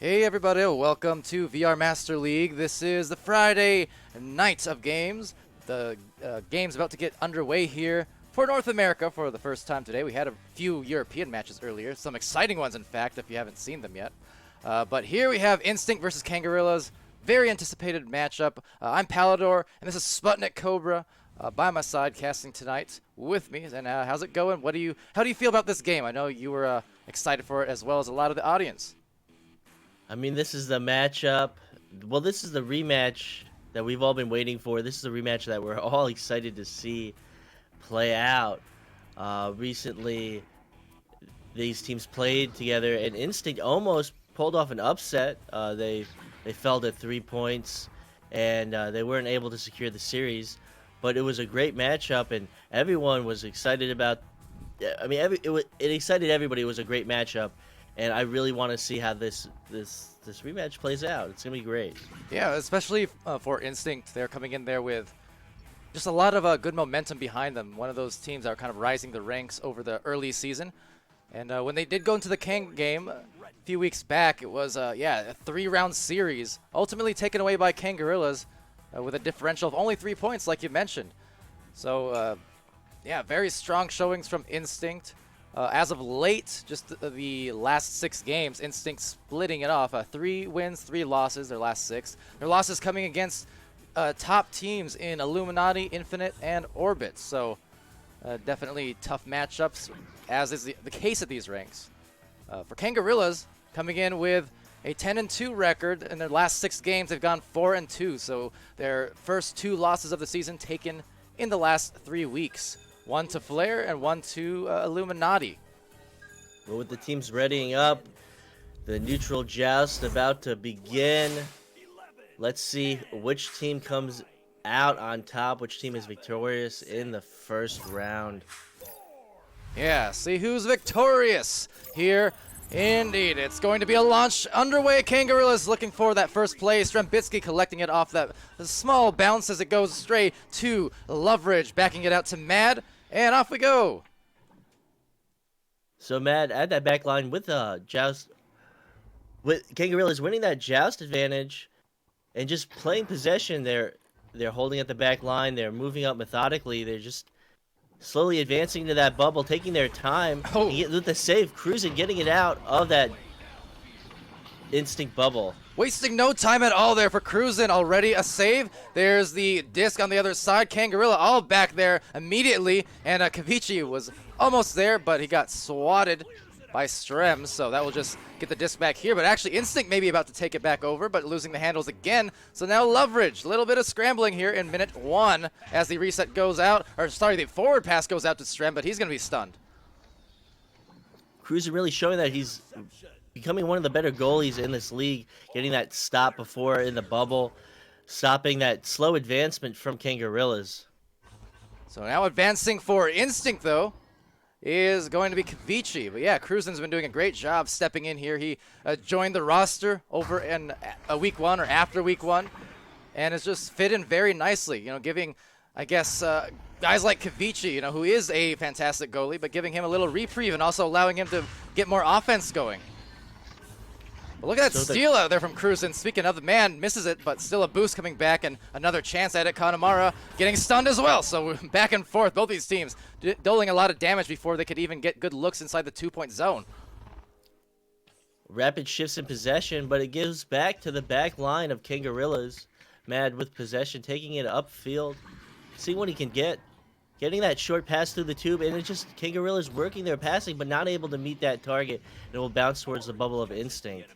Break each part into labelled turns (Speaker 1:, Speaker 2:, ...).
Speaker 1: Hey everybody, welcome to VR Master League. This is the Friday night of games. The game's about to get underway here for North America for the first time today. We had a few European matches earlier, some exciting ones in fact, if you haven't seen them yet. But here we have Instinct versus Kangarillas. Very anticipated matchup. I'm Palidore, and this is Sputnik Cobra by my side, casting tonight with me. And how's it going? How do you feel about this game? I know you were excited for it as well as a lot of the audience.
Speaker 2: I mean, this is the matchup. Well, this is the rematch that we've all been waiting for. This is the rematch that we're all excited to see play out. Recently, these teams played together, and Instinct almost pulled off an upset. They fell to 3 points, and they weren't able to secure the series. But it was a great matchup, and everyone was excited about. I mean, it excited everybody. It was a great matchup. And I really want to see how this rematch plays out. It's gonna be great.
Speaker 1: Yeah, especially for Instinct, they're coming in there with just a lot of good momentum behind them. One of those teams that are kind of rising the ranks over the early season. And when they did go into the Kang game a few weeks back, it was a 3-round series, ultimately taken away by Kangarillas with a differential of only 3 points, like you mentioned. So yeah, very strong showings from Instinct. As of late, just the last 6 games, Instinct splitting it off. 3 wins, 3 losses, their last 6. Their losses coming against top teams in Illuminati, Infinite, and Orbit. So definitely tough matchups, as is the case at these ranks. For Kangarillas, coming in with a 10-2 record. In their last 6 games, they've gone 4-2. So their first 2 losses of the season taken in the last 3 weeks. 1 to Flare and 1 to Illuminati.
Speaker 2: Well, with the teams readying up, the neutral joust about to begin. Let's see which team comes out on top, which team is victorious in the first round.
Speaker 1: Yeah, see who's victorious here. Indeed, it's going to be a launch underway. Kangarillas looking for that first play. Strembitsky collecting it off that small bounce as it goes straight to Loveridge, backing it out to Mad. And off we go.
Speaker 2: So Matt, at that back line with joust, with Kangarillas winning that joust advantage, and just playing possession. They're holding at the back line. They're moving up methodically. They're just slowly advancing to that bubble, taking their time.
Speaker 1: Oh.
Speaker 2: With the save, cruising, getting it out of that Instinct bubble.
Speaker 1: Wasting no time at all there for Cruisin'. Already a save. There's the disc on the other side. Kangarilla all back there immediately. And Kavichi was almost there, but he got swatted by Strem. So that will just get the disc back here. But actually, Instinct may be about to take it back over, but losing the handles again. So now Loveridge. A little bit of scrambling here in minute 1 as the reset goes out. Or sorry, the forward pass goes out to Strem, but he's going to be stunned.
Speaker 2: Cruisin' really showing that he's becoming one of the better goalies in this league, getting that stop before in the bubble, stopping that slow advancement from Kangarillas.
Speaker 1: So now advancing for Instinct, though, is going to be Kavichi. But yeah, Cruisin's been doing a great job stepping in here. He joined the roster over in week 1 or after week 1, and has just fit in very nicely, giving, I guess, guys like Kavichi, who is a fantastic goalie, but giving him a little reprieve and also allowing him to get more offense going. But look at that steal out there from Cruisin'. Speaking of, the man misses it, but still a boost coming back, and another chance at it. Connemara getting stunned as well. So back and forth, both these teams doling a lot of damage before they could even get good looks inside the 2-point zone.
Speaker 2: Rapid shifts in possession, but it gives back to the back line of Kangarillas. Mad with possession, taking it upfield, seeing what he can get. Getting that short pass through the tube, and it's just Kangarillas working their passing, but not able to meet that target. And it will bounce towards the bubble of Instinct.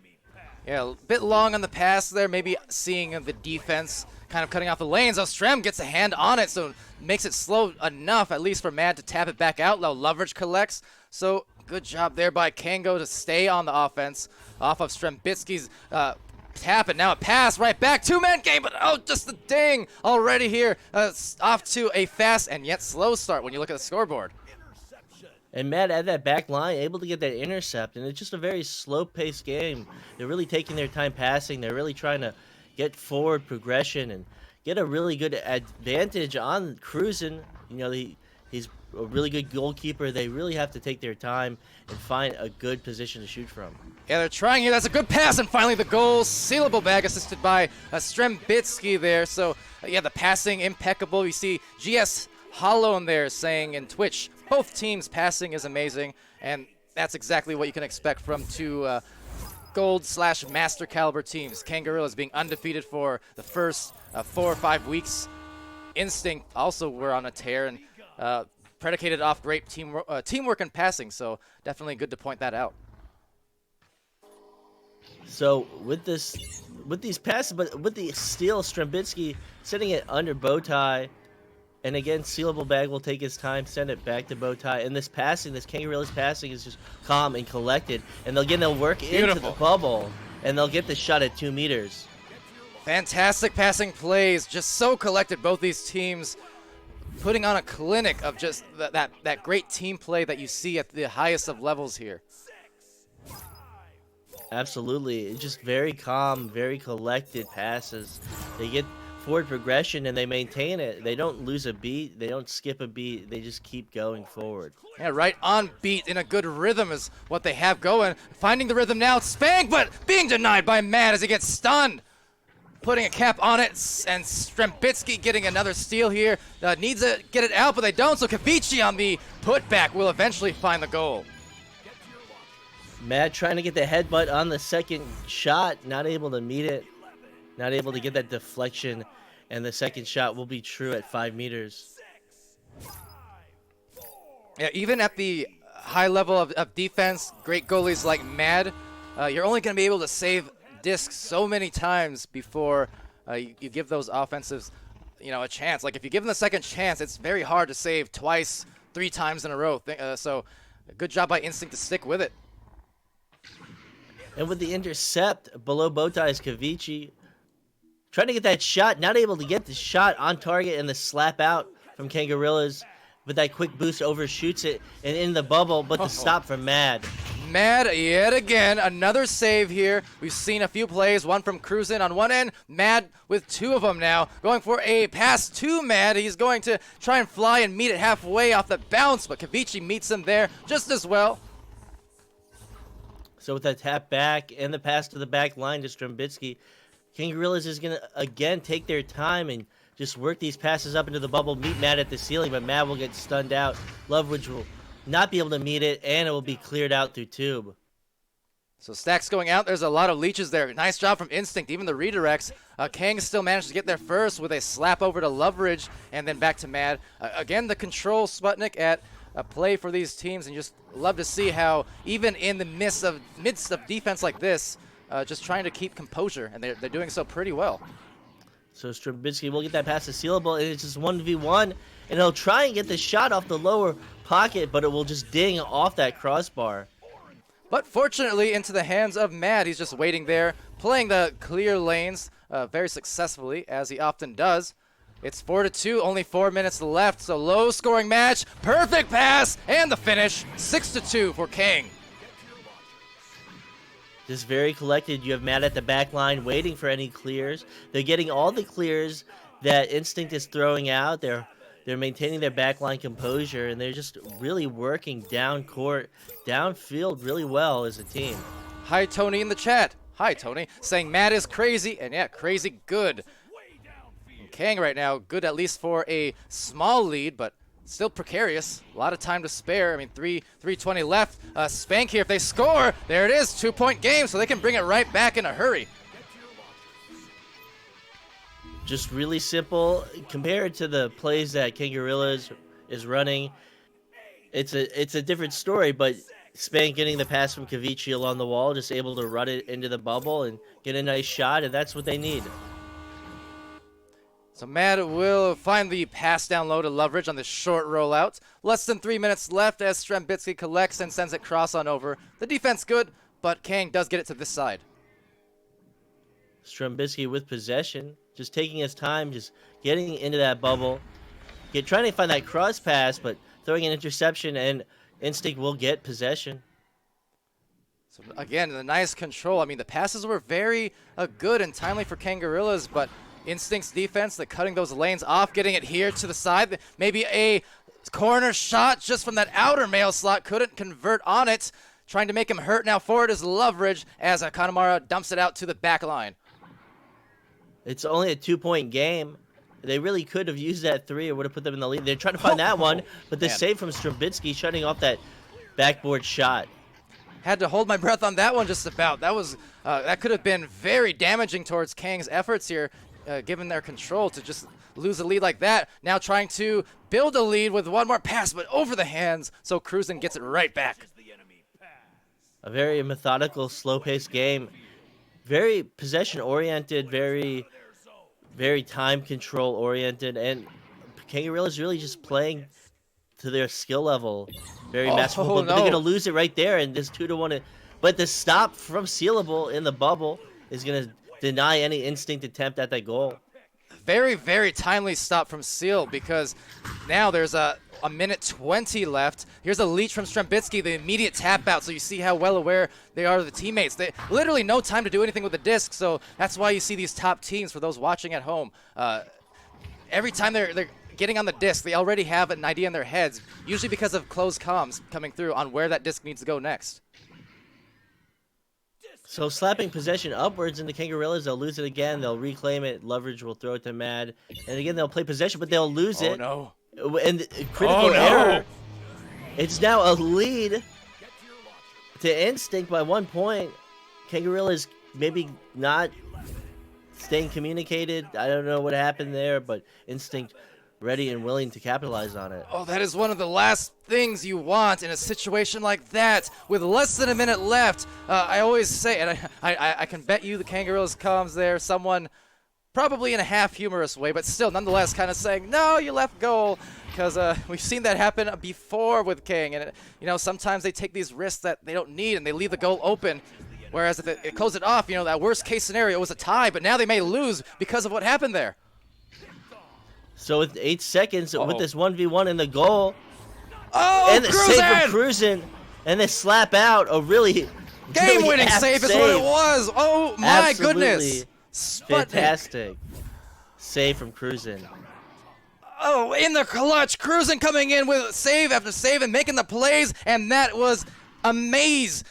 Speaker 1: Yeah, a bit long on the pass there, maybe seeing the defense kind of cutting off the lanes. Oh, Strem gets a hand on it, so makes it slow enough, at least for Mad to tap it back out. Now Loveridge collects, so good job there by Kango to stay on the offense off of Strembitsky's tap, and now a pass right back. 2-man game, but oh, just the ding already here. Off to a fast and yet slow start when you look at the scoreboard.
Speaker 2: And Matt at that back line, able to get that intercept, and it's just a very slow-paced game. They're really taking their time passing. They're really trying to get forward progression and get a really good advantage on Cruisin'. He's a really good goalkeeper. They really have to take their time and find a good position to shoot from.
Speaker 1: Yeah, they're trying here. That's a good pass, and finally the goal. Sealable bag assisted by Strembitsky there. So, yeah, the passing impeccable. You see GS Hollow in there saying in Twitch, both teams' passing is amazing, and that's exactly what you can expect from two gold/master caliber teams. Kangarillas being undefeated for the first 4 or 5 weeks. Instinct also were on a tear and predicated off great teamwork and passing, so definitely good to point that out.
Speaker 2: So with these passes, but with the steal, Strembitsky sending it under Bowtie, and again, Sealable Bag will take his time, send it back to Bowtie, and this Kangarillas passing is just calm and collected, and they'll work into the bubble, and they'll get the shot at 2 meters.
Speaker 1: Fantastic passing plays, just so collected. Both these teams putting on a clinic of just that great team play that you see at the highest of levels here.
Speaker 2: Absolutely. It's just very calm, very collected passes. They get forward progression and they maintain it. They don't lose a beat. They don't skip a beat. They just keep going forward.
Speaker 1: Yeah, right on beat in a good rhythm is what they have going. Finding the rhythm now, Spank, but being denied by Matt as he gets stunned. Putting a cap on it, and Strembitsky getting another steal here. Needs to get it out, but they don't, so Kavici on the putback will eventually find the goal.
Speaker 2: Matt trying to get the headbutt on the second shot, not able to meet it, not able to get that deflection, and the second shot will be true at 5 meters.
Speaker 1: Yeah, even at the high level of defense, great goalies like Mad, you're only going to be able to save discs so many times before you give those offensives, a chance. Like if you give them the second chance, it's very hard to save twice, 3 times in a row. So good job by Instinct to stick with it.
Speaker 2: And with the intercept below Bowtie is Kavici. Trying to get that shot, not able to get the shot on target, and the slap out from Kangarillas. But that quick boost overshoots it and in the bubble, but the stop from Mad.
Speaker 1: Mad yet again, another save here. We've seen a few plays, one from Cruisin on one end, Mad with 2 of them now. Going for a pass to Mad. He's going to try and fly and meet it halfway off the bounce, but Kavici meets him there just as well.
Speaker 2: So with that tap back and the pass to the back line to Strembitsky, Kangarillas is going to, again, take their time and just work these passes up into the bubble, meet Matt at the ceiling, but Matt will get stunned out. Loveridge will not be able to meet it, and it will be cleared out through tube.
Speaker 1: So stacks going out. There's a lot of leeches there. Nice job from Instinct, even the redirects. Kang still managed to get there first with a slap over to Loveridge and then back to Mad. Again, the control Sputnik at a play for these teams, and just love to see how even in the midst of defense like this, just trying to keep composure, and they're doing so pretty well.
Speaker 2: So Strembitsky will get that pass to Sealable, and it's just 1v1, and he'll try and get the shot off the lower pocket, but it will just ding off that crossbar.
Speaker 1: But fortunately, into the hands of Mad. He's just waiting there, playing the clear lanes very successfully, as he often does. It's 4-2, only 4 minutes left, so low-scoring match. Perfect pass, and the finish, 6-2 for Kang.
Speaker 2: Just very collected. You have Matt at the back line waiting for any clears. They're getting all the clears that Instinct is throwing out. They're maintaining their backline composure, and they're just really working down court, downfield really well as a team.
Speaker 1: Hi, Tony in the chat. Hi, Tony. Saying Matt is crazy, and yeah, crazy good. And Kang right now, good at least for a small lead, but still precarious. A lot of time to spare. I mean, 3:20 left. Spank here. If they score, there it is. 2-point game, so they can bring it right back in a hurry.
Speaker 2: Just really simple compared to the plays that Kangarillas is running. It's a different story, but Spank getting the pass from Kavici along the wall, just able to run it into the bubble and get a nice shot, and that's what they need.
Speaker 1: So Matt will find the pass down low to Loveridge on the short rollout. Less than 3 minutes left as Strembitsky collects and sends it cross on over. The defense good, but Kang does get it to this side.
Speaker 2: Strembitsky with possession, just taking his time, just getting into that bubble, trying to find that cross pass, but throwing an interception, and Instinct will get possession.
Speaker 1: So again, the nice control. I mean, the passes were very good and timely for Kangarillas, but Instinct's defense, the cutting those lanes off, getting it here to the side. Maybe a corner shot just from that outer mail slot. Couldn't convert on it. trying to make him hurt. Now forward is Loveridge as Connemara dumps it out to the back line.
Speaker 2: It's only a 2-point game. They really could have used that 3. It would have put them in the lead. They're trying to find that one, but the save from Strabitsky shutting off that backboard shot.
Speaker 1: Had to hold my breath on that one just about. That was that could have been very damaging towards Kang's efforts here, given their control to just lose a lead like that. Now trying to build a lead with one more pass, but over the hands, so Cruzen gets it right back.
Speaker 2: A very methodical, slow-paced game. Very possession-oriented, very time control-oriented, and Kangarillas really just playing to their skill level. Very masterful, but they're going to lose it right there, and this 2-1. But the stop from Sealable in the bubble is going to deny any instinct attempt at that goal.
Speaker 1: Very, very timely stop from Seal, because now there's a minute 20 left. Here's a leech from Strambitsky, the immediate tap out, so you see how well aware they are of the teammates. They literally no time to do anything with the disc, so that's why you see these top teams, for those watching at home. Every time they're getting on the disc, they already have an idea in their heads, usually because of closed comms coming through on where that disc needs to go next.
Speaker 2: So slapping possession upwards into Kangarillas, they'll lose it again. They'll reclaim it. Loveridge will throw it to Mad. And again, they'll play possession, but they'll lose it.
Speaker 1: Oh,
Speaker 2: no. And critical error. It's now a lead to Instinct by 1 point. Kangarillas maybe not staying communicated. I don't know what happened there, but Instinct ready and willing to capitalize on it.
Speaker 1: Oh, that is one of the last things you want in a situation like that. With less than a minute left, I always say, and I can bet you the Kangarillas comes there, someone probably in a half humorous way, but still nonetheless kind of saying, no, you left goal, because we've seen that happen before with Kang, and sometimes they take these risks that they don't need, and they leave the goal open. Whereas if it close it off, that worst case scenario was a tie, but now they may lose because of what happened there.
Speaker 2: So with 8 seconds, with this 1v1 in the goal,
Speaker 1: and
Speaker 2: the save from Cruzen, and the slap out, a really
Speaker 1: game-winning save is what it was. Oh my goodness!
Speaker 2: Fantastic save from Cruzen.
Speaker 1: Oh, in the clutch, Cruzen coming in with save after save and making the plays, and that was amazing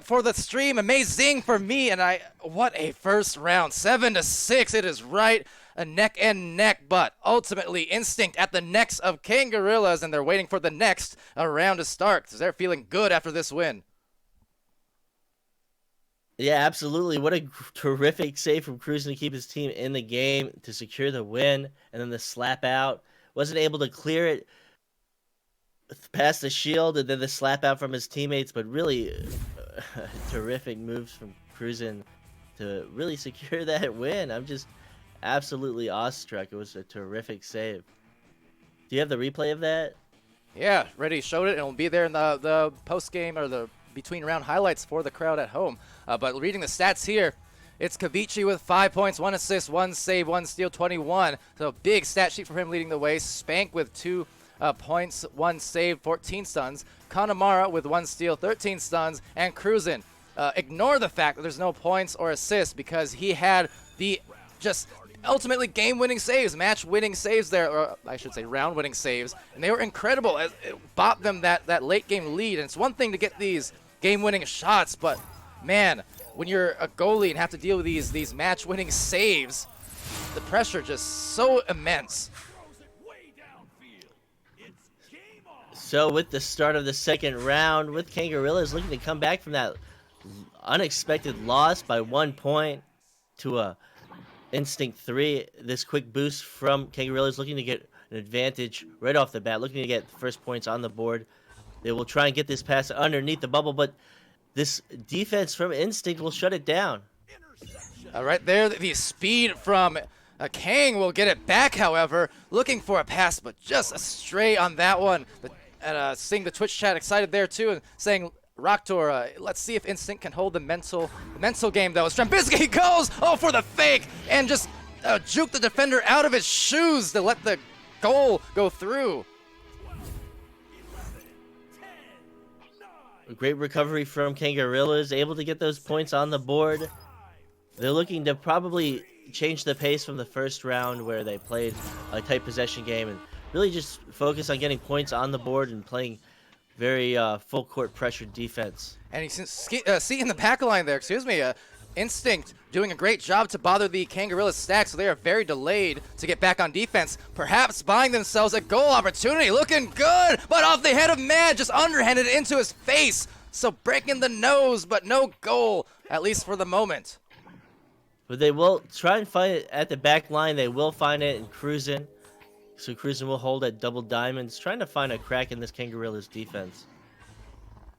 Speaker 1: for the stream, amazing for me, and what a first round, 7-6. It is right. A neck and neck, but ultimately Instinct at the necks of Kangarillas, and they're waiting for the next round to start because they're feeling good after this win.
Speaker 2: Yeah, absolutely. What a terrific save from Cruzen to keep his team in the game to secure the win, and then the slap out. Wasn't able to clear it past the shield, and then the slap out from his teammates, but really terrific moves from Cruzen to really secure that win. I'm just absolutely awestruck. It was a terrific save. Do you have the replay of that?
Speaker 1: Yeah, Reddy showed it, and it'll be there in the post-game or the between-round highlights for the crowd at home. But reading the stats here, it's Kavici with 5 points, 1 assist, 1 save, 1 steal, 21. So big stat sheet for him leading the way. Spank with 2 points, 1 save, 14 stuns. Connemara with 1 steal, 13 stuns. And Cruzen, ignore the fact that there's no points or assists because he had the just ultimately game-winning saves, match-winning saves there, or I should say round-winning saves, and they were incredible. It bought them that late-game lead, and it's one thing to get these game-winning shots, but man, when you're a goalie and have to deal with these match-winning saves, the pressure just so immense.
Speaker 2: So with the start of the second round, with Kangarillas looking to come back from that unexpected loss by 1 point to a Instinct 3, this quick boost from Kangarillas looking to get an advantage right off the bat, looking to get the first points on the board. They will try and get this pass underneath the bubble, but this defense from Instinct will shut it down.
Speaker 1: Right there, the speed from Kang will get it back, however, looking for a pass, but just astray on that one. And seeing the Twitch chat excited there too, and saying, Rocktor, let's see if Instinct can hold the mental game, though. Strambitsky goes, for the fake, and just juke the defender out of his shoes to let the goal go through.
Speaker 2: A great recovery from Kangarillas, able to get those points on the board. They're looking to probably change the pace from the first round where they played a tight possession game and really just focus on getting points on the board and playing very full court pressure defense.
Speaker 1: And you see in the back line there, Instinct doing a great job to bother the Kangarillas stack, so they are very delayed to get back on defense, perhaps buying themselves a goal opportunity. Looking good, but off the head of Mad, just underhanded into his face. So breaking the nose, but no goal, at least for the moment.
Speaker 2: But they will try and find it at the back line. They will find it in Cruisin'. So Cruisin' will hold at double diamonds, trying to find a crack in this Kangarillas defense.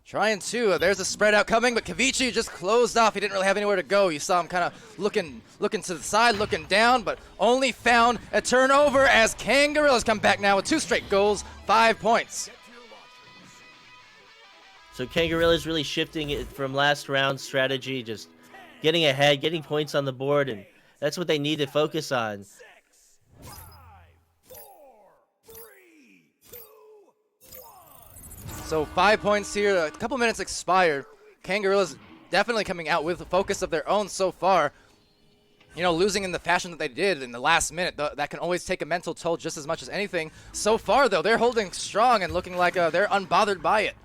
Speaker 1: Trying to. There's a spread out coming, but Kavici just closed off. He didn't really have anywhere to go. You saw him kind of looking to the side, looking down, but only found a turnover as Kangarillas come back now with 2 straight goals, 5 points.
Speaker 2: So Kangarillas really shifting it from last round strategy, just getting ahead, getting points on the board, and that's what they need to focus on.
Speaker 1: So 5 points here, a couple minutes expired. Kangarillas definitely coming out with a focus of their own so far. You know, losing in the fashion that they did in the last minute, that can always take a mental toll just as much as anything. So far, though, they're holding strong and looking like they're unbothered by it.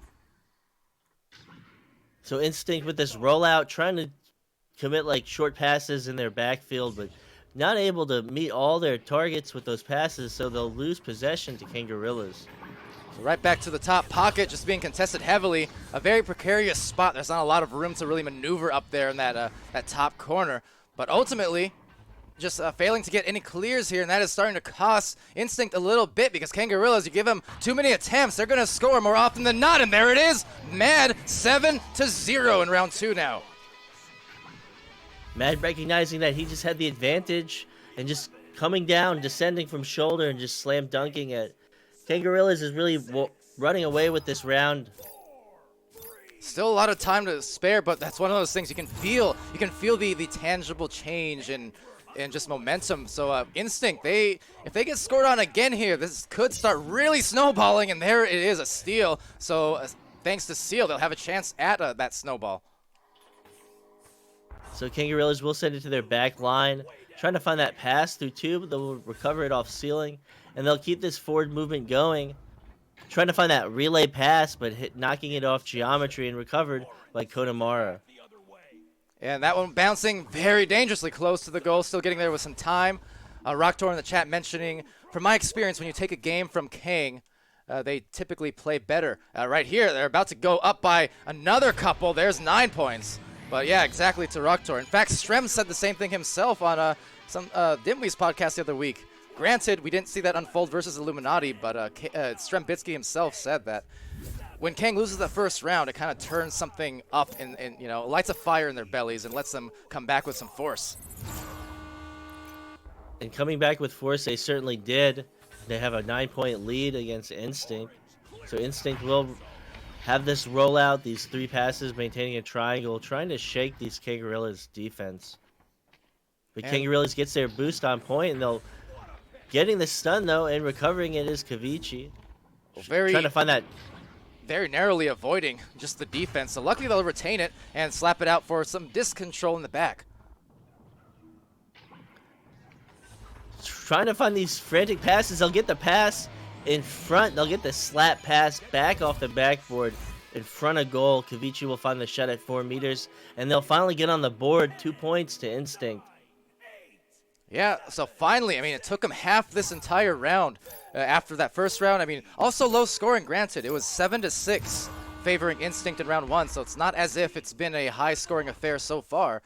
Speaker 2: So Instinct with this rollout, trying to commit like short passes in their backfield, but not able to meet all their targets with those passes, so they'll lose possession to Kangarillas.
Speaker 1: So right back to the top pocket, just being contested heavily. A very precarious spot. There's not a lot of room to really maneuver up there in that top corner. But ultimately, just failing to get any clears here, and that is starting to cost Instinct a little bit because Kangarillas, you give them too many attempts, they're going to score more often than not, and there it is. Mad 7-0 in round 2 now.
Speaker 2: Mad recognizing that he just had the advantage and just coming down, descending from shoulder and just slam dunking it. Kangarillas is really running away with this round.
Speaker 1: Still a lot of time to spare, but that's one of those things you can feel. You can feel the tangible change and just momentum. So Instinct, if they get scored on again here, this could start really snowballing, and there it is, a steal. So thanks to Seal, they'll have a chance at that snowball.
Speaker 2: So Kangarillas will send it to their back line, trying to find that pass through 2, but they'll recover it off ceiling, and they'll keep this forward movement going. Trying to find that relay pass, but knocking it off geometry and recovered by Konamara.
Speaker 1: And that one bouncing very dangerously close to the goal, still getting there with some time. Rocktor in the chat mentioning, from my experience, when you take a game from Kang, they typically play better. Right here, they're about to go up by another couple. There's 9 points. But yeah, exactly to Rocktor. In fact, Strem said the same thing himself on some Dimwee's podcast the other week. Granted, we didn't see that unfold versus Illuminati, but Strem Bitsky himself said that when Kang loses the first round, it kind of turns something up and you know, lights a fire in their bellies and lets them come back with some force.
Speaker 2: And coming back with force, they certainly did. They have a 9-point lead against Instinct. So Instinct will have this rollout, these 3 passes, maintaining a triangle, trying to shake these Kangarillas' defense. But Kangarillas gets their boost on point, and they'll getting the stun though, and recovering it is Kavici. Trying to find that.
Speaker 1: Very narrowly avoiding just the defense. So luckily they'll retain it and slap it out for some disc control in the back.
Speaker 2: Trying to find these frantic passes. They'll get the pass in front. They'll get the slap pass back off the backboard in front of goal. Kavici will find the shot at 4 meters, and they'll finally get on the board. 2 points to Instinct.
Speaker 1: Yeah, so finally, I mean, it took them half this entire round after that first round. I mean, also low scoring, granted. It was 7-6 favoring Instinct in round 1, so it's not as if it's been a high scoring affair so far.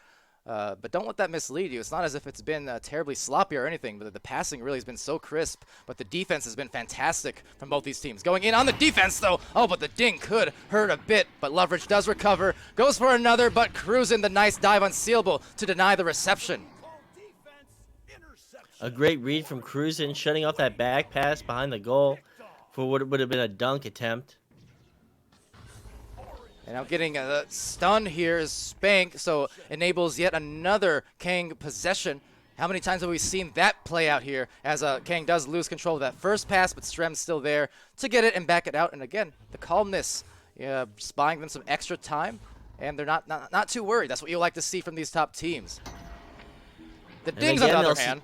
Speaker 1: But don't let that mislead you. It's not as if it's been terribly sloppy or anything, but the passing really has been so crisp. But the defense has been fantastic from both these teams. Going in on the defense, though. Oh, but the ding could hurt a bit. But Loveridge does recover. Goes for another, but Cruisin' the nice dive unsealable to deny the reception.
Speaker 2: A great read from Cruisin', shutting off that back pass behind the goal for what would have been a dunk attempt.
Speaker 1: And now getting a stun here is Spank, so enables yet another Kang possession. How many times have we seen that play out here as Kang does lose control of that first pass, but Strem's still there to get it and back it out. And again, the calmness, just buying them some extra time, and they're not too worried. That's what you like to see from these top teams. The dings, on the other hand.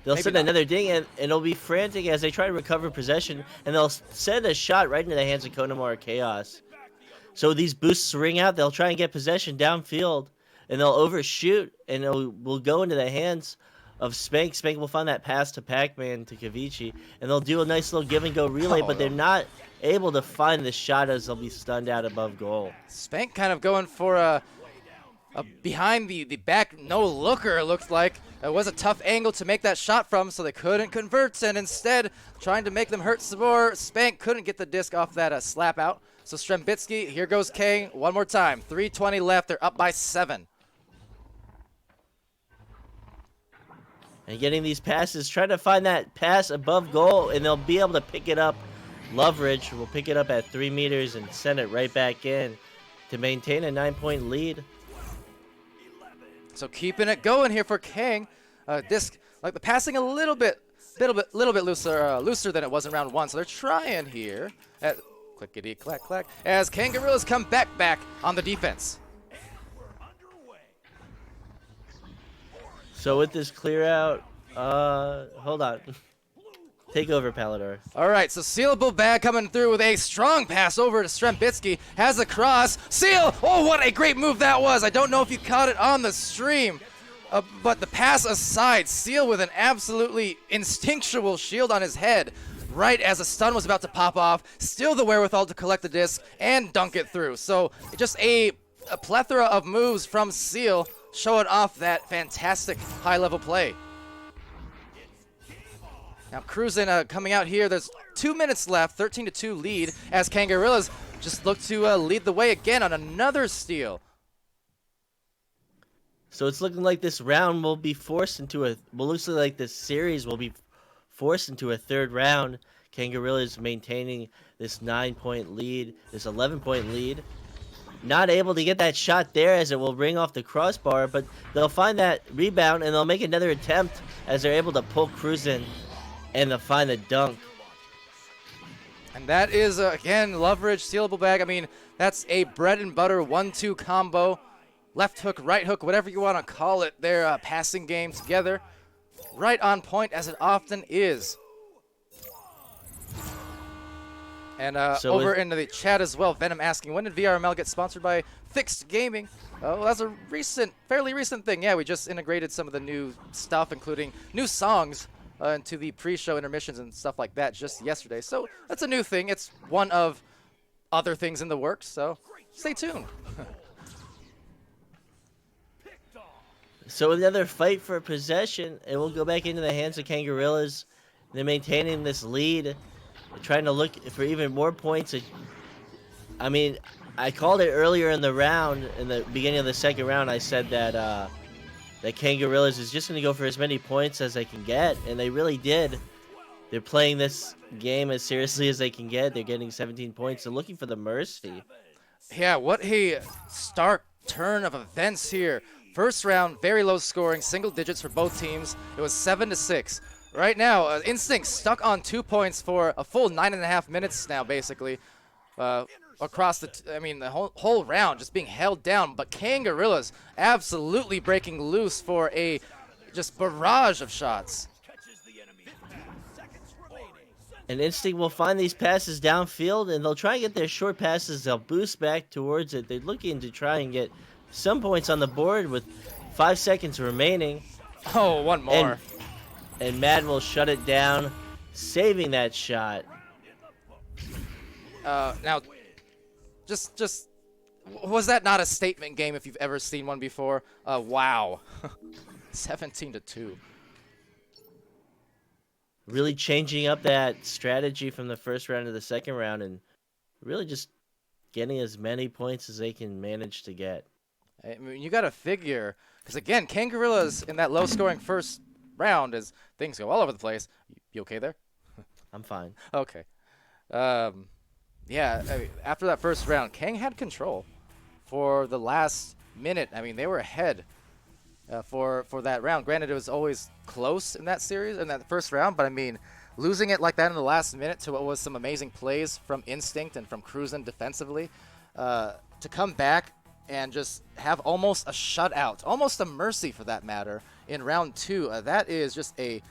Speaker 2: They'll
Speaker 1: Maybe
Speaker 2: send
Speaker 1: not.
Speaker 2: another ding, and it'll be frantic as they try to recover possession, and they'll send a shot right into the hands of Konamara Chaos. So these boosts ring out. They'll try and get possession downfield, and they'll overshoot, and will go into the hands of Spank. Spank will find that pass to Pac-Man to Kavichi, and they'll do a nice little give-and-go relay,
Speaker 1: Oh,
Speaker 2: but they're not able to find the shot as they'll be stunned out above goal.
Speaker 1: Spank kind of going for a behind the back no-looker, it looked like. It was a tough angle to make that shot from, so they couldn't convert, and instead trying to make them hurt some more. Spank couldn't get the disc off that slap out. So Strembitsky, here goes Kang one more time. 3:20 left, they're up by 7.
Speaker 2: And getting these passes, trying to find that pass above goal, and they'll be able to pick it up. Loveridge will pick it up at 3 meters and send it right back in to maintain a 9-point lead.
Speaker 1: So keeping it going here for Kang. Disc, like the passing a little bit looser than it was in round 1. So they're trying here. Clickety clack clack as Kangaroos come back on the defense.
Speaker 2: So with this clear out, hold on. Take over, Palidore.
Speaker 1: All right, so Sealable Bag coming through with a strong pass over to Strembitsky. Has a cross. Seal! Oh, what a great move that was. I don't know if you caught it on the stream. But the pass aside, Seal with an absolutely instinctual shield on his head. Right as a stun was about to pop off. Still the wherewithal to collect the disc and dunk it through. So just a plethora of moves from Seal showing off that fantastic high-level play. Now Cruisin coming out here. There's 2 minutes left, 13-2 lead as Kangarillas just look to lead the way again on another steal.
Speaker 2: So it's looking like this round will be forced into looks like this series will be forced into a third round. Kangarillas maintaining this 9-point lead, this 11-point lead. Not able to get that shot there as it will ring off the crossbar, but they'll find that rebound and they'll make another attempt as they're able to pull Cruisin and they'll find the dunk.
Speaker 1: And that is, again, Loveridge, Sealable Bag. I mean, that's a bread and butter 1-2 combo. Left hook, right hook, whatever you want to call it. Their passing game together. Right on point, as it often is. And over into the chat as well, Venom asking, when did VRML get sponsored by Fixed Gaming? Oh, that's a fairly recent thing. Yeah, we just integrated some of the new stuff, including new songs into the pre-show intermissions and stuff like that just yesterday. So that's a new thing. It's one of other things in the works, so stay tuned.
Speaker 2: So another fight for possession. It will go back into the hands of Kangarillas. They're maintaining this lead. They're trying to look for even more points. I mean, I called it earlier in the round, in the beginning of the second round. I said that that Kangarillas is just going to go for as many points as they can get, and they really did. They're playing this game as seriously as they can get. They're getting 17 points. They're looking for the mercy.
Speaker 1: Yeah, what a stark turn of events here. First round, very low scoring, single digits for both teams. It was 7-6. Right now, Instinct stuck on 2 points for a full 9.5 minutes now, basically. Across the whole round, just being held down. But Kangarillas absolutely breaking loose for a just barrage of shots.
Speaker 2: And Instinct will find these passes downfield, and they'll try and get their short passes. They'll boost back towards it. They're looking to try and get some points on the board with 5 seconds remaining.
Speaker 1: Oh, one more.
Speaker 2: And Mad will shut it down, saving that shot.
Speaker 1: Now, just was that not a statement game if you've ever seen one before? Wow. 17-2.
Speaker 2: Really changing up that strategy from the first round to the second round and really just getting as many points as they can manage to get.
Speaker 1: I mean, you got to figure, because again, Kangarillas in that low-scoring first round as things go all over the place. You okay there?
Speaker 2: I'm fine.
Speaker 1: Okay. Yeah, I mean, after that first round, Kang had control for the last minute. I mean, they were ahead for that round. Granted, it was always close in that series, in that first round, but I mean, losing it like that in the last minute to what was some amazing plays from Instinct and from Cruisin defensively, to come back and just have almost a shutout, almost a mercy for that matter, in round 2. That is just a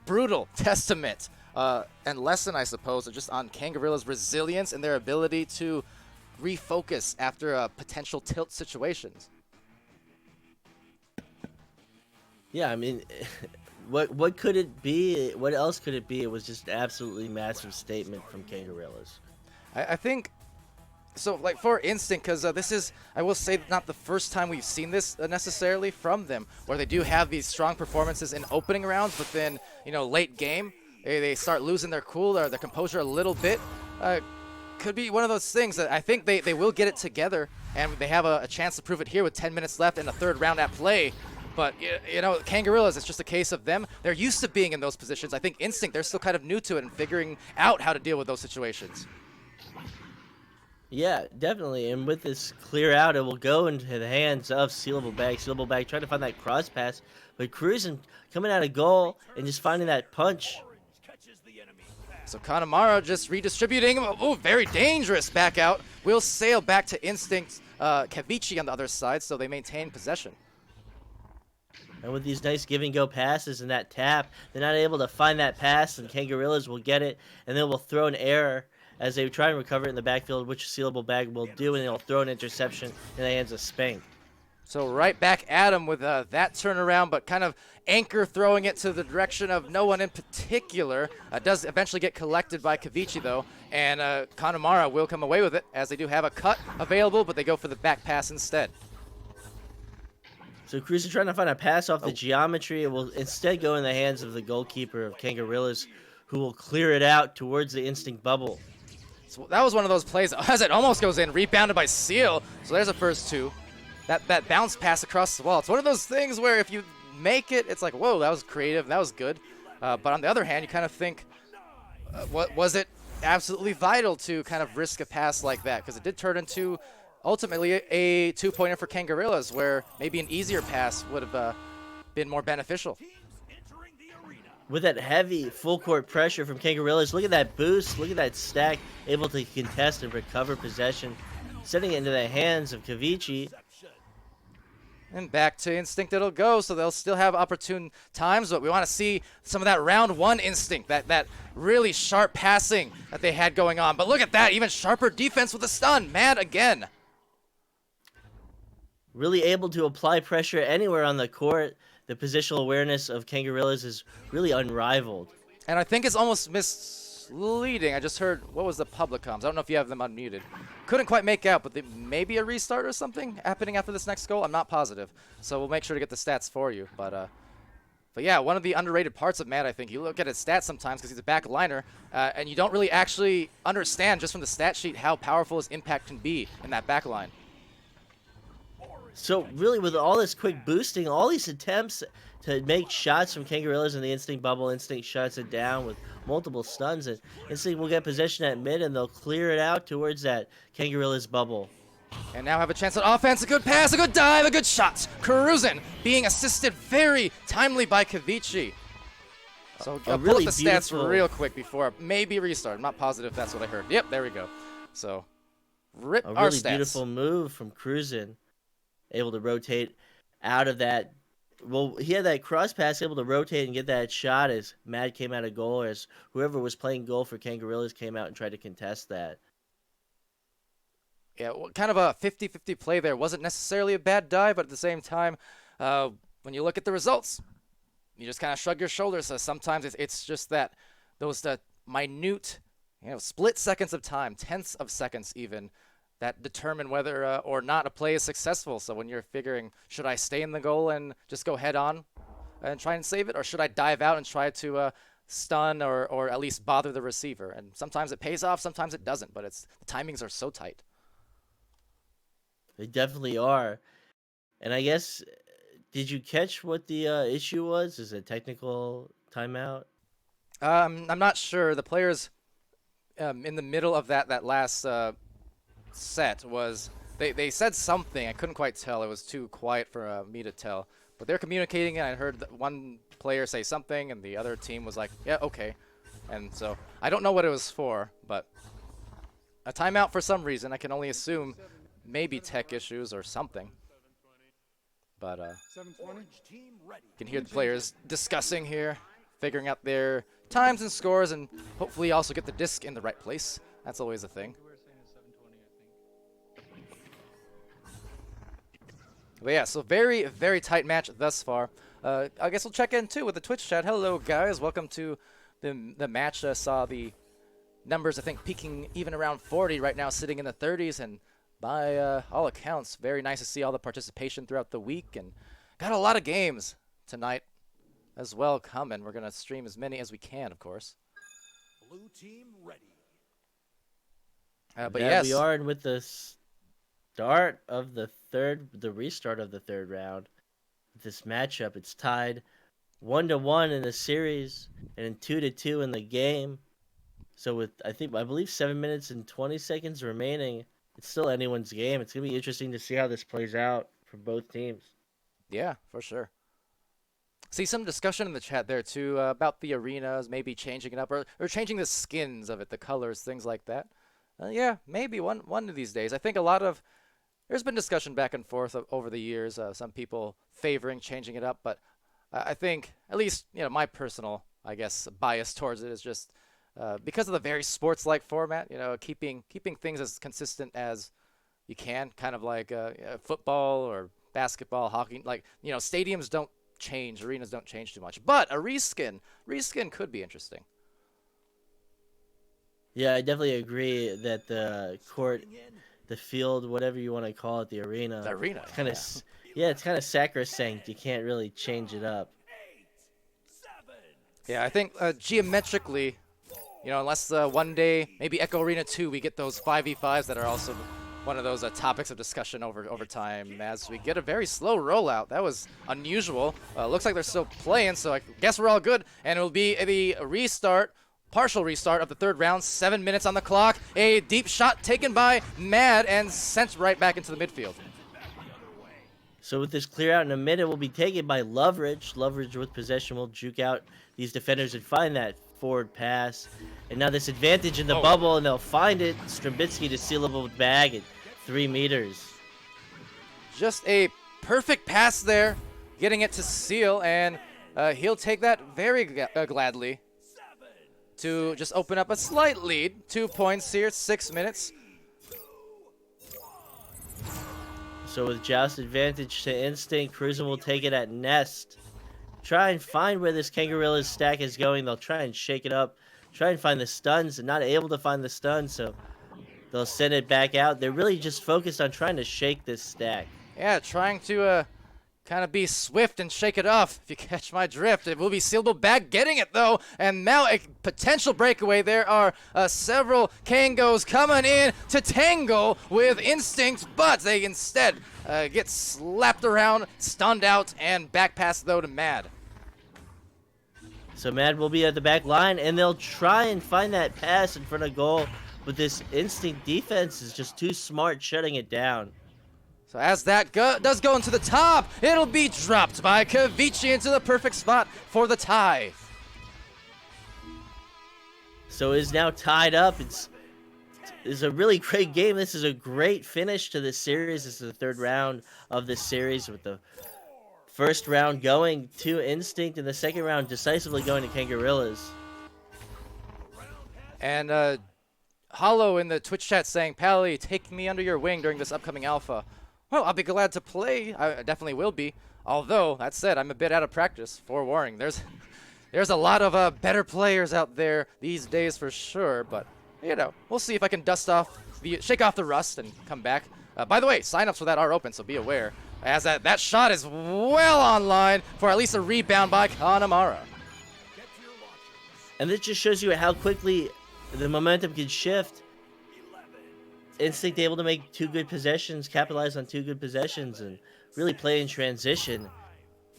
Speaker 1: brutal testament and lesson, I suppose, just on Kangorilla's resilience and their ability to refocus after potential tilt situations.
Speaker 2: Yeah, I mean, what could it be? What else could it be? It was just an absolutely massive statement from Kangorillas.
Speaker 1: I think so, like for Instinct, because this is, I will say, not the first time we've seen this necessarily from them, where they do have these strong performances in opening rounds, but then, you know, late game, they start losing their cool or their composure a little bit. Could be one of those things that I think they will get it together, and they have a chance to prove it here with 10 minutes left and a third round at play. But, you know, Kangorillas, it's just a case of them. They're used to being in those positions. I think Instinct, they're still kind of new to it and figuring out how to deal with those situations.
Speaker 2: Yeah, definitely. And with this clear out, it will go into the hands of Sealable Bag. Sealable Bag trying to find that cross pass, but cruising, coming out of goal and just finding that punch.
Speaker 1: So Kanemaru just redistributing. Oh, very dangerous back out. Will sail back to Instinct. Kavichi on the other side, so they maintain possession.
Speaker 2: And with these nice give and go passes and that tap, they're not able to find that pass, and Kangorillas will get it, and then will throw an error as they try and recover it in the backfield, which Sealable Bag will do, and they'll throw an interception in the hands of Spank.
Speaker 1: So right back at him with that turnaround, but kind of Anchor throwing it to the direction of no one in particular. Does eventually get collected by Kavichi, though, and Kanemaru will come away with it, as they do have a cut available, but they go for the back pass instead.
Speaker 2: So Cruz is trying to find a pass off the geometry. It will instead go in the hands of the goalkeeper of Kangorillas, who will clear it out towards the Instinct bubble.
Speaker 1: So that was one of those plays as it almost goes in, rebounded by Seal. So there's a first two. That bounce pass across the wall. It's one of those things where if you make it, it's like, whoa, that was creative, that was good. But on the other hand, you kind of think, what was it absolutely vital to kind of risk a pass like that? Because it did turn into ultimately a two-pointer for Kangorillas, where maybe an easier pass would have been more beneficial.
Speaker 2: With that heavy full-court pressure from Kangorillas, look at that boost, look at that stack, able to contest and recover possession, setting it into the hands of Kavichi.
Speaker 1: And back to Instinct it'll go, so they'll still have opportune times, but we want to see some of that round one Instinct, that really sharp passing that they had going on. But look at that, even sharper defense with a stun. Mad again.
Speaker 2: Really able to apply pressure anywhere on the court. The positional awareness of Kangorillas is really unrivaled.
Speaker 1: And I think it's almost misleading. I just heard, what was the public comms? I don't know if you have them unmuted. Couldn't quite make out, but maybe a restart or something happening after this next goal. I'm not positive. So we'll make sure to get the stats for you. But yeah, one of the underrated parts of Matt, I think, you look at his stats sometimes because he's a back liner, and you don't really actually understand just from the stat sheet how powerful his impact can be in that back line.
Speaker 2: So really, with all this quick boosting, all these attempts to make shots from Kangorillas in the Instinct bubble, Instinct shuts it down with multiple stuns, and Instinct will get possession at mid, and they'll clear it out towards that Kangorillas bubble.
Speaker 1: And now have a chance at offense, a good pass, a good dive, a good shot. Cruisin' being assisted very timely by Kavichi. So I'll
Speaker 2: really
Speaker 1: pull up the stats real quick before maybe restart. I'm not positive if that's what I heard. Yep, there we go. So rip
Speaker 2: a
Speaker 1: our
Speaker 2: really
Speaker 1: stats.
Speaker 2: Beautiful move from Cruisin'. Able to rotate out of that. Well, he had that cross pass, able to rotate and get that shot as Mad came out of goal, as whoever was playing goal for Kangorillas came out and tried to contest that.
Speaker 1: Yeah, well, kind of a 50-50 play there. Wasn't necessarily a bad dive, but at the same time, when you look at the results, you just kind of shrug your shoulders. So sometimes it's just that those minute, split seconds of time, tenths of seconds even, that determine whether or not a play is successful. So when you're figuring, should I stay in the goal and just go head on and try and save it, or should I dive out and try to stun or at least bother the receiver? And sometimes it pays off, sometimes it doesn't, but the timings are so tight.
Speaker 2: They definitely are. And I guess, did you catch what the issue was? Is it a technical timeout?
Speaker 1: I'm not sure. The players in the middle of that last set was they said something. I couldn't quite tell. It was too quiet for me to tell. But they're communicating, and I heard one player say something, and the other team was like, yeah, okay. And so I don't know what it was for, but a timeout for some reason. I can only assume maybe tech issues or something. But you can hear the players discussing here. figuring out their times and scores, and hopefully also get the disc in the right place. That's always a thing. But yeah, so very, very tight match thus far. I guess we'll check in too with the Twitch chat. Hello, guys. Welcome to the match. Saw the numbers, I think, peaking even around 40 right now, sitting in the 30s. And by all accounts, very nice to see all the participation throughout the week. And got a lot of games tonight as well coming. We're going to stream as many as we can, of course.
Speaker 3: Blue team ready.
Speaker 1: But yes.
Speaker 2: We are with the restart of the third round. This matchup, it's tied 1-1 in the series and 2-2 in the game. So with I believe 7 minutes and 20 seconds remaining, it's still anyone's game. It's gonna be interesting to see how this plays out for both teams.
Speaker 1: Yeah, for sure. See some discussion in the chat there too about the arenas, maybe changing it up or changing the skins of it, the colors, things like that. Yeah, maybe one of these days. I think there's been discussion back and forth over the years. Some people favoring changing it up, but I think at least my personal, I guess, bias towards it is just because of the very sports-like format. Keeping things as consistent as you can, kind of like football or basketball, hockey. Like stadiums don't change, arenas don't change too much, but a reskin could be interesting.
Speaker 2: Yeah, I definitely agree that the court, the field, whatever you want to call it, the arena.
Speaker 1: The arena.
Speaker 2: It's kind of sacrosanct. You can't really change it up.
Speaker 1: Yeah, I think geometrically, unless one day, maybe Echo Arena 2, we get those 5v5s that are also one of those topics of discussion over time as we get a very slow rollout. That was unusual. Looks like they're still playing, so I guess we're all good. And it will be the partial restart of the third round. 7 minutes on the clock. A deep shot taken by Mad and sent right back into the midfield.
Speaker 2: So with this clear out in a minute, will be taken by Loveridge. Loveridge with possession will juke out these defenders and find that forward pass. And now this advantage in the bubble, and they'll find it. Strambitsky to sealable bag at 3 meters.
Speaker 1: Just a perfect pass there, getting it to Seal, and he'll take that very gladly to just open up a slight lead. 2 points here, 6 minutes.
Speaker 2: So with Joust advantage to Instinct, Cruiser will take it at Nest. Try and find where this Kangorilla's stack is going. They'll try and shake it up. Try and find the stuns, and not able to find the stuns, so they'll send it back out. They're really just focused on trying to shake this stack.
Speaker 1: Yeah, trying to kind of be swift and shake it off, if you catch my drift. It will be sealable bag getting it, though. And now a potential breakaway. There are several Kangos coming in to tangle with Instinct, but they instead get slapped around, stunned out, and back pass, though, to Mad.
Speaker 2: So Mad will be at the back line, and they'll try and find that pass in front of goal, but this Instinct defense is just too smart shutting it down.
Speaker 1: So as that does go into the top, it'll be dropped by Kavici into the perfect spot for the tie.
Speaker 2: So it is now tied up. It's a really great game. This is a great finish to this series. This is the third round of this series, with the first round going to Instinct and the second round decisively going to Kangorillas.
Speaker 1: And Hollow in the Twitch chat saying, Pally, take me under your wing during this upcoming alpha. Well, I'll be glad to play. I definitely will be. Although, that said, I'm a bit out of practice. Forewarning. There's a lot of better players out there these days for sure. But, we'll see if I can shake off the rust and come back. By the way, signups for that are open, so be aware. As that shot is well online for at least a rebound by Kanamara.
Speaker 2: And this just shows you how quickly the momentum can shift. Instinct able to make 2 good possessions, capitalize on 2 good possessions, and really play in transition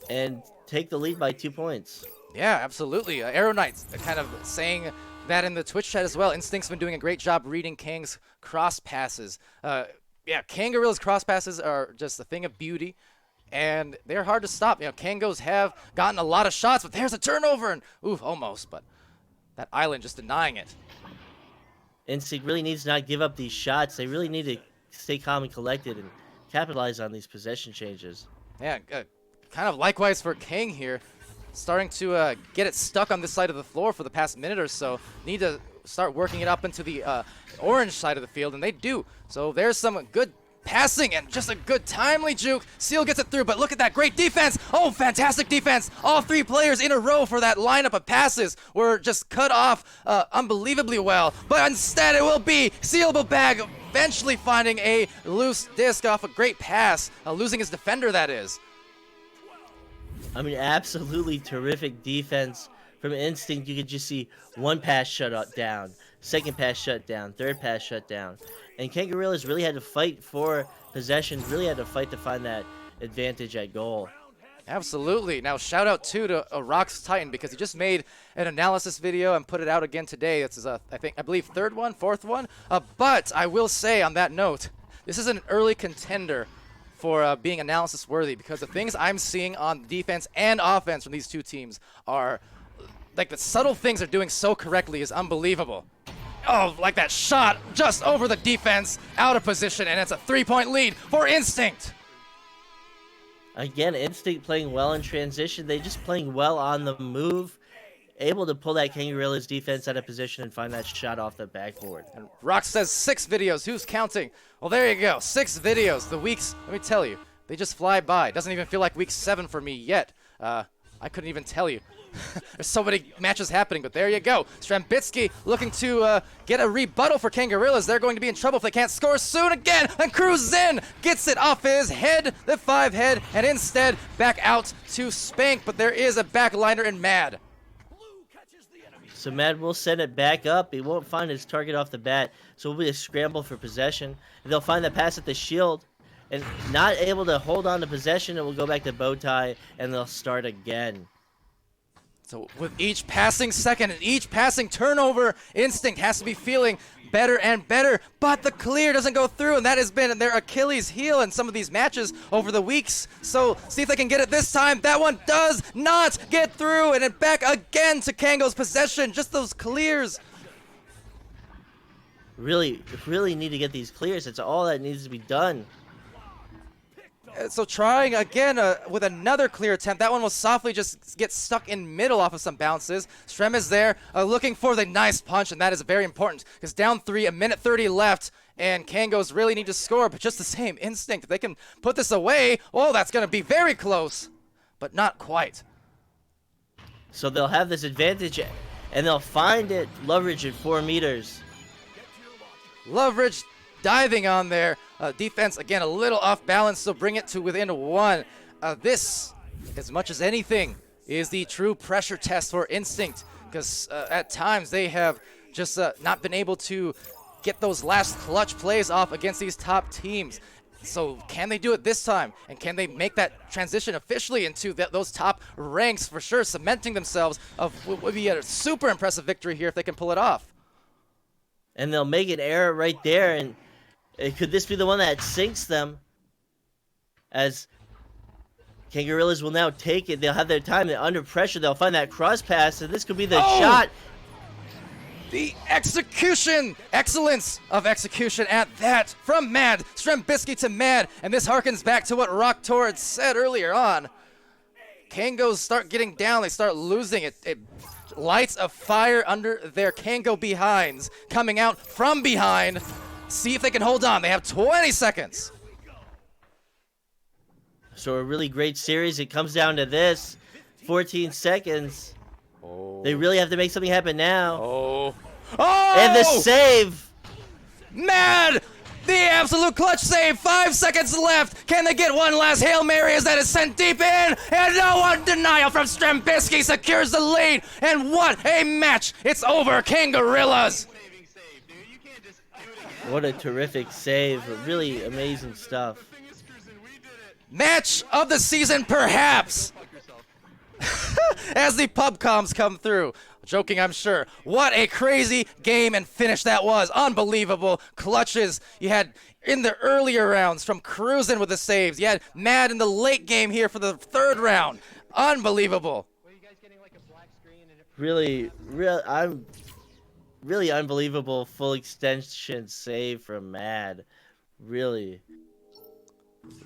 Speaker 2: and take the lead by 2 points.
Speaker 1: Yeah, absolutely. Arrow Knights kind of saying that in the Twitch chat as well. Instinct's been doing a great job reading Kang's cross passes. Kangorilla's cross passes are just a thing of beauty, and they're hard to stop. Kangos have gotten a lot of shots, but there's a turnover, and almost, but that island just denying it.
Speaker 2: Instinct really needs to not give up these shots. They really need to stay calm and collected and capitalize on these possession changes.
Speaker 1: Yeah, kind of likewise for Kang here. starting to get it stuck on this side of the floor for the past minute or so. Need to start working it up into the orange side of the field, and they do. So there's some good passing and just a good timely juke. Seal gets it through, but look at that great defense. Oh, fantastic defense. All 3 players in a row for that lineup of passes were just cut off unbelievably well. But instead it will be Sealable Bag eventually finding a loose disc off a great pass, losing his defender, that is.
Speaker 2: I mean, absolutely terrific defense from Instinct. You could just see one pass shut down, second pass shut down, third pass shut down. And Kangarillas really had to fight for possession, really had to fight to find that advantage at goal.
Speaker 1: Absolutely. Now, shout out too to Rox Titan, because he just made an analysis video and put it out again today. This is, I believe, fourth one. But I will say on that note, this is an early contender for being analysis worthy, because the things I'm seeing on defense and offense from these two teams are, like, the subtle things they're doing so correctly is unbelievable. Oh, like that shot just over the defense, out of position, and it's a 3-point lead for Instinct.
Speaker 2: Again, Instinct playing well in transition. They just playing well on the move, able to pull that Kangarillas defense out of position and find that shot off the backboard.
Speaker 1: And Rock says 6 videos. Who's counting? Well, there you go. 6 videos. The weeks, let me tell you, they just fly by. It doesn't even feel like week 7 for me yet. I couldn't even tell you. There's so many matches happening, but there you go. Strambitsky looking to get a rebuttal for Kangarillas. They're going to be in trouble if they can't score soon again. And Cruzin gets it off his head, the 5 head, and instead back out to Spank. But there is a backliner in Mad.
Speaker 2: So Mad will send it back up. He won't find his target off the bat, so it'll be a scramble for possession. And they'll find the pass at the shield, and not able to hold on to possession. It will go back to Bowtie, and they'll start again.
Speaker 1: So with each passing second and each passing turnover, Instinct has to be feeling better and better, but the clear doesn't go through, and that has been their Achilles heel in some of these matches over the weeks. So see if they can get it this time. That one does not get through, and it back again to Kango's possession. Just those clears.
Speaker 2: Really need to get these clears. It's all that needs to be done.
Speaker 1: So trying again with another clear attempt. That one will softly just get stuck in middle off of some bounces. Strem is there looking for the nice punch, and that is very important because down 3, a minute 30 left, and Kangos really need to score, but just the same Instinct. If they can put this away, oh, that's going to be very close, but not quite.
Speaker 2: So they'll have this advantage, and they'll find it. Loveridge at 4 meters.
Speaker 1: Loveridge diving on there. Defense, again, a little off balance, so bring it to within 1. This, as much as anything, is the true pressure test for Instinct, because at times they have just not been able to get those last clutch plays off against these top teams. So can they do it this time? And can they make that transition officially into those top ranks for sure, cementing themselves? Would be a super impressive victory here if they can pull it off.
Speaker 2: And they'll make an error right there, and could this be the one that sinks them? As Kangarillas will now take it. They'll have their time. They're under pressure. They'll find that cross pass, and this could be the shot.
Speaker 1: The execution, excellence of execution at that from Mad. Strembisky to Mad, and this harkens back to what Rock Torrid said earlier on. Kangos start getting down. They start losing it. It lights a fire under their Kango behinds, coming out from behind. See if they can hold on. They have 20 seconds.
Speaker 2: So a really great series. It comes down to this. 14 seconds.
Speaker 1: Oh.
Speaker 2: They really have to make something happen now.
Speaker 1: Oh.
Speaker 2: And the save.
Speaker 1: Mad! The absolute clutch save. 5 seconds left. Can they get one last Hail Mary as that is sent deep in? And no one denial from Strembisky secures the lead. And what a match. It's over. Kangarillas.
Speaker 2: What a terrific save. Really amazing stuff.
Speaker 1: Match of the season, perhaps. As the pub comms come through. Joking, I'm sure. What a crazy game and finish that was. Unbelievable clutches. You had in the earlier rounds from Cruzin with the saves. You had Mad in the late game here for the 3rd round. Unbelievable.
Speaker 2: Really unbelievable full extension save from Mad. Really.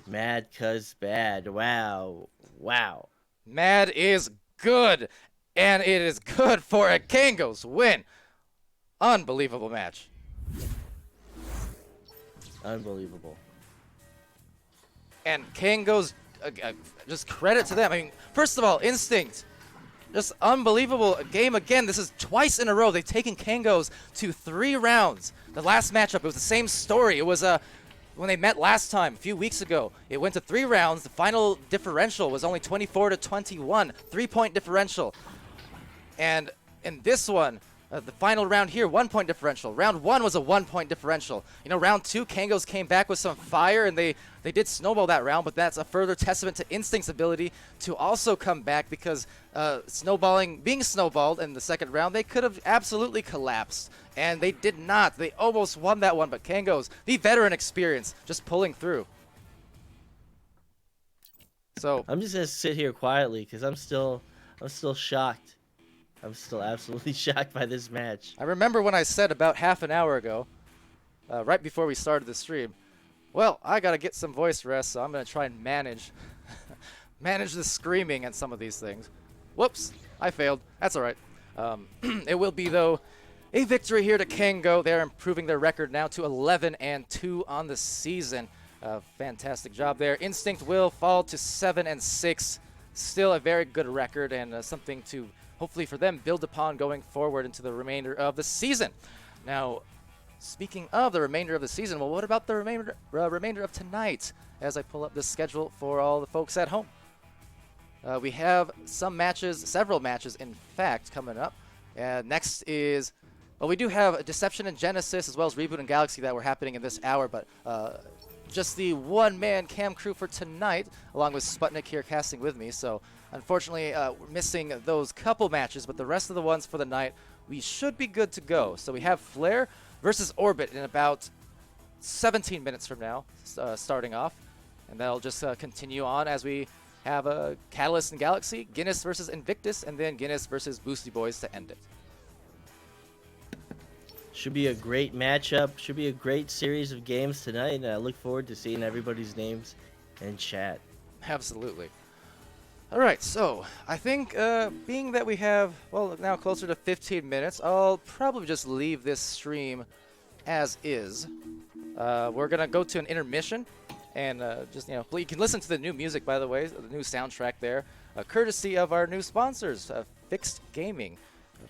Speaker 2: Mad cuz bad. Wow.
Speaker 1: Mad is good. And it is good for a Kango's win. Unbelievable match.
Speaker 2: Unbelievable.
Speaker 1: And Kango's, just credit to them. I mean, first of all, Instinct. Just unbelievable game again. This is twice in a row. They've taken Kango's to 3 rounds. The last matchup, it was the same story. It was when they met last time, a few weeks ago. It went to 3 rounds. The final differential was only 24-21, 3-point differential. And in this one, the final round here, 1-point differential. Round 1 was a 1-point differential. You know, round 2, Kango's came back with some fire, and they did snowball that round, but that's a further testament to Instinct's ability to also come back because being snowballed in the second round, they could have absolutely collapsed, and they did not. They almost won that one, but Kango's, the veteran experience, just pulling through. So
Speaker 2: I'm just gonna sit here quietly because I'm still shocked. I'm still absolutely shocked by this match.
Speaker 1: I remember when I said about half an hour ago, right before we started the stream, well, I gotta get some voice rest, so I'm gonna try and manage the screaming and some of these things. Whoops, I failed. That's all right. It will be, though, a victory here to Kango. They're improving their record now to 11-2 on the season. Fantastic job there. Instinct will fall to 7-6. Still a very good record and something to hopefully for them build upon going forward into the remainder of the season. Now, speaking of the remainder of the season, well, what about the remainder of tonight as I pull up the schedule for all the folks at home? We have several matches, in fact, coming up. Next is, well, we do have Deception and Genesis as well as Reboot and Galaxy that were happening in this hour, but just the one-man cam crew for tonight, along with Sputnik here casting with me. So, unfortunately, we're missing those couple matches, but the rest of the ones for the night, we should be good to go. So we have Flare versus Orbit in about 17 minutes from now, starting off. And that'll just continue on as we have Catalyst and Galaxy, Guinness versus Invictus, and then Guinness versus Boosty Boys to end it.
Speaker 2: Should be a great matchup. Should be a great series of games tonight. And I look forward to seeing everybody's names in chat.
Speaker 1: Absolutely. All right, so I think being that we have, well, now closer to 15 minutes, I'll probably just leave this stream as is. We're going to go to an intermission. And just, you can listen to the new music, by the way, the new soundtrack there, courtesy of our new sponsors, Fixed Gaming,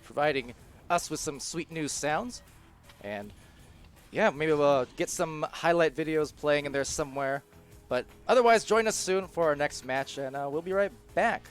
Speaker 1: providing us with some sweet new sounds. And yeah, maybe we'll get some highlight videos playing in there somewhere. But otherwise, join us soon for our next match, and we'll be right back.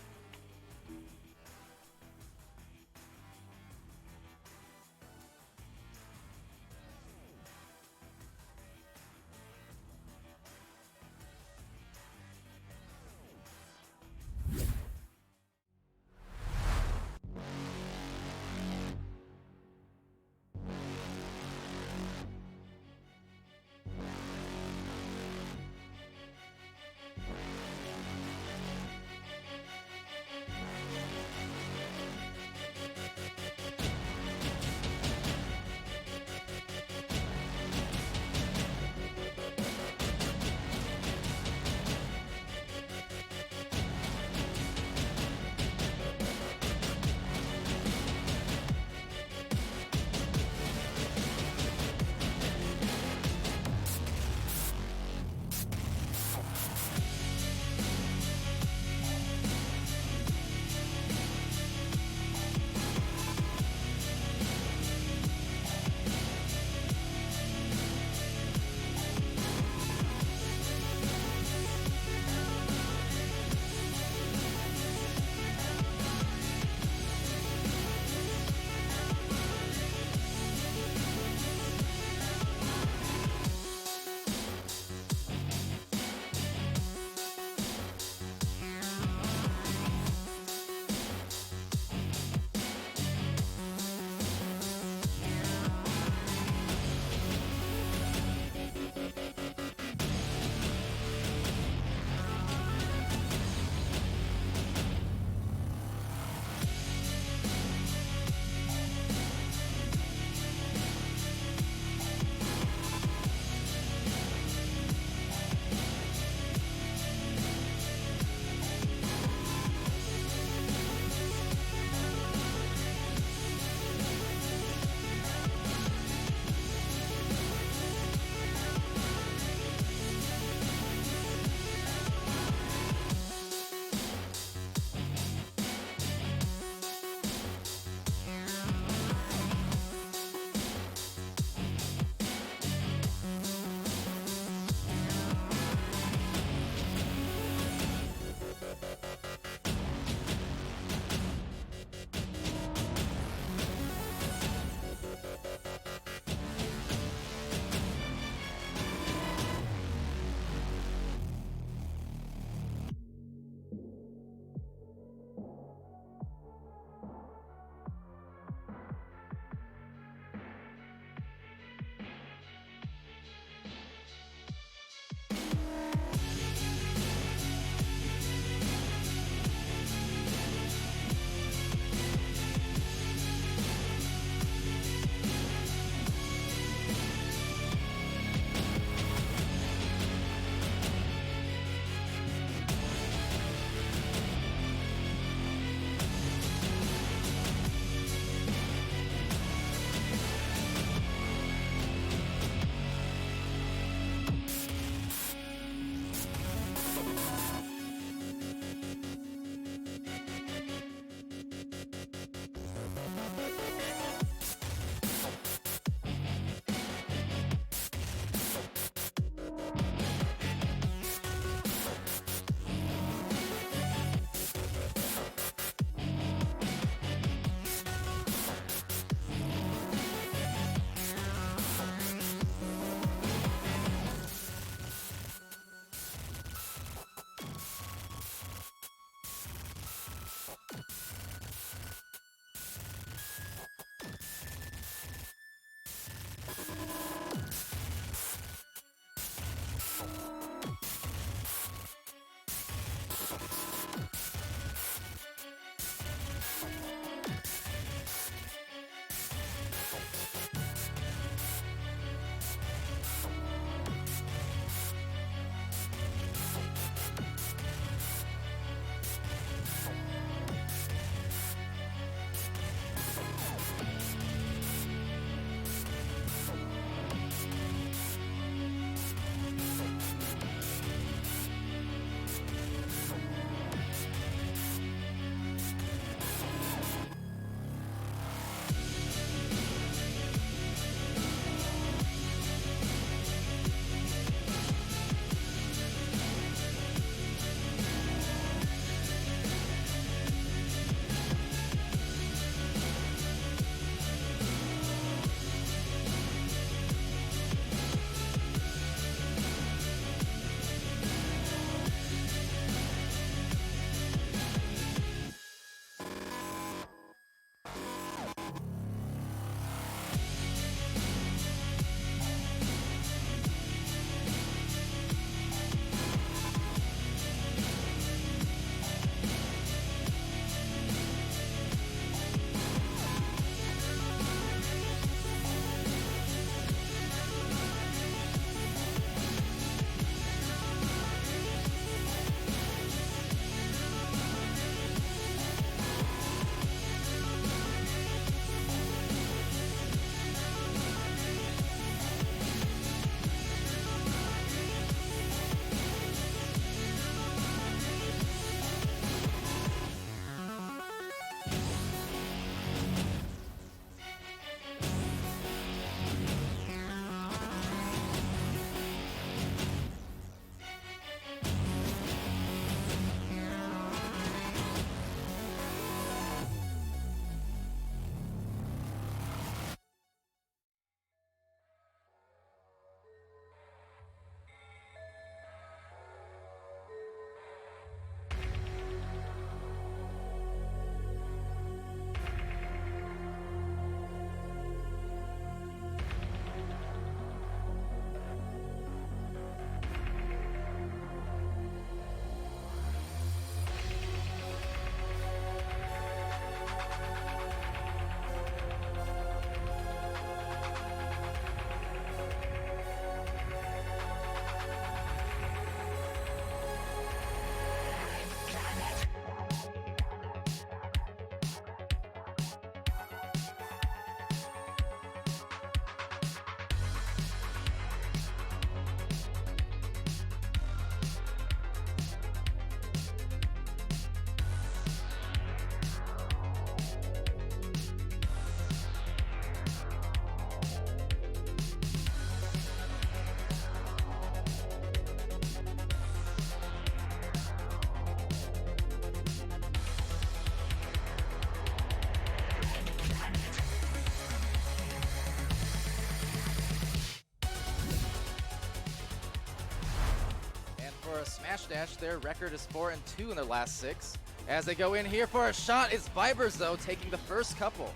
Speaker 1: for Smash Dash. Their record is 4-2 in their last 6. As they go in here for a shot, it's Vibers though taking the first couple.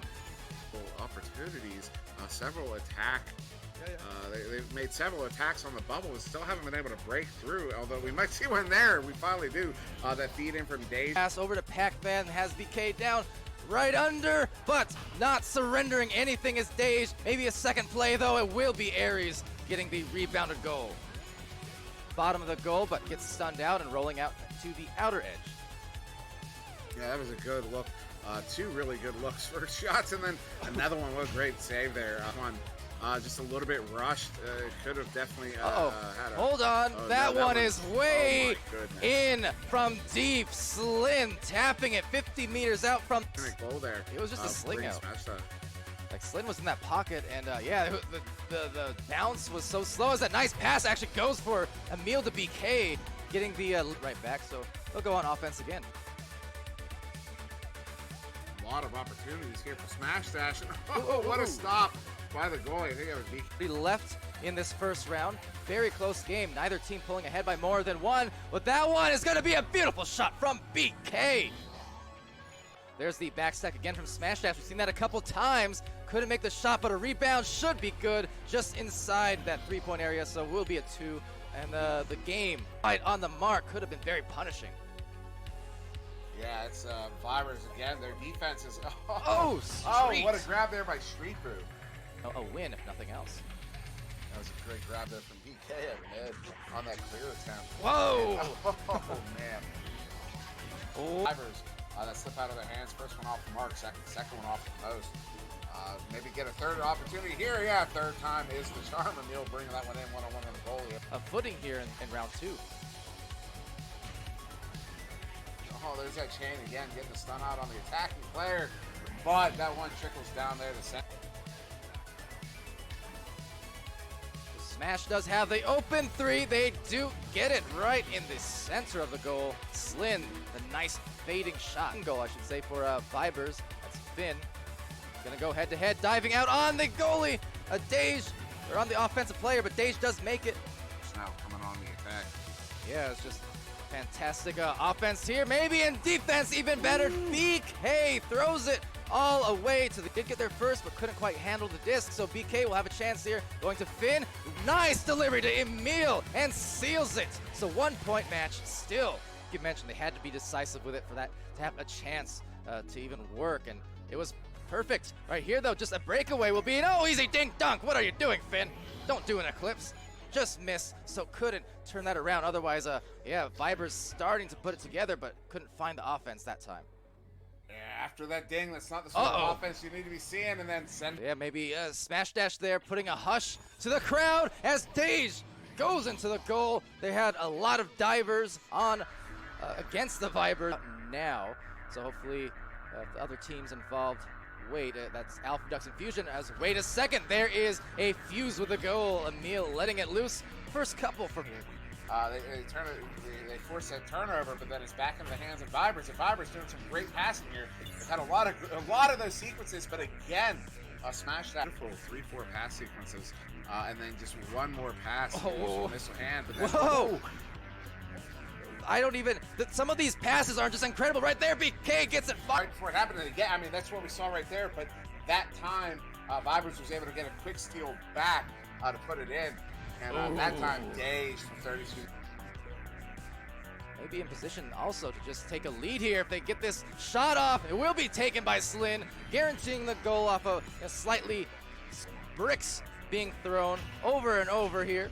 Speaker 4: Opportunities, several attack. They've made several attacks on the bubble and still haven't been able to break through. Although we might see one there, we finally do. That feed in from Dave.
Speaker 1: Pass over to Pac-Man, has BK down right under, but not surrendering anything is Dage. Maybe a second play though, it will be Aries getting the rebounded goal. Bottom of the goal, but gets stunned out and rolling out to the outer edge.
Speaker 4: Yeah, that was a good look. 2 really good looks for shots, and then another one was a great save there. Just a little bit rushed. Could have definitely had a...
Speaker 1: Hold on,
Speaker 4: Oh,
Speaker 1: that
Speaker 4: no,
Speaker 1: one
Speaker 4: was-
Speaker 1: is way
Speaker 4: oh my goodness.
Speaker 1: in from deep. Slin tapping it 50 meters out from...
Speaker 4: Goal there.
Speaker 1: It was just a sling
Speaker 4: bring
Speaker 1: out.
Speaker 4: Smash that.
Speaker 1: Like Slin was in that pocket, and yeah, the bounce was so slow as that nice pass actually goes for Emil to BK, getting the right back, so they'll go on offense again.
Speaker 4: A lot of opportunities here for Smash Dash. Oh, what a stop by the goalie. I think that was BK.
Speaker 1: We left in this first round. Very close game. Neither team pulling ahead by more than 1, but that one is going to be a beautiful shot from BK. There's the backstack again from Smash Dash. We've seen that a couple times. Couldn't make the shot, but a rebound should be good just inside that 3-point area, so we'll be at 2. And the game right on the mark could have been very punishing.
Speaker 4: Yeah, it's Vibers again. Their defense is...
Speaker 1: Oh, Street.
Speaker 4: What a grab there by Street Boo.
Speaker 1: A win, if nothing else.
Speaker 4: That was a great grab there from BK on that clear attempt.
Speaker 1: Whoa!
Speaker 4: Oh, man.
Speaker 1: Oh.
Speaker 4: Vibers, that slip out of their hands. First one off the mark, second one off the post. Maybe get a third opportunity here. Yeah, third time is the charm. Emil bringing that one in one-on-one on the goalie.
Speaker 1: A footing here in round 2.
Speaker 4: Oh, there's that chain again, getting the stun out on the attacking player. But that one trickles down there to center.
Speaker 1: Smash does have the open 3. They do get it right in the center of the goal. Slin, the nice fading shot. Goal, I should say, for Vibers. That's Finn. Gonna go head to head, diving out on the goalie. Dage, or on the offensive player, but Dage does make it.
Speaker 4: It's now coming on the attack.
Speaker 1: Yeah, it's just fantastic offense here. Maybe in defense, even better. BK throws it all away to the... Did get there first, but couldn't quite handle the disc, so BK will have a chance here. Going to Finn. Nice delivery to Emil, and seals it. So 1-point match still. You mentioned they had to be decisive with it for that to have a chance to even work, and it was perfect. Right here, though, just a breakaway will be an easy dink-dunk. What are you doing, Finn? Don't do an eclipse. Just missed, so couldn't turn that around. Otherwise, yeah, Vibers starting to put it together, but couldn't find the offense that time.
Speaker 4: Yeah, after that ding, that's not the sort of offense you need to be seeing, and then send...
Speaker 1: Yeah, maybe Smash Dash there, putting a hush to the crowd as Dage goes into the goal. They had a lot of divers on against the Vibers now, so hopefully the other teams involved wait. That's Alpha Ducks and Fusion as wait a second. There is a fuse with a goal. Emil letting it loose. First couple for
Speaker 4: they force that turnover, but then it's back into the hands of Vibers. And Vibers doing some great passing here. They've had a lot of those sequences, but again, Smash that beautiful 3-4 pass sequences, and then just one more pass. Missile hand. But then,
Speaker 1: whoa! I don't even. Some of these passes aren't just incredible. Right there, BK gets it.
Speaker 4: Right before it happened, and again, I mean, that's what we saw right there. But that time, Vibers was able to get a quick steal back to put it in. And that time, Dage from 32.
Speaker 1: Maybe in position also to just take a lead here. If they get this shot off, it will be taken by Slin, guaranteeing the goal off of slightly bricks being thrown over and over here.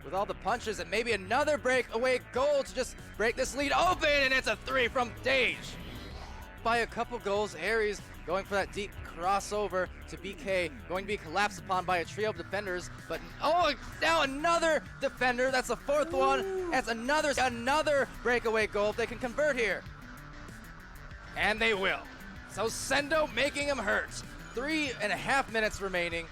Speaker 1: With all the punches, and maybe another breakaway goal to just break this lead open, and it's a 3 from Dage. By a couple goals, Aries going for that deep crossover to BK, going to be collapsed upon by a trio of defenders, but now another defender. That's the 4th one. That's another breakaway goal if they can convert here. And they will. So Sendo making him hurt. 3.5 minutes remaining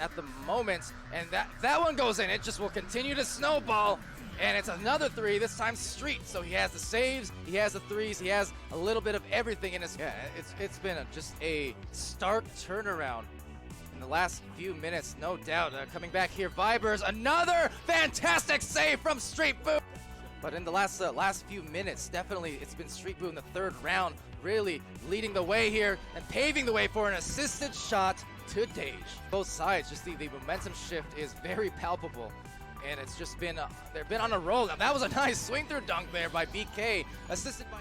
Speaker 1: at the moment, and that one goes in. It just will continue to snowball, and it's another 3, this time Street. So he has the saves, he has the 3s, he has a little bit of everything in his... Yeah, it's been just a stark turnaround in the last few minutes, no doubt. Coming back here, Vibers, another fantastic save from Street. Boom! But in the last few minutes, definitely it's been Street Boo in the third round, really leading the way here and paving the way for an assisted shot to Dage. Both sides, just the momentum shift is very palpable. And it's just been, they've been on a roll. Now, that was a nice swing through dunk there by BK, assisted by...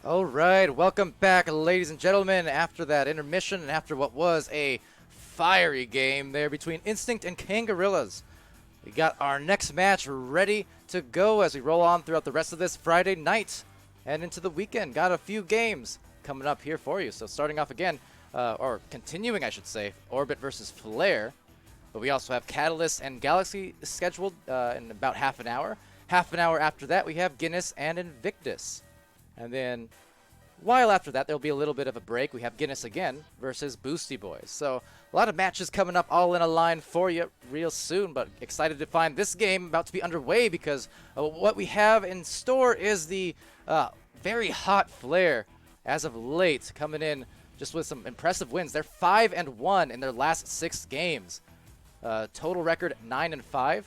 Speaker 1: All right, welcome back, ladies and gentlemen, after that intermission and after what was a fiery game there between Instinct and Kangarillas. We got our next match ready to go as we roll on throughout the rest of this Friday night and into the weekend. Got a few games coming up here for you. So starting off again, or continuing, I should say, Orbit versus Flare. But we also have Catalyst and Galaxy scheduled in about half an hour. Half an hour after that, we have Guinness and Invictus. And then, while after that, there'll be a little bit of a break. We have Guinness again versus Boosty Boys. So, a lot of matches coming up all in a line for you real soon. But excited to find this game about to be underway because what we have in store is the very hot Flare as of late, coming in just with some impressive wins. They're 5-1 in their last 6 games. Total record 9-5,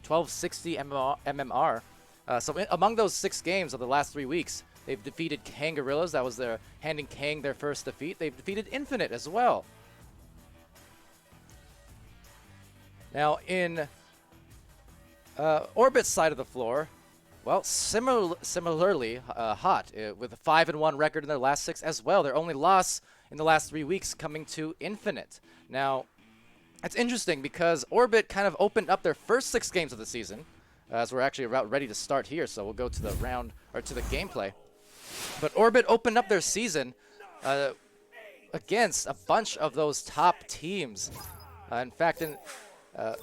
Speaker 1: 1260 MMR. So among those 6 games of the last 3 weeks, they've defeated Kangarillas. That was their handing Kang their first defeat. They've defeated Infinite as well. Now in Orbit's side of the floor, well, similarly hot with a 5-1 record in their last 6 as well. Their only loss in the last 3 weeks coming to Infinite. Now, it's interesting because Orbit kind of opened up their first 6 games of the season. As we're actually about ready to start here, so we'll go to the round, or to the gameplay. But Orbit opened up their season against a bunch of those top teams. In fact, I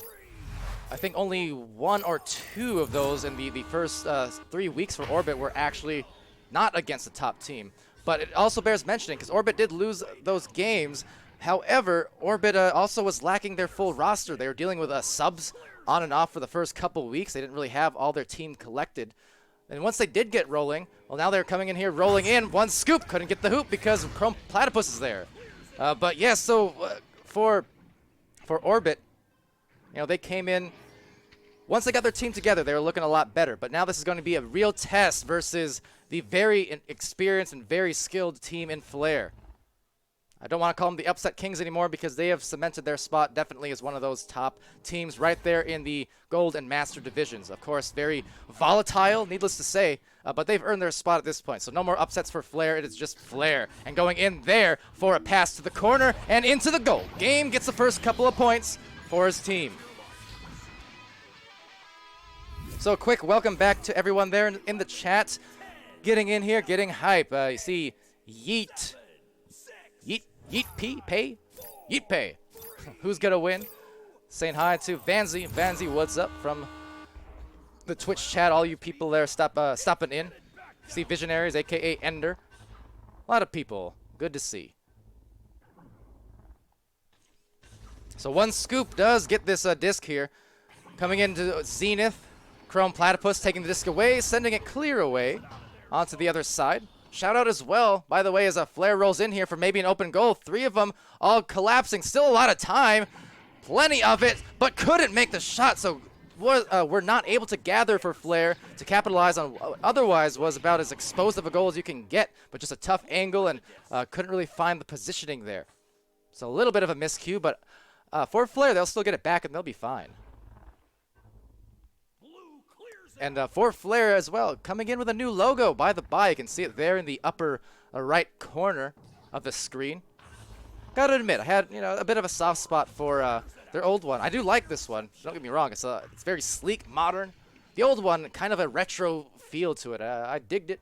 Speaker 1: think only 1 or 2 of those in the first 3 weeks for Orbit were actually not against a top team. But it also bears mentioning, because Orbit did lose those games. However, Orbit also was lacking their full roster. They were dealing with subs on and off for the first couple weeks. They didn't really have all their team collected. And once they did get rolling, well, now they're coming in here, rolling in. One scoop, couldn't get the hoop because Chrome Platypus is there. But yeah, so for Orbit, you know, they came in. Once they got their team together, they were looking a lot better. But now this is going to be a real test versus the very experienced and very skilled team in Flare. I don't want to call them the Upset Kings anymore because they have cemented their spot definitely as one of those top teams right there in the Gold and Master divisions. Of course, very volatile, needless to say, but they've earned their spot at this point. So no more upsets for Flare. It is just Flare. And going in there for a pass to the corner and into the goal. Game gets the first couple of points for his team. So a quick welcome back to everyone there in the chat. Getting in here, getting hype. You see Yeet. Yeet Pay? Yeet Pay. Who's gonna win? Saying hi to Vanzy. Vanzy, what's up from the Twitch chat? All you people there stopping in. See Visionaries, aka Ender. A lot of people. Good to see. So one scoop does get this disc here. Coming into Zenith. Chrome Platypus taking the disc away, sending it clear away onto the other side. Shout out as well, by the way, as a Flare rolls in here for maybe an open goal. 3 of them all collapsing. Still a lot of time. Plenty of it, but couldn't make the shot. So we're not able to gather for Flare to capitalize on what otherwise was about as exposed of a goal as you can get, but just a tough angle and couldn't really find the positioning there. So a little bit of a miscue, but for Flare, they'll still get it back and they'll be fine. And for Flare as well, coming in with a new logo by the by. You can see it there in the upper right corner of the screen. Gotta admit, I had a bit of a soft spot for their old one. I do like this one. Don't get me wrong. It's very sleek, modern. The old one, kind of a retro feel to it. I digged it,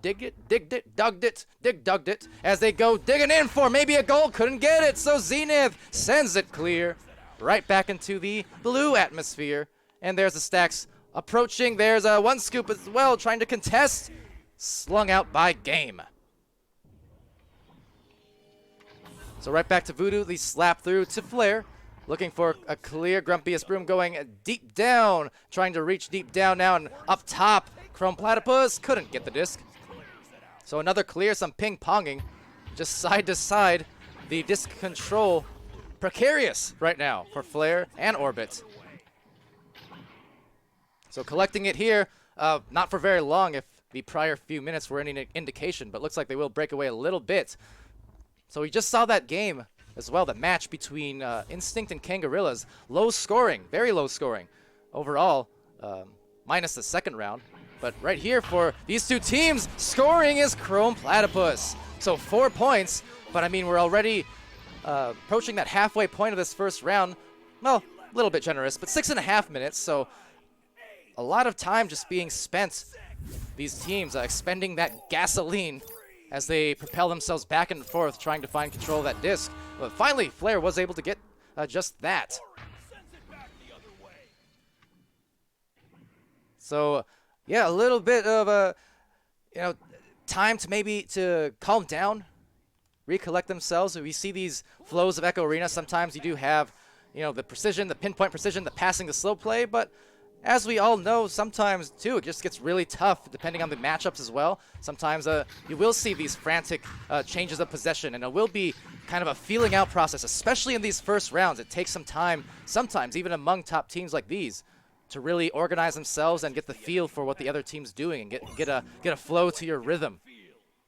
Speaker 1: dugged it. As they go digging in for maybe a goal, couldn't get it. So Zenith sends it clear, right back into the blue atmosphere. And there's the stacks. Approaching, there's one scoop as well, trying to contest. Slung out by Game. So right back to Voodoo, the slap through to Flare. Looking for a clear, Grumpiest Broom going deep down. Trying to reach deep down now and up top. Chrome Platypus couldn't get the disc. So another clear, some ping-ponging. Just side to side. The disc control precarious right now for Flare and Orbit. So collecting it here, not for very long if the prior few minutes were any indication, but looks like they will break away a little bit. So we just saw that game as well, the match between Instinct and Kangarillas. Low scoring, very low scoring overall, minus the second round. But right here for these two teams, scoring is Chrome Platypus. So 4 points, but I mean, we're already approaching that halfway point of this first round. Well, a little bit generous, but 6.5 minutes, so a lot of time just being spent, these teams expending that gasoline as they propel themselves back and forth trying to find control of that disc. But finally, Flare was able to get just that. So, yeah, a little bit of time to maybe to calm down, recollect themselves. We see these flows of Echo Arena. Sometimes you do have, the precision, the pinpoint precision, the passing, the slow play, but as we all know, sometimes, too, it just gets really tough depending on the matchups as well. Sometimes you will see these frantic changes of possession, and it will be kind of a feeling out process, especially in these first rounds. It takes some time, sometimes even among top teams like these, to really organize themselves and get the feel for what the other team's doing and get a flow to your rhythm.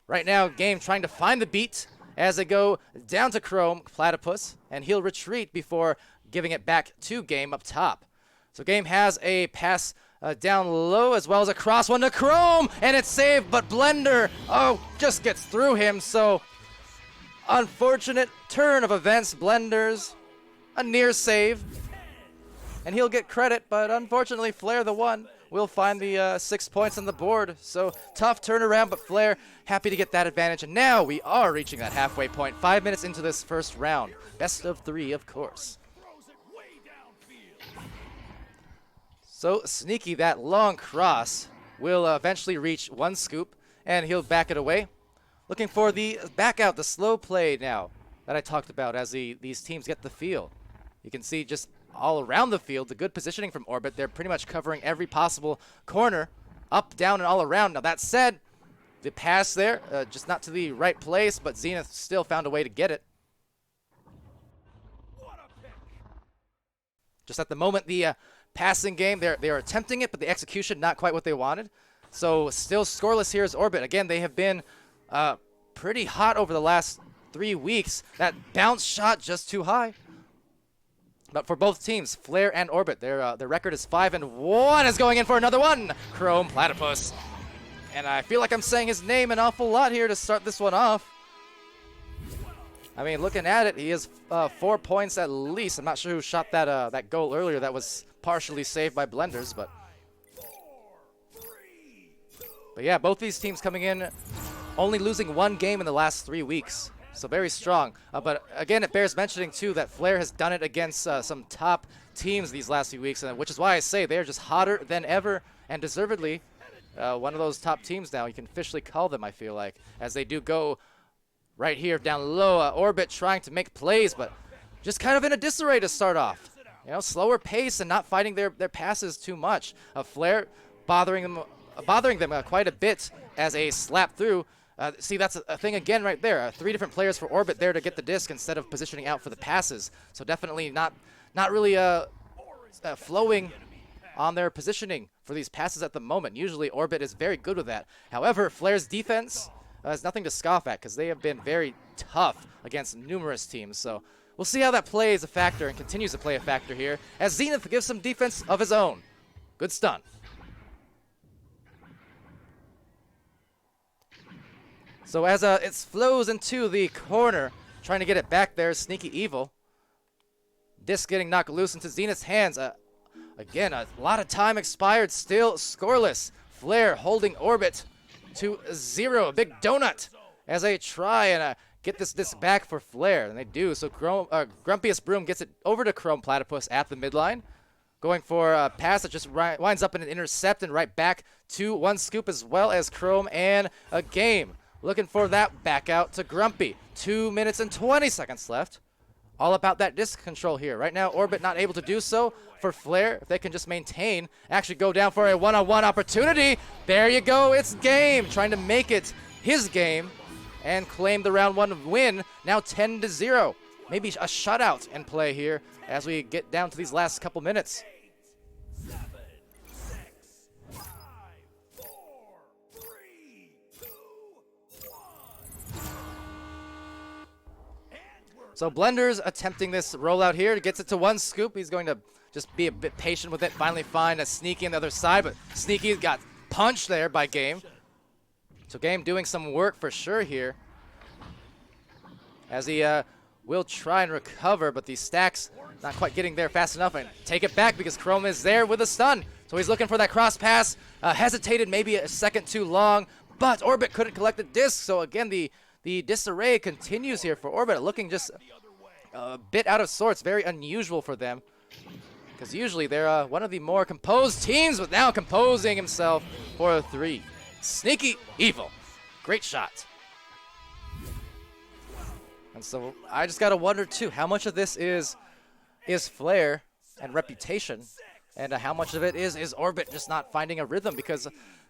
Speaker 1: Right now, Game trying to find the beat as they go down to Chrome Platypus, and he'll retreat before giving it back to Game up top. So Game has a pass down low as well as a cross one to Chrome, and it's saved, but Blender, just gets through him. So unfortunate turn of events. Blender's a near save, and he'll get credit, but unfortunately Flare, the one, will find the 6 points on the board. So tough turnaround, but Flare happy to get that advantage, and now we are reaching that halfway point. 5 minutes into this first round. Best of 3, of course. So sneaky, that long cross will eventually reach one scoop, and he'll back it away. Looking for the back out, the slow play now that I talked about as these teams get the feel. You can see just all around the field, the good positioning from Orbit. They're pretty much covering every possible corner up, down, and all around. Now, that said, the pass there, just not to the right place, but Zenith still found a way to get it. Just at the moment, the passing game, they are attempting it, but the execution not quite what they wanted. So still scoreless here is Orbit. Again, they have been pretty hot over the last 3 weeks. That bounce shot just too high. But for both teams, Flare and Orbit, their record is 5-1 is going in for another one. Chrome Platypus. And I feel like I'm saying his name an awful lot here to start this one off. I mean, looking at it, he has 4 points at least. I'm not sure who shot that goal earlier that was partially saved by Blenders, but yeah, both these teams coming in only losing 1 game in the last 3 weeks. So very strong. But again, it bears mentioning, too, that Flare has done it against some top teams these last few weeks, which is why I say they're just hotter than ever, and deservedly one of those top teams now. You can officially call them, I feel like, as they do go right here down low. Orbit trying to make plays, but just kind of in a disarray to start off. You know, slower pace and not fighting their passes too much. Flare bothering them quite a bit as a slap through. See, that's a thing again right there. 3 different players for Orbit there to get the disc instead of positioning out for the passes. So definitely not really flowing on their positioning for these passes at the moment. Usually Orbit is very good with that. However, Flare's defense is nothing to scoff at because they have been very tough against numerous teams. So we'll see how that plays a factor and continues to play a factor here as Zenith gives some defense of his own. Good stun. So as it flows into the corner, trying to get it back there, Sneaky Evil. Disc getting knocked loose into Zenith's hands. Again, a lot of time expired, still scoreless. Flare holding Orbit to 0. A big donut as they try and get this disc back for Flare, and they do. So Grumpiest Broom gets it over to Chrome Platypus at the midline. Going for a pass that just winds up in an intercept and right back to One Scoop as well as Chrome and a game. Looking for that back out to Grumpy. 2 minutes and 20 seconds left. All about that disc control here. Right now, Orbit not able to do so. For Flare, if they can just maintain, actually go down for a one-on-one opportunity. There you go, it's game. Trying to make it his game and claim the round 1 win. Now 10-0. Maybe a shutout in play here as we get down to these last couple minutes. So Blenders attempting this rollout here. Gets it to One Scoop. He's going to just be a bit patient with it. Finally find a Sneaky on the other side, but Sneaky got punched there by Game. So Game doing some work for sure here. As he will try and recover, but the stacks not quite getting there fast enough and take it back because Chrome is there with a stun. So he's looking for that cross pass. Hesitated maybe a second too long, but Orbit couldn't collect the disc. So again, the disarray continues here for Orbit, looking just a bit out of sorts. Very unusual for them, because usually they're one of the more composed teams, but now composing himself for a 3. Sneaky Evil. Great shot. And so I just got to wonder, too, how much of this is Flare and reputation, and how much of it is Orbit just not finding a rhythm, because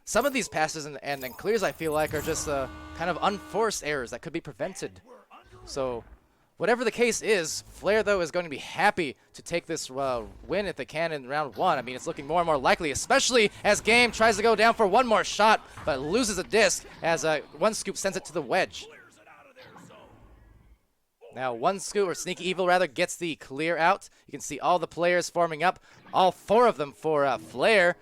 Speaker 1: some of these passes and clears, I feel like, are just kind of unforced errors that could be prevented. So whatever the case is, Flare, though, is going to be happy to take this win if they can in round 1. I mean, it's looking more and more likely, especially as Game tries to go down for one more shot, but loses a disc as One Scoop sends it to the wedge. Now, One Scoop, or Sneaky Evil, rather, gets the clear out. You can see all the players forming up, all 4 of them for Flare.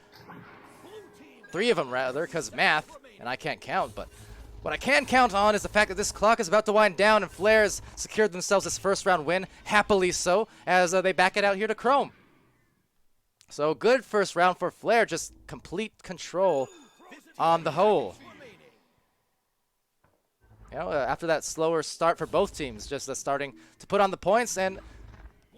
Speaker 1: 3 of them, rather, because math, and I can't count, but what I can count on is the fact that this clock is about to wind down and Flare has secured themselves this first round win, happily so, as they back it out here to Chrome. So good first round for Flare, just complete control on the whole. You know, after that slower start for both teams, just starting to put on the points and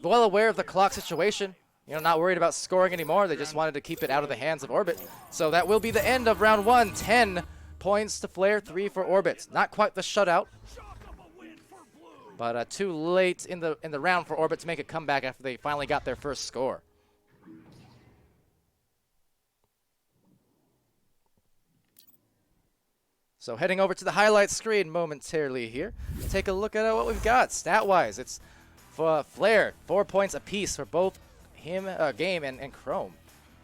Speaker 1: well aware of the clock situation. You know, not worried about scoring anymore. They just wanted to keep it out of the hands of Orbit. So that will be the end of round 1. 10 points to Flare, 3 for Orbit. Not quite the shutout, but too late in the round for Orbit to make a comeback after they finally got their first score. So heading over to the highlight screen momentarily here. Take a look at what we've got. Stat-wise, it's for Flair, 4 points apiece for both him, Game and Chrome,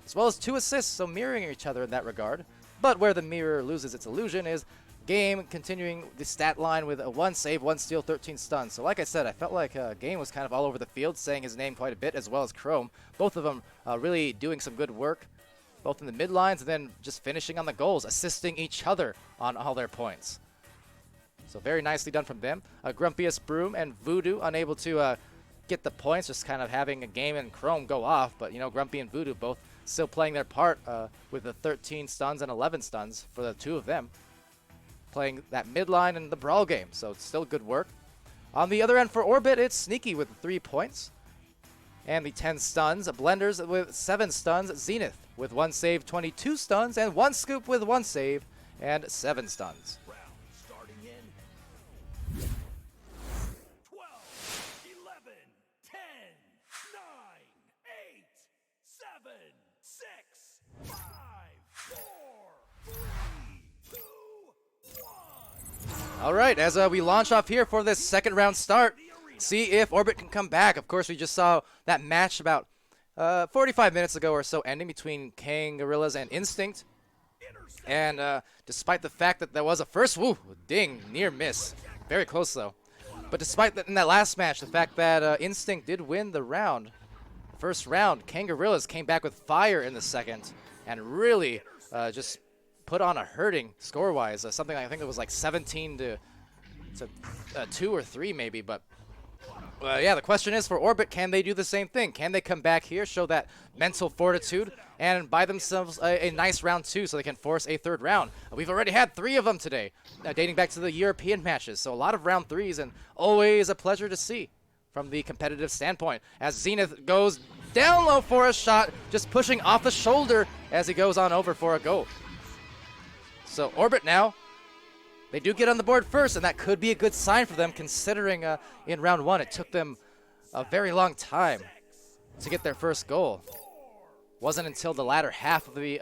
Speaker 1: as well as 2 assists, so mirroring each other in that regard. But where the mirror loses its illusion is Game continuing the stat line with a 1 save, 1 steal, 13 stuns. So like I said, I felt like Game was kind of all over the field, saying his name quite a bit, as well as Chrome. Both of them really doing some good work, both in the mid lines and then just finishing on the goals, assisting each other on all their points. So very nicely done from them. Grumpiest Broom and Voodoo unable to get the points, just kind of having a Game and Chrome go off. But, you know, Grumpy and Voodoo both still playing their part with the 13 stuns and 11 stuns for the 2 of them, playing that mid line and the brawl game. So it's still good work. On the other end for Orbit, it's Sneaky with 3 points and the 10 stuns. Blenders with 7 stuns. Zenith with 1 save, 22 stuns, and 1 Scoop with 1 save and 7 stuns.
Speaker 3: Round starting in 12, 11, 10, 9, 8, 7, 6, 5, 4, 3, 2, 1.
Speaker 1: All right, as we launch off here for this second round start, see if Orbit can come back. Of course, we just saw that match about 45 minutes ago or so ending between Kang Gorillas and Instinct. And despite the fact that there was a first ding, near miss, very close though. But despite that, in that last match, the fact that Instinct did win the round, first round, Kang Gorillas came back with fire in the second and really just put on a hurting score-wise. Something I think it was like 17 to 2 or 3 maybe, but yeah, the question is for Orbit, can they do the same thing? Can they come back here, show that mental fortitude, and buy themselves a nice round 2 so they can force a 3rd round? We've already had 3 of them today, dating back to the European matches, so a lot of round 3s, and always a pleasure to see from the competitive standpoint. As Zenith goes down low for a shot, just pushing off the shoulder as he goes on over for a goal. So Orbit now, they do get on the board first, and that could be a good sign for them, considering in round 1 it took them a very long time to get their first goal. Wasn't until the latter half of the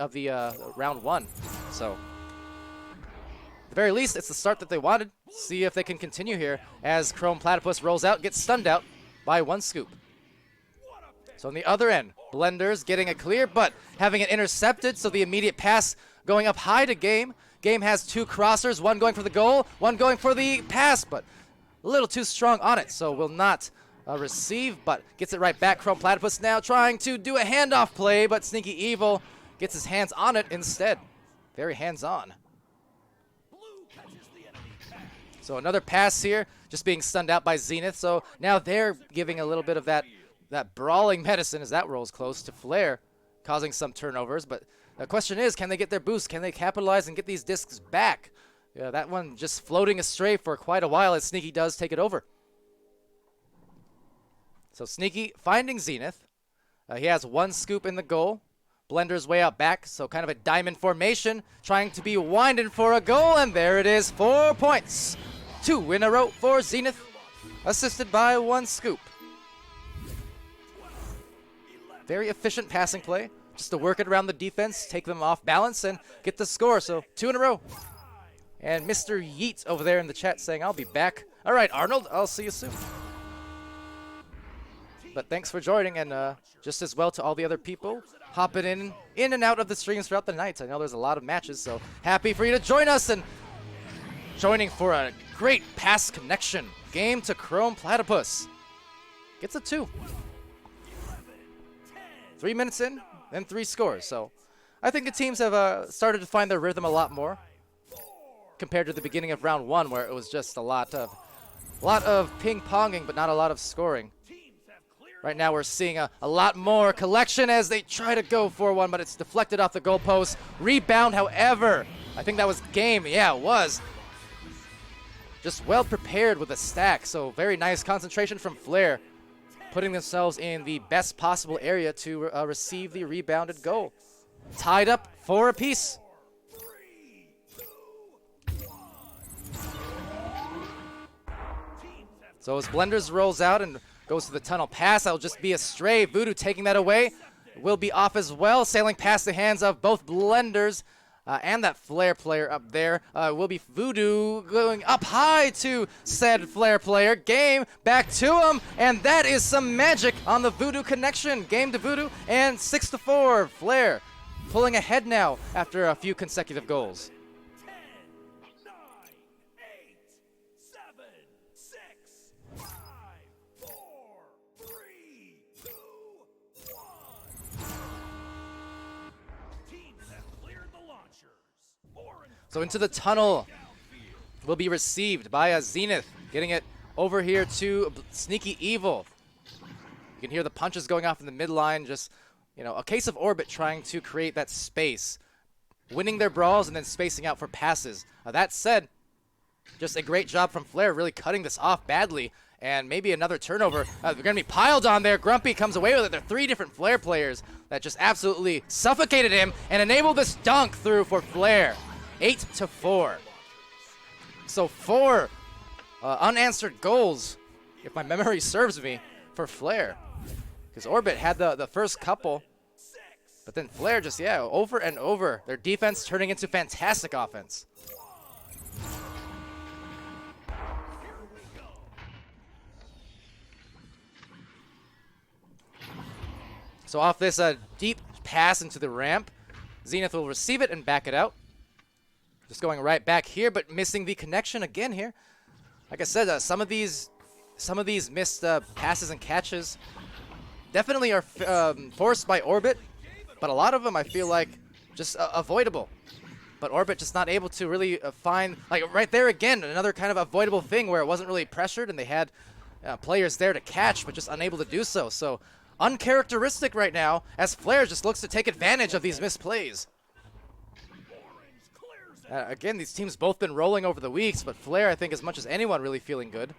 Speaker 1: round 1. So at the very least, it's the start that they wanted. See if they can continue here as Chrome Platypus rolls out, gets stunned out by 1 Scoop. So on the other end, Blenders getting a clear, but having it intercepted, so the immediate pass going up high to Game. Game has 2 crossers, 1 going for the goal, 1 going for the pass, but a little too strong on it, so will not receive, but gets it right back. Chrome Platypus now trying to do a handoff play, but Sneaky Evil gets his hands on it instead. Very hands-on. So another pass here, just being stunned out by Zenith, so now they're giving a little bit of that brawling medicine as that rolls close to Flair, causing some turnovers, but the question is, can they get their boost? Can they capitalize and get these discs back? Yeah, that one just floating astray for quite a while as Sneaky does take it over. So Sneaky finding Zenith. He has 1 Scoop in the goal. Blender's way out back, so kind of a diamond formation, trying to be winding for a goal, and there it is, 4 points. 2 in a row for Zenith, assisted by 1 Scoop. Very efficient passing play. Just to work it around the defense, take them off balance, and get the score. So 2 in a row. And Mr. Yeet over there in the chat saying, I'll be back. All right, Arnold, I'll see you soon. But thanks for joining, and just as well to all the other people hopping in and out of the streams throughout the night. I know there's a lot of matches, so happy for you to join us and joining for a great pass connection. Game to Chrome Platypus. Gets a 2. 3 minutes in. And 3 scores, so I think the teams have started to find their rhythm a lot more compared to the beginning of round 1, where it was just a lot of ping-ponging, but not a lot of scoring. Right now we're seeing a lot more collection as they try to go for one, but it's deflected off the goalpost. Rebound, however, I think that was Game. Yeah, it was. Just well prepared with a stack, so very nice concentration from Flair, putting themselves in the best possible area to receive the rebounded goal. Tied up 4 apiece. So as Blenders rolls out and goes to the tunnel pass, that'll just be a stray. Voodoo taking that away. Will be off as well, sailing past the hands of both Blenders. and that Flare player up there will be Voodoo going up high to said Flare player. Game back to him, and that is some magic on the Voodoo connection. Game to Voodoo, and 6-4. Flare pulling ahead now after a few consecutive goals.
Speaker 3: 10, 9, 8, 7, 6, 5, 4, 3, 2, 1. Teams have cleared the launchers.
Speaker 1: So into the tunnel will be received by Zenith, getting it over here to Sneaky Evil. You can hear the punches going off in the midline, just, you know, a case of Orbit trying to create that space, winning their brawls and then spacing out for passes. That said, just a great job from Flare, really cutting this off badly, and maybe another turnover. They're going to be piled on there. Grumpy comes away with it. There are 3 different Flare players that just absolutely suffocated him and enabled this dunk through for Flare. 8-4. So 4 unanswered goals, if my memory serves me, for Flare. Because Orbit had the first couple, but then Flare just, yeah, over and over. Their defense turning into fantastic offense. So off this deep pass into the ramp, Zenith will receive it and back it out. Just going right back here, but missing the connection again here. Like I said, some of these missed passes and catches definitely are forced by Orbit, but a lot of them I feel like just avoidable. But Orbit just not able to really find, like right there again, another kind of avoidable thing where it wasn't really pressured and they had players there to catch, but just unable to do so. So uncharacteristic right now as Flare just looks to take advantage of these misplays. Again, these teams both been rolling over the weeks, but Flare, I think, as much as anyone, really feeling good.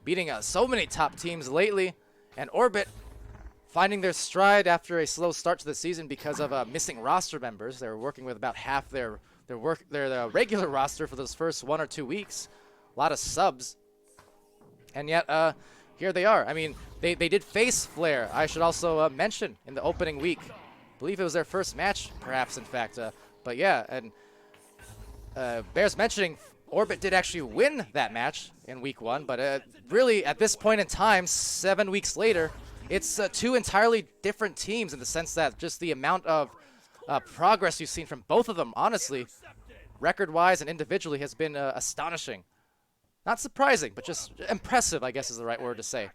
Speaker 1: Beating so many top teams lately, and Orbit finding their stride after a slow start to the season because of missing roster members. They were working with about half their regular roster for those first 1 or 2 weeks. A lot of subs. And yet, here they are. I mean, they did face Flare, I should also mention, in the opening week. I believe it was their first match, perhaps, in fact. But yeah, and bears mentioning, Orbit did actually win that match in week 1, but really at this point in time, 7 weeks later, it's 2 entirely different teams in the sense that just the amount of progress you've seen from both of them, honestly, record-wise and individually, has been astonishing. Not surprising, but just impressive, I guess is the right word to say.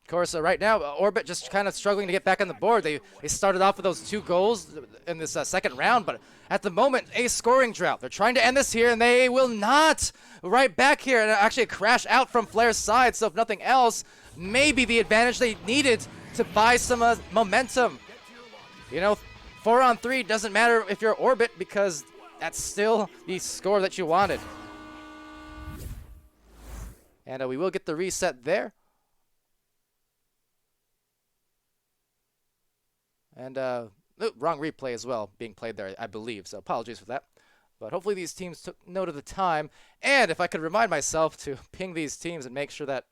Speaker 1: Of course, right now, Orbit just kind of struggling to get back on the board. They started off with those 2 goals in this second round, but at the moment, a scoring drought. They're trying to end this here, and they will not. Right back here, and actually a crash out from Flare's side, so if nothing else, maybe the advantage they needed to buy some momentum. You know, 4-on-3 doesn't matter if you're Orbit because that's still the score that you wanted. And we will get the reset there. And wrong replay as well being played there, I believe. So apologies for that. But hopefully these teams took note of the time. And if I could remind myself to ping these teams and make sure that,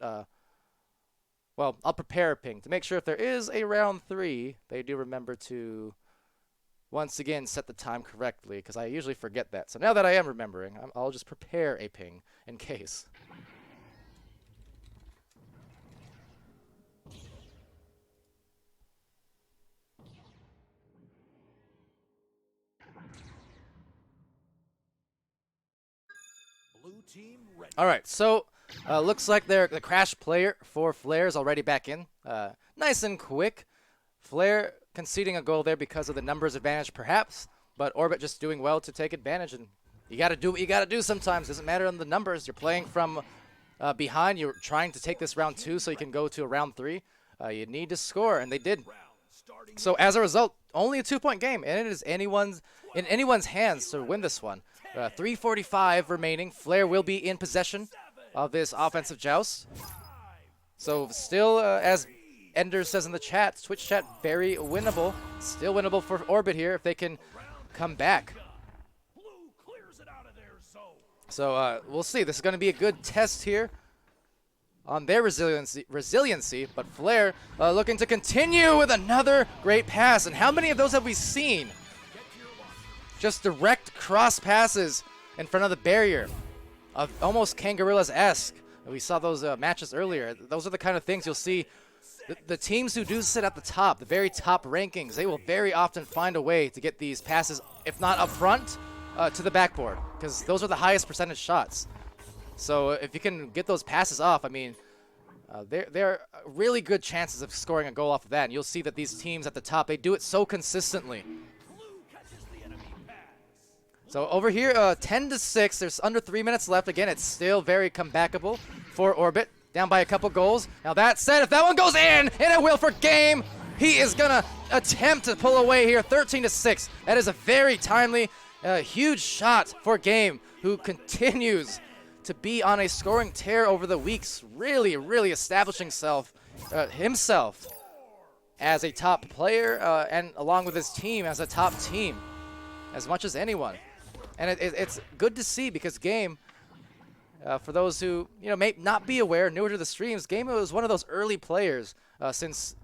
Speaker 1: well, I'll prepare a ping to make sure if there is a round 3, they do remember to once again set the time correctly, because I usually forget that. So now that I am remembering, I'll just prepare a ping in case.
Speaker 3: Blue team ready.
Speaker 1: All right, so looks like the crash player for Flare is already back in. Nice and quick. Flare conceding a goal there because of the numbers advantage, perhaps, but Orbit just doing well to take advantage. And you got to do what you got to do sometimes. Doesn't matter on the numbers. You're playing from behind. You're trying to take this round 2 so you can go to a round 3. You need to score, and they did. So as a result, only a 2-point game, and it is in anyone's hands to win this one. 3:45 remaining. Flare will be in possession of this offensive joust. So still, as Ender says in the chat, Twitch chat, very winnable. Still winnable for Orbit here if they can come back. So we'll see. This is going to be a good test here on their resiliency, but Flair looking to continue with another great pass. And how many of those have we seen? Just direct cross passes in front of the barrier, of almost Kangarillas-esque. We saw those matches earlier. Those are the kind of things you'll see. The teams who do sit at the top, the very top rankings, they will very often find a way to get these passes, if not up front, to the backboard, because those are the highest percentage shots. So if you can get those passes off, I mean, there are really good chances of scoring a goal off of that. And you'll see that these teams at the top, they do it so consistently. So over here, 10-6. There's under 3 minutes left. Again, it's still very comebackable for Orbit. Down by a couple goals. Now that said, if that one goes in, and it will for Game, he is going to attempt to pull away here, 13-6. That is a very timely, huge shot for Game, who continues to be on a scoring tear over the weeks, really, really establishing himself as a top player, and along with his team as a top team, as much as anyone. And it's good to see, because Game, for those who may not be aware, newer to the streams, Game was one of those early players since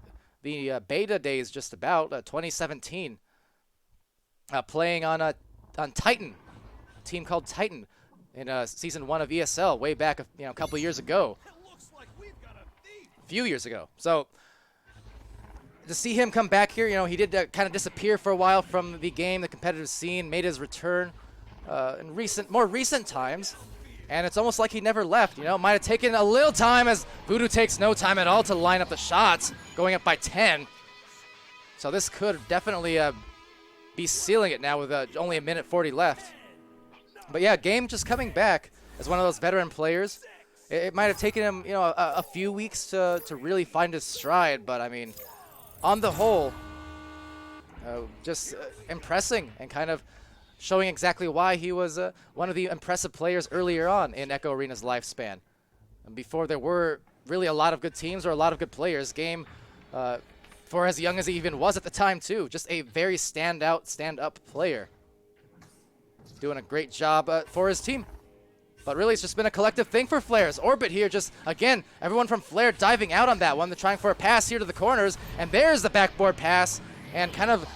Speaker 1: the beta days, just about 2017, playing on Titan, a team called Titan, in season 1 of ESL, way back a couple years ago, a few years ago. So to see him come back here, he did kind of disappear for a while from the game, the competitive scene, made his return in more recent times, and it's almost like he never left. Might have taken a little time, as Voodoo takes no time at all to line up the shots, going up by 10. So this could definitely be sealing it now with only 1:40 left. But yeah, Game just coming back as one of those veteran players. It might have taken him, a few weeks to really find his stride, but I mean, on the whole, just impressing and kind of showing exactly why he was one of the impressive players earlier on in Echo Arena's lifespan. And before there were really a lot of good teams or a lot of good players, Game, for as young as he even was at the time too, just a very stand-up player. Doing a great job for his team. But really, it's just been a collective thing for Flares. Orbit here just, again, everyone from Flare diving out on that one. They're trying for a pass here to the corners, and there's the backboard pass, and kind of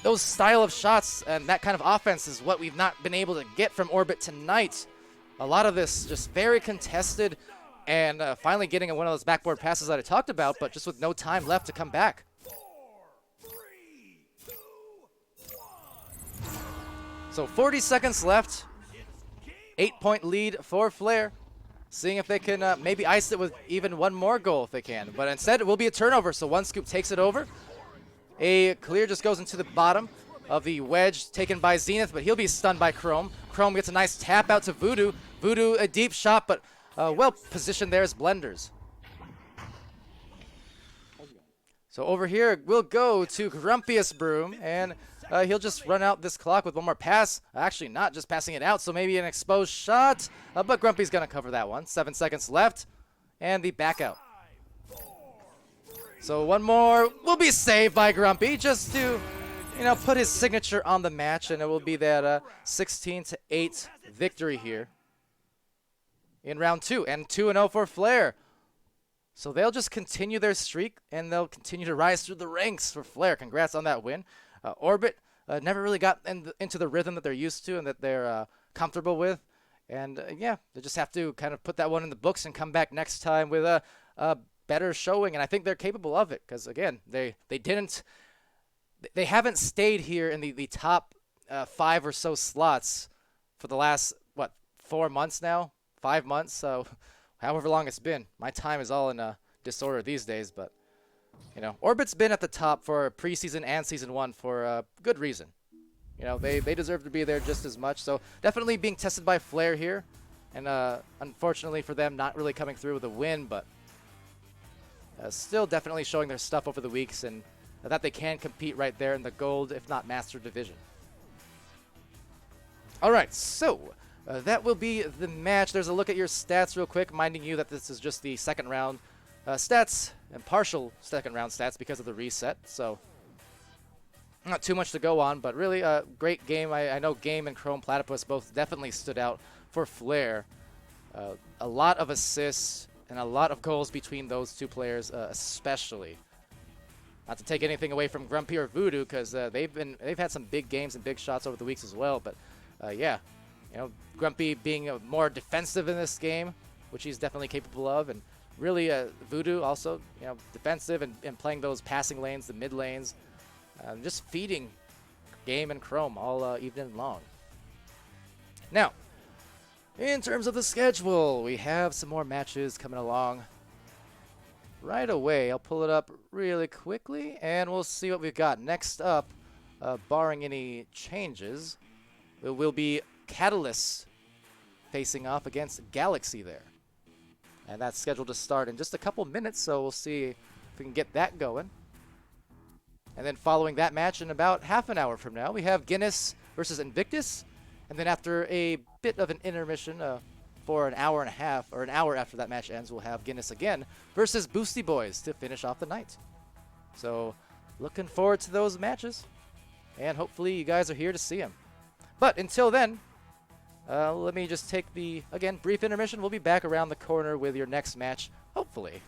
Speaker 1: those style of shots and that kind of offense is what we've not been able to get from Orbit tonight. A lot of this just very contested, and finally getting one of those backboard passes that I talked about, but just with no time left to come back. So 40 seconds left. 8-point lead for Flare. Seeing if they can maybe ice it with even one more goal if they can. But instead, it will be a turnover, so One Scoop takes it over. A clear just goes into the bottom of the wedge taken by Zenith, but he'll be stunned by Chrome. Chrome gets a nice tap out to Voodoo. Voodoo, a deep shot, but well positioned there as Blenders. So over here, we'll go to Grumpiest Broom, and he'll just run out this clock with one more pass. Actually, not just passing it out, so maybe an exposed shot. But Grumpy's going to cover that one. 7 seconds left, and the back out. So one more will be saved by Grumpy, just to, put his signature on the match, and it will be that 16-8 victory here in round 2, and 2-0 for Flare. So they'll just continue their streak, and they'll continue to rise through the ranks for Flare. Congrats on that win. Orbit never really got into the rhythm that they're used to and that they're comfortable with. And yeah, they just have to kind of put that one in the books and come back next time with a better showing. And I think they're capable of it because, again, they haven't stayed here in the top 5 or so slots for the last, 4 months now? 5 months? So however long it's been. My time is all in disorder these days, but Orbit's been at the top for preseason and season 1 for a good reason. They deserve to be there just as much. So definitely being tested by Flare here. And unfortunately for them, not really coming through with a win, but still definitely showing their stuff over the weeks and that they can compete right there in the gold, if not master division. All right, so that will be the match. There's a look at your stats real quick, minding you that this is just the second round stats and partial second round stats because of the reset, so not too much to go on, but really a great game. I know Game and Chrome Platypus both definitely stood out for Flare. A lot of assists, and a lot of goals between those two players, especially. Not to take anything away from Grumpy or Voodoo, because they've had some big games and big shots over the weeks as well. But yeah, you know, Grumpy being more defensive in this game, which he's definitely capable of, and really Voodoo also, you know, defensive and playing those passing lanes, the mid lanes, just feeding Game and Chrome all evening long. Now, in terms of the schedule, we have some more matches coming along right away. I'll pull it up really quickly, and we'll see what we've got. Next up, barring any changes, it will be Catalyst facing off against Galaxy there. And that's scheduled to start in just a couple minutes, so we'll see if we can get that going. And then following that match in about half an hour from now, we have Guinness versus Invictus. And then after a bit of an intermission for an hour and a half, or an hour after that match ends, we'll have Guinness again versus Boosty Boys to finish off the night. So looking forward to those matches. And hopefully you guys are here to see them. But until then, let me just take the, again, brief intermission. We'll be back around the corner with your next match, hopefully.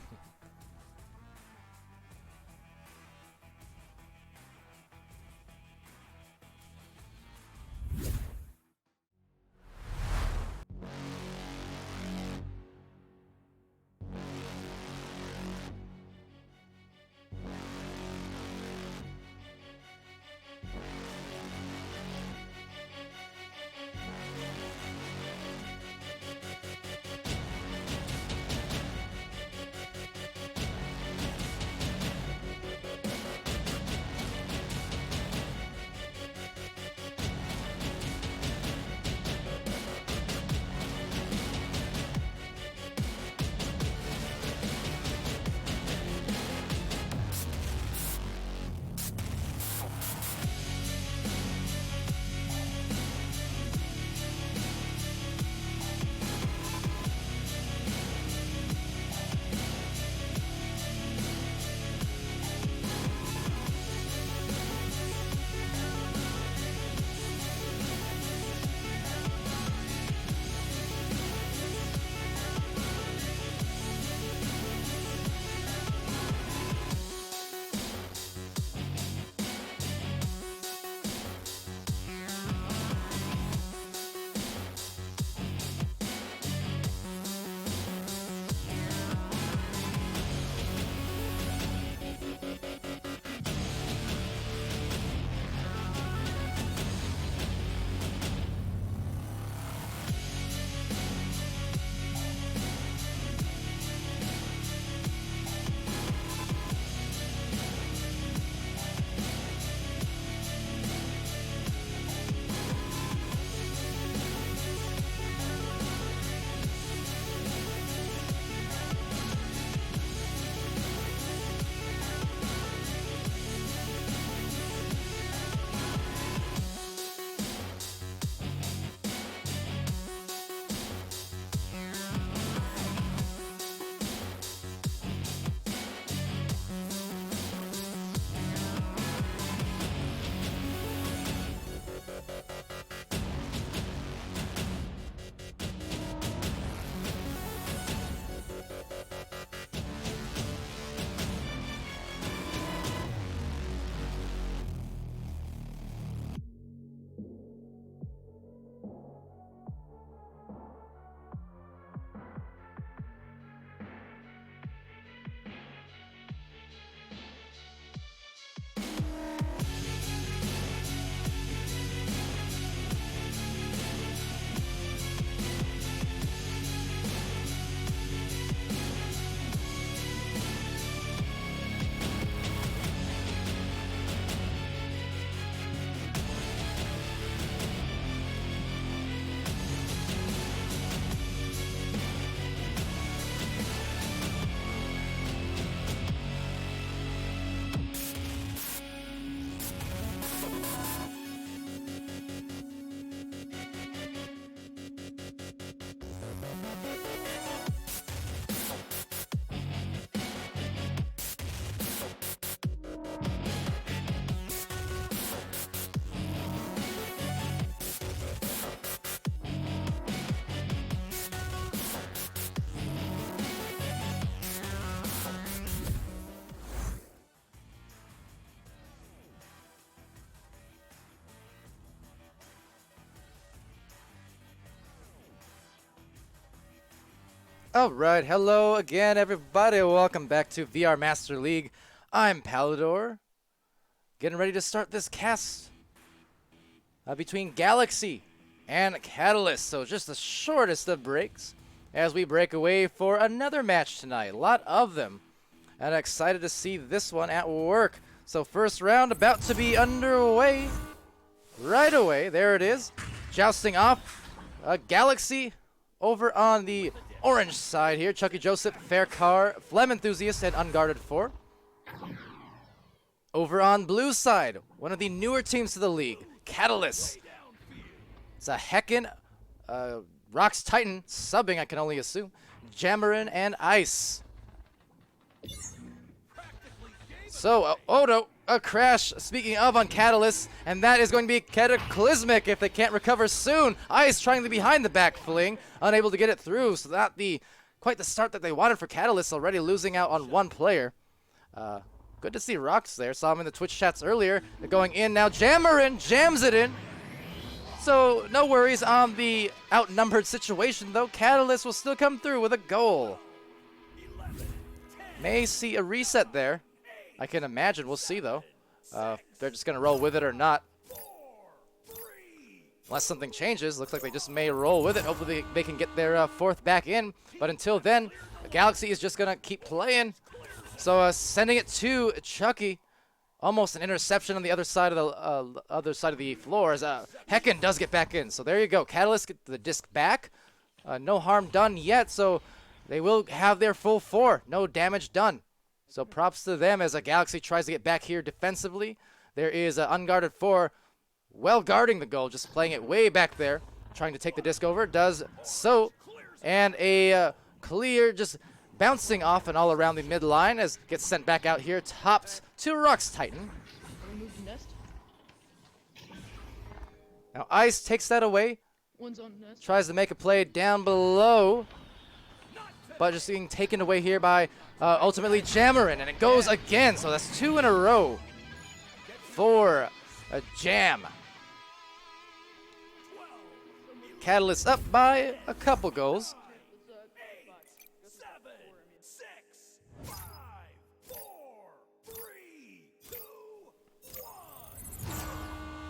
Speaker 1: All right, hello again, everybody. Welcome back to VR Master League. I'm Palidore, getting ready to start this cast between Galaxy and Catalyst. So just the shortest of breaks as we break away for another match tonight. A lot of them, and excited to see this one at work. So first round about to be underway. Right away, there it is. Jousting off, Galaxy over on the orange side here. Chucky Joseph, Fair Car, Flem Enthusiast, and Unguarded 4. Over on blue side, one of the newer teams to the league, Catalyst. It's a Heckin, Rox Titan, subbing I can only assume, Jamarin, and Ice. So, Odo, a crash, speaking of on Catalyst, and that is going to be cataclysmic if they can't recover soon. Ice trying to behind the back fling, unable to get it through, so not quite the start that they wanted for Catalyst, already losing out on one player. Good to see Rox there, saw him in the Twitch chats earlier. They're going in now, Jamarin jams it in. So, no worries on the outnumbered situation though, Catalyst will still come through with a goal. May see a reset there. I can imagine. We'll see, though. They're just going to roll with it or not. Unless something changes. Looks like they just may roll with it. Hopefully they can get their fourth back in. But until then, the Galaxy is just going to keep playing. So sending it to Chucky. Almost an interception on the other side of the floor as Heckin does get back in. So there you go. Catalyst get the disc back. No harm done yet. So they will have their full 4. No damage done. So props to them as a Galaxy tries to get back here defensively. There is an Unguarded 4 well guarding the goal, just playing it way back there, trying to take the disc over. Does so. And a clear just bouncing off and all around the midline as gets sent back out here, topped to Rox Titan. Now Ice takes that away. Tries to make a play down below, but just being taken away here by ultimately Jamarin, and it goes again, so that's 2 in a row for a Jam. Catalyst up by a couple goals.
Speaker 3: 8, 7, 6, 5, 4, 3, 2, 1.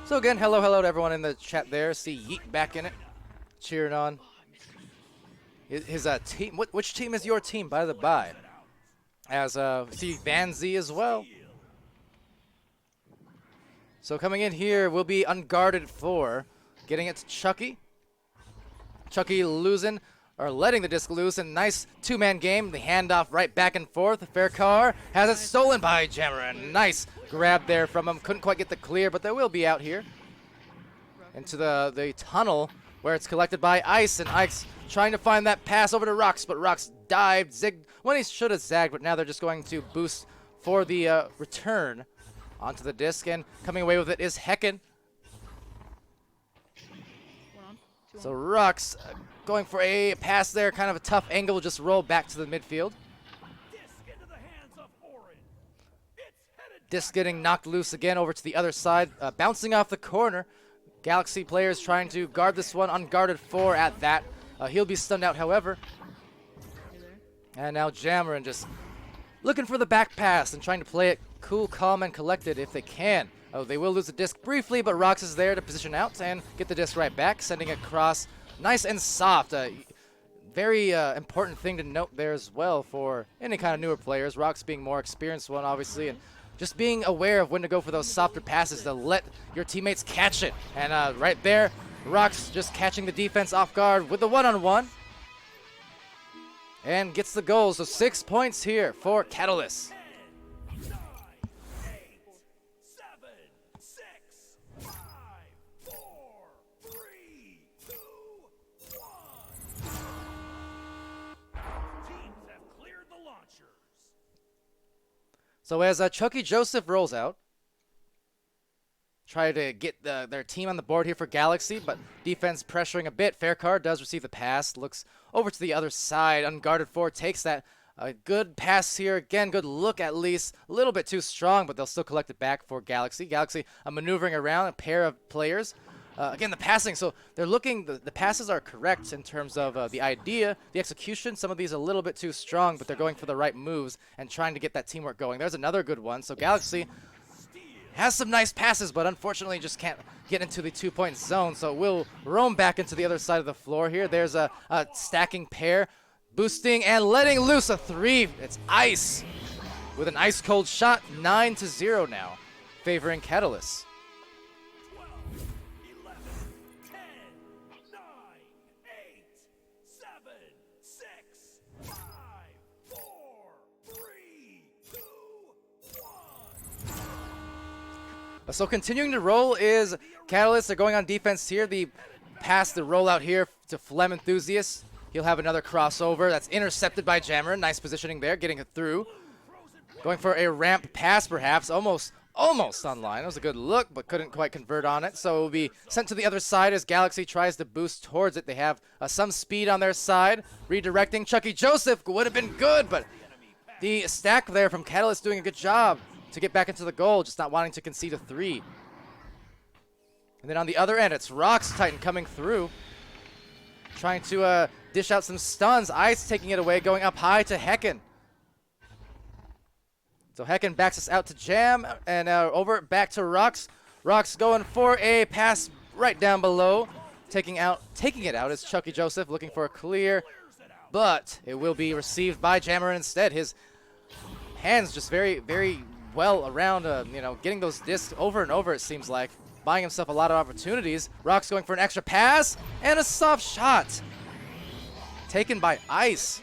Speaker 1: So again, hello to everyone in the chat there. See Yeet back in it, cheering on his team. Which team is your team, by the by? As see Van Z as well. So coming in here will be Unguarded 4, getting it to Chucky. Chucky losing, or letting the disc loose, and nice 2-man game. The handoff right back and forth. Fair Car has it stolen by Jamarin. Nice grab there from him. Couldn't quite get the clear, but they will be out here into the tunnel where it's collected by Ice, and Ice trying to find that pass over to Rox, but Rox dived, zigged when he should have zagged, but now they're just going to boost for the return onto the disc, and coming away with it is Heckin. So Rox going for a pass there, kind of a tough angle, just roll back to the midfield.
Speaker 3: Disc into the hands of Orange. It's headed
Speaker 1: Disc getting knocked loose again over to the other side, bouncing off the corner. Galaxy players trying to guard this one, Unguarded 4 at that. He'll be stunned out, however. And now Jamarin just looking for the back pass and trying to play it cool, calm, and collected if they can. Oh, they will lose the disc briefly, but Rox is there to position out and get the disc right back, sending it across nice and soft. Very important thing to note there as well for any kind of newer players. Rox being more experienced one, obviously, and just being aware of when to go for those softer passes to let your teammates catch it. And right there, Rox just catching the defense off guard with the one-on-one. And gets the goal, so 6 points here for Catalyst.
Speaker 3: 9, 8, 7, 6, 5, 4, 3, 2, 1. Teams have cleared the launchers.
Speaker 1: So as Chucky Joseph rolls out, try to get their team on the board here for Galaxy, but defense pressuring a bit. Fair Car does receive the pass, looks over to the other side. Unguarded 4 takes that. A good pass here. Again, good look at least. A little bit too strong, but they'll still collect it back for Galaxy. Galaxy maneuvering around a pair of players. again, the passing. So they're looking, the passes are correct in terms of the idea, the execution. Some of these a little bit too strong, but they're going for the right moves and trying to get that teamwork going. There's another good one. So Galaxy has some nice passes, but unfortunately just can't get into the 2-point zone. So we'll roam back into the other side of the floor here. There's a stacking pair, boosting and letting loose a 3. It's Ice with an ice cold shot, 9-0 now, favoring Catalyst.
Speaker 3: 12, 11, 10, 9, 8, 7, 6, 5, 4, 3, 2, 1.
Speaker 1: So continuing to roll is Catalyst. They're going on defense here. The pass, the rollout here to Flem Enthusiast. He'll have another crossover. That's intercepted by Jammer. Nice positioning there, getting it through. Going for a ramp pass, perhaps. Almost online. It was a good look, but couldn't quite convert on it. So it will be sent to the other side as Galaxy tries to boost towards it. They have some speed on their side. Redirecting. Chucky Joseph would have been good, but the stack there from Catalyst doing a good job to get back into the goal, just not wanting to concede a 3. And then on the other end, it's Rox Titan coming through, trying to dish out some stuns. Ice taking it away, going up high to Hecken. So Hecken backs us out to Jam, and over back to Rox. Rox going for a pass right down below. Taking it out is Chucky Joseph looking for a clear, but it will be received by Jammer instead. His hands just very, very well around, getting those discs over and over, it seems like. Buying himself a lot of opportunities. Rox going for an extra pass, and a soft shot. Taken by Ice.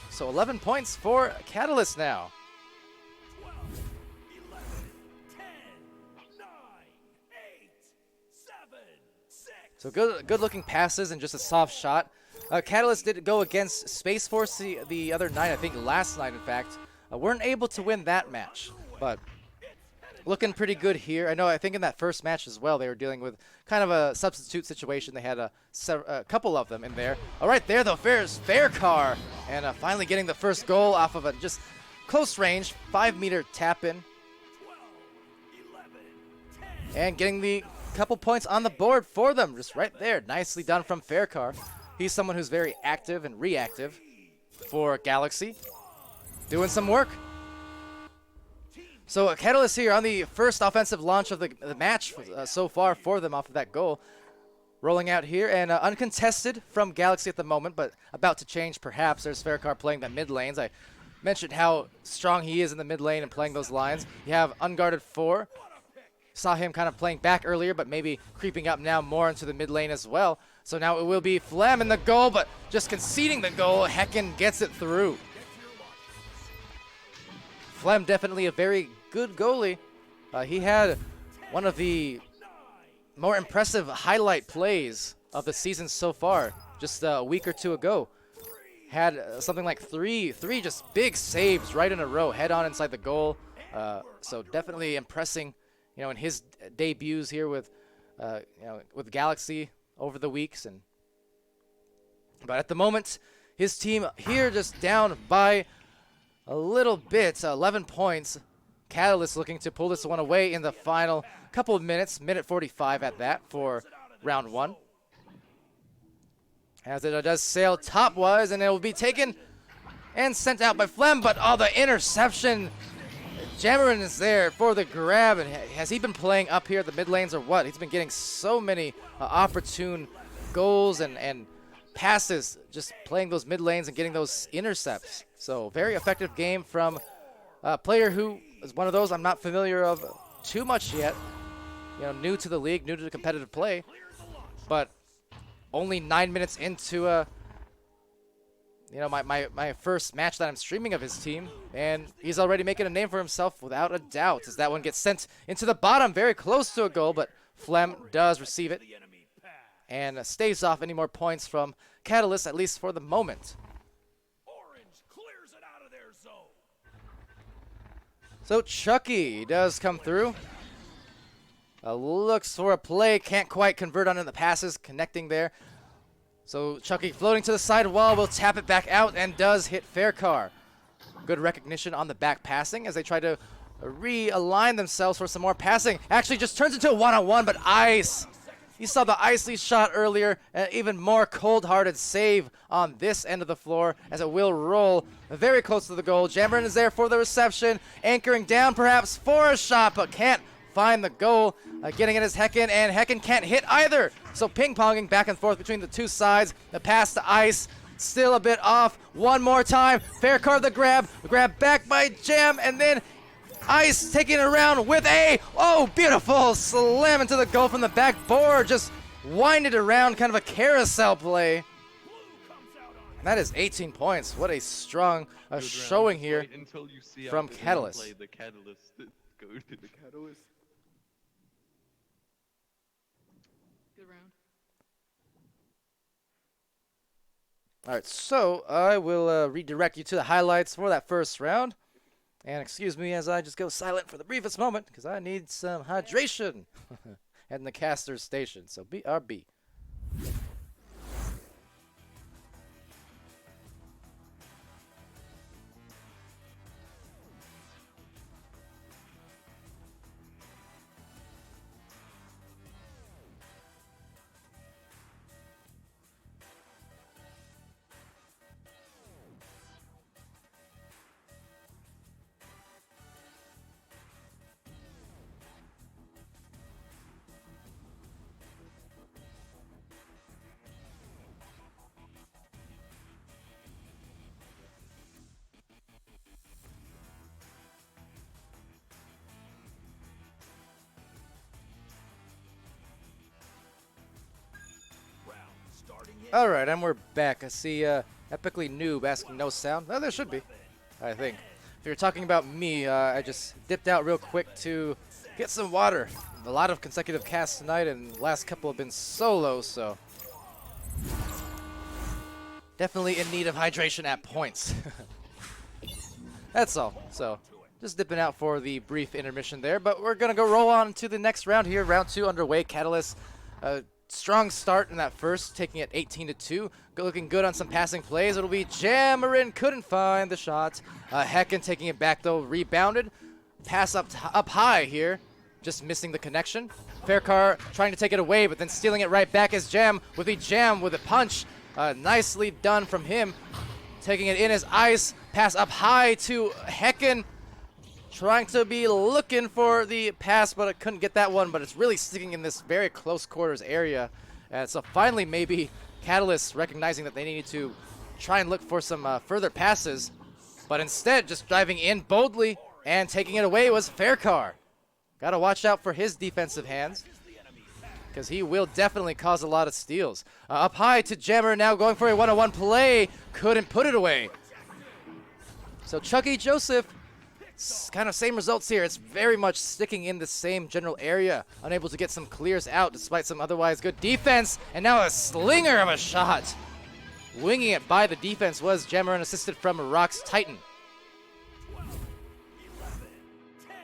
Speaker 1: So 11 points for Catalyst now.
Speaker 3: 12, 11, 10, 9, 8, 7, 6.
Speaker 1: So good looking passes and just a soft shot. Catalyst did go against Space Force the other night, I think last night in fact. Weren't able to win that match, but looking pretty good here. I think in that first match as well, they were dealing with kind of a substitute situation. They had a couple of them in there. All right, there though, fair car, and finally getting the first goal off of a just close range 5-meter tap in,
Speaker 3: 12, 11, 10.
Speaker 1: and getting the couple points on the board for them, just right there. Nicely done from Faircar. He's someone who's very active and reactive for Galaxy, doing some work. So Catalyst here on the first offensive launch of the match so far for them off of that goal. Rolling out here and uncontested from Galaxy at the moment, but about to change perhaps. There's Faircar playing the mid lanes. I mentioned how strong he is in the mid lane and playing those lines. You have unguarded 4. Saw him kind of playing back earlier, but maybe creeping up now more into the mid lane as well. So now it will be Flem in the goal, but just conceding the goal. Hecken gets it through. Flem definitely a very good goalie. He had one of the more impressive highlight plays of the season so far, just a week or two ago. Had something like three just big saves right in a row, head on inside the goal. So definitely impressing, in his debuts here with Galaxy over the weeks. But at the moment, his team here just down by a little bit, 11 points. Catalyst looking to pull this one away in the final couple of minutes, minute 45 at that for round 1. As it does sail top-wise, and it will be taken and sent out by Flem, but the interception. Jammerin is there for the grab, and has he been playing up here at the mid lanes or what? He's been getting so many opportune goals and passes, just playing those mid lanes and getting those intercepts. So very effective game from a player who is one of those I'm not familiar of too much yet. New to the league, new to the competitive play, but only 9 minutes into my first match that I'm streaming of his team, and he's already making a name for himself without a doubt, as that one gets sent into the bottom, very close to a goal, but Flem does receive it and stays off any more points from Catalyst, at least for the moment.
Speaker 3: Orange clears it out of their zone.
Speaker 1: So Chucky does come through. Looks for a play, can't quite convert on the passes, connecting there. So Chucky floating to the side wall, will tap it back out and does hit Faircar. Good recognition on the back passing as they try to realign themselves for some more passing. Actually just turns into a one-on-one, but Ice You saw the icy shot earlier, and even more cold-hearted save on this end of the floor as it will roll very close to the goal. Jammeren is there for the reception, anchoring down perhaps for a shot, but can't find the goal. Getting it is Hecken, and Hecken can't hit either. So ping-ponging back and forth between the two sides. The pass to Ice, still a bit off. One more time. Faircar the grab back by Jam, and then Ice taking it around with a, oh, beautiful slam into the goal from the backboard. Just wind it around, kind of a carousel play. And that is 18 points. What a strong showing here from Catalyst.
Speaker 5: The Catalyst. Go to the Catalyst.
Speaker 6: Good round.
Speaker 1: All right, so I will redirect you to the highlights for that first round. And excuse me as I just go silent for the briefest moment, because I need some hydration at the caster station. So BRB. All right, and we're back. I see Epically Noob asking no sound. Oh, there should be, I think. If you're talking about me, I just dipped out real quick to get some water. A lot of consecutive casts tonight, and the last couple have been solo, so definitely in need of hydration at points. That's all. So just dipping out for the brief intermission there, but we're going to go roll on to the next round here. Round 2 underway. Catalyst, strong start in that first, taking it 18-2. Looking good on some passing plays. It'll be Jammeren, couldn't find the shot. Hecken taking it back though, rebounded. Pass up high here, just missing the connection. Faircar trying to take it away, but then stealing it right back as Jam with a punch. Nicely done from him. Taking it in as Ice. Pass up high to Hecken. Trying to be looking for the pass, but I couldn't get that one. But it's really sticking in this very close quarters area. So finally, maybe Catalyst recognizing that they needed to try and look for some further passes. But instead, just driving in boldly and taking it away was Faircar. Got to watch out for his defensive hands, because he will definitely cause a lot of steals. Up high to Jammer, now going for a one-on-one play. Couldn't put it away. So Chucky Joseph, kind of same results here. It's very much sticking in the same general area. Unable to get some clears out despite some otherwise good defense. And now a slinger of a shot. Winging it by the defense was Jammer, and assisted from Rock's Titan.
Speaker 3: 12, 11, 10,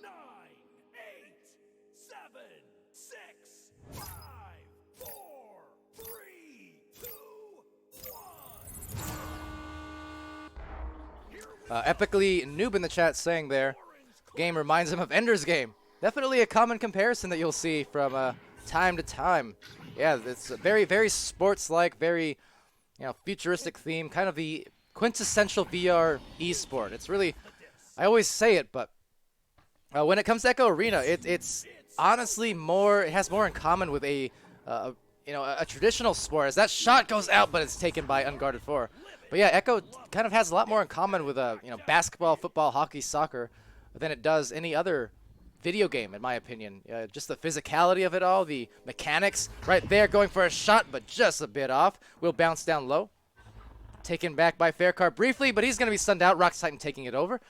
Speaker 3: 9, 8, 7, 6, 5, 4, 3, 2, 1.
Speaker 1: Epically Noob in the chat saying there, game reminds him of Ender's Game. Definitely a common comparison that you'll see from time to time. Yeah, it's a very, very sports-like, very, futuristic theme, kind of the quintessential VR esport. It's really, I always say it, but when it comes to Echo Arena, it's honestly more, it has more in common with a traditional sport, as that shot goes out, but it's taken by Unguarded 4. But yeah, Echo kind of has a lot more in common with basketball, football, hockey, soccer than it does any other video game, in my opinion. Just the physicality of it all, the mechanics. Right there, going for a shot, but just a bit off. Will bounce down low. Taken back by Faircar briefly, but he's going to be stunned out. Rock's Titan taking it over.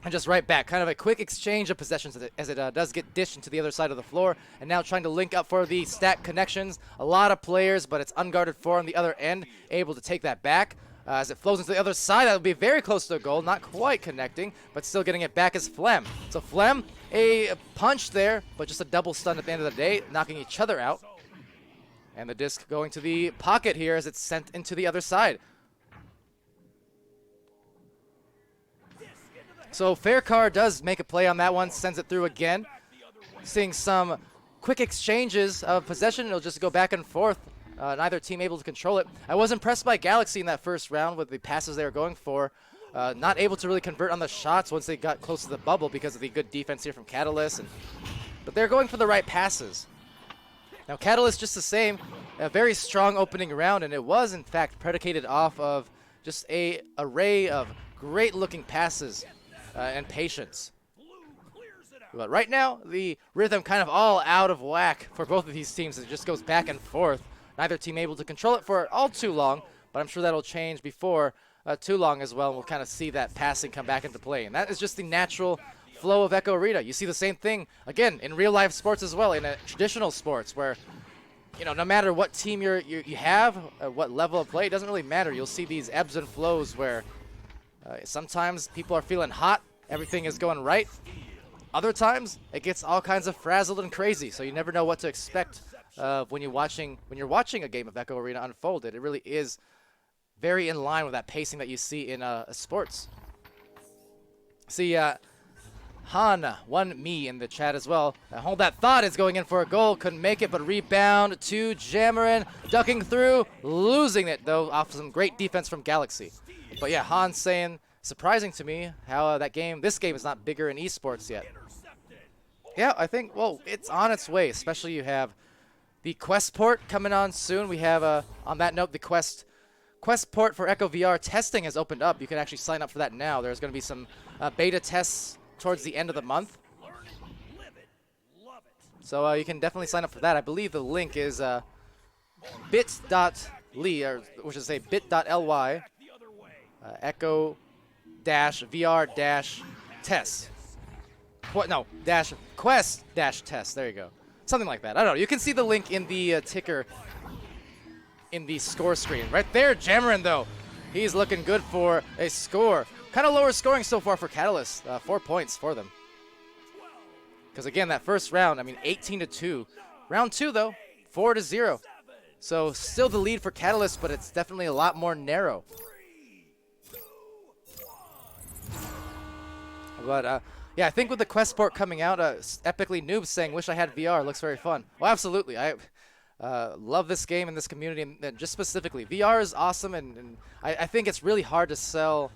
Speaker 1: And just right back. Kind of a quick exchange of possessions as it does get dished into the other side of the floor. And now trying to link up for the stack connections. A lot of players, but it's Unguarded 4 on the other end. Able to take that back. As it flows into the other side, that would be very close to a goal. Not quite connecting, but still getting it back as Flem. So Flem, a punch there, but just a double stun at the end of the day, knocking each other out. And the disc going to the pocket here as it's sent into the other side. So Faircar does make a play on that one, sends it through again. Seeing some quick exchanges of possession. It'll just go back and forth. Neither team able to control it. I was impressed by Galaxy in that first round with the passes they were going for. Not able to really convert on the shots once they got close to the bubble because of the good defense here from Catalyst. But they're going for the right passes. Now Catalyst just the same, a very strong opening round, and it was in fact predicated off of just a array of great looking passes and patience. But right now, the rhythm kind of all out of whack for both of these teams. It just goes back and forth. Neither team able to control it for all too long, but I'm sure that'll change before too long as well. And we'll kind of see that passing come back into play. And that is just the natural flow of Echo Arena. You see the same thing, again, in real life sports as well, in traditional sports where, you know, no matter what team you have, what level of play, it doesn't really matter. You'll see these ebbs and flows where sometimes people are feeling hot, everything is going right. Other times, it gets all kinds of frazzled and crazy, so you never know what to expect when you're watching a game of Echo Arena unfold. It really is very in line with that pacing that you see in sports. See, Han, one me in the chat as well. Hold that thought is going in for a goal, couldn't make it, but rebound to Jamarin, ducking through, losing it though off some great defense from Galaxy. But yeah, Han saying, surprising to me how this game is not bigger in esports yet. Yeah, I think, well, it's on its way, especially you have the Quest port coming on soon. We have, on that note, the Quest port for Echo VR testing has opened up. You can actually sign up for that now. There's going to be some beta tests towards the end of the month. So you can definitely sign up for that. I believe the link is bit.ly, or which is bit.ly, Echo-VR-test. What? No, Quest-test. There you go. Something like that. I don't know. You can see the link in the ticker in the score screen. Right there, Jamarin, though. He's looking good for a score. Kind of lower scoring so far for Catalyst. 4 points for them. Because, again, that first round, I mean, 18-2. Round 2, though, 4-0. So still the lead for Catalyst, but it's definitely a lot more narrow. But, yeah, I think with the Quest port coming out, Epically Noobs saying, wish I had VR, looks very fun. Well, absolutely. I love this game and this community, and just specifically. VR is awesome, and I think it's really hard to sell,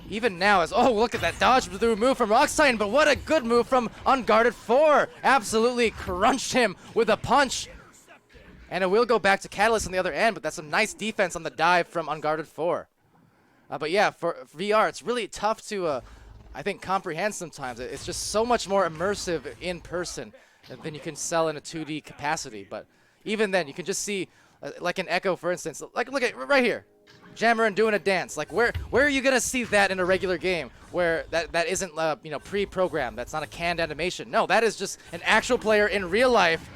Speaker 1: even now, as, oh, look at that dodge through move from Rockstein, but what a good move from Unguarded 4. Absolutely crunched him with a punch. And it will go back to Catalyst on the other end, but that's some nice defense on the dive from Unguarded 4. But yeah, for VR, it's really tough to, I think, comprehend sometimes. It's just so much more immersive in person than you can sell in a 2D capacity. But even then, you can just see, like in Echo, for instance, like look at right here, Jamarin doing a dance. Like where are you gonna see that in a regular game where that isn't you know, pre-programmed? That's not a canned animation. No, that is just an actual player in real life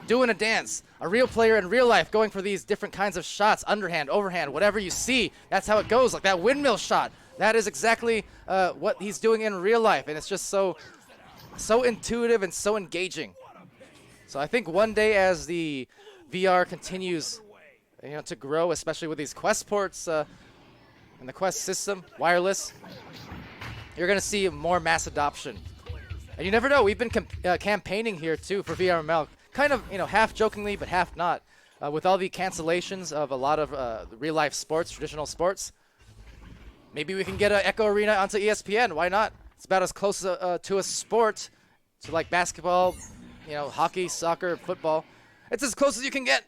Speaker 1: doing a dance. A real player in real life going for these different kinds of shots, underhand, overhand, whatever you see. That's how it goes. Like that windmill shot. That is exactly what he's doing in real life, and it's just so intuitive and so engaging. So I think one day as the VR continues, you know, to grow, especially with these Quest ports and the Quest system, wireless, you're going to see more mass adoption. And you never know. We've been campaigning here too for VRML, kind of, you know, half jokingly but half not, with all the cancellations of a lot of real life sports, traditional sports. Maybe we can get an Echo Arena onto ESPN. Why not? It's about as close to a sport, to like basketball, you know, hockey, soccer, football. It's as close as you can get.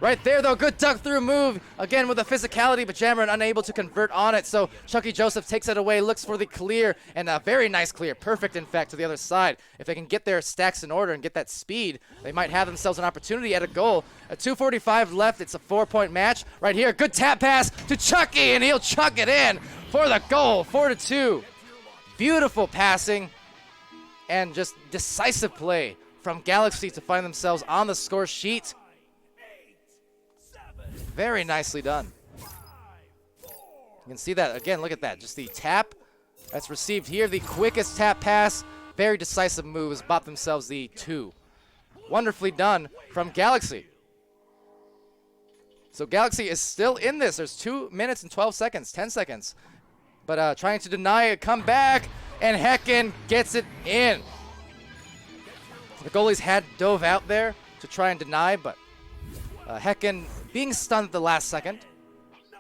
Speaker 1: Right there, though. Good duck through move. Again with the physicality, but Jamarin unable to convert on it. So Chucky Joseph takes it away, looks for the clear, and a very nice clear. Perfect, in fact, to the other side. If they can get their stacks in order and get that speed, they might have themselves an opportunity at a goal. At 2:45 left, it's a 4-point match. Right here, good tap pass to Chucky, and he'll chuck it in for the goal. 4-2. Beautiful passing and just decisive play from Galaxy to find themselves on the score sheet. Very nicely done. You can see that again. Look at that. Just the tap that's received here. The quickest tap pass. Very decisive moves. Bought themselves the 2. Wonderfully done from Galaxy. So Galaxy is still in this. There's 2 minutes and 12 seconds, 10 seconds. But trying to deny a comeback, and Hecken gets it in. The goalies had dove out there to try and deny, but Hecken being stunned at the last second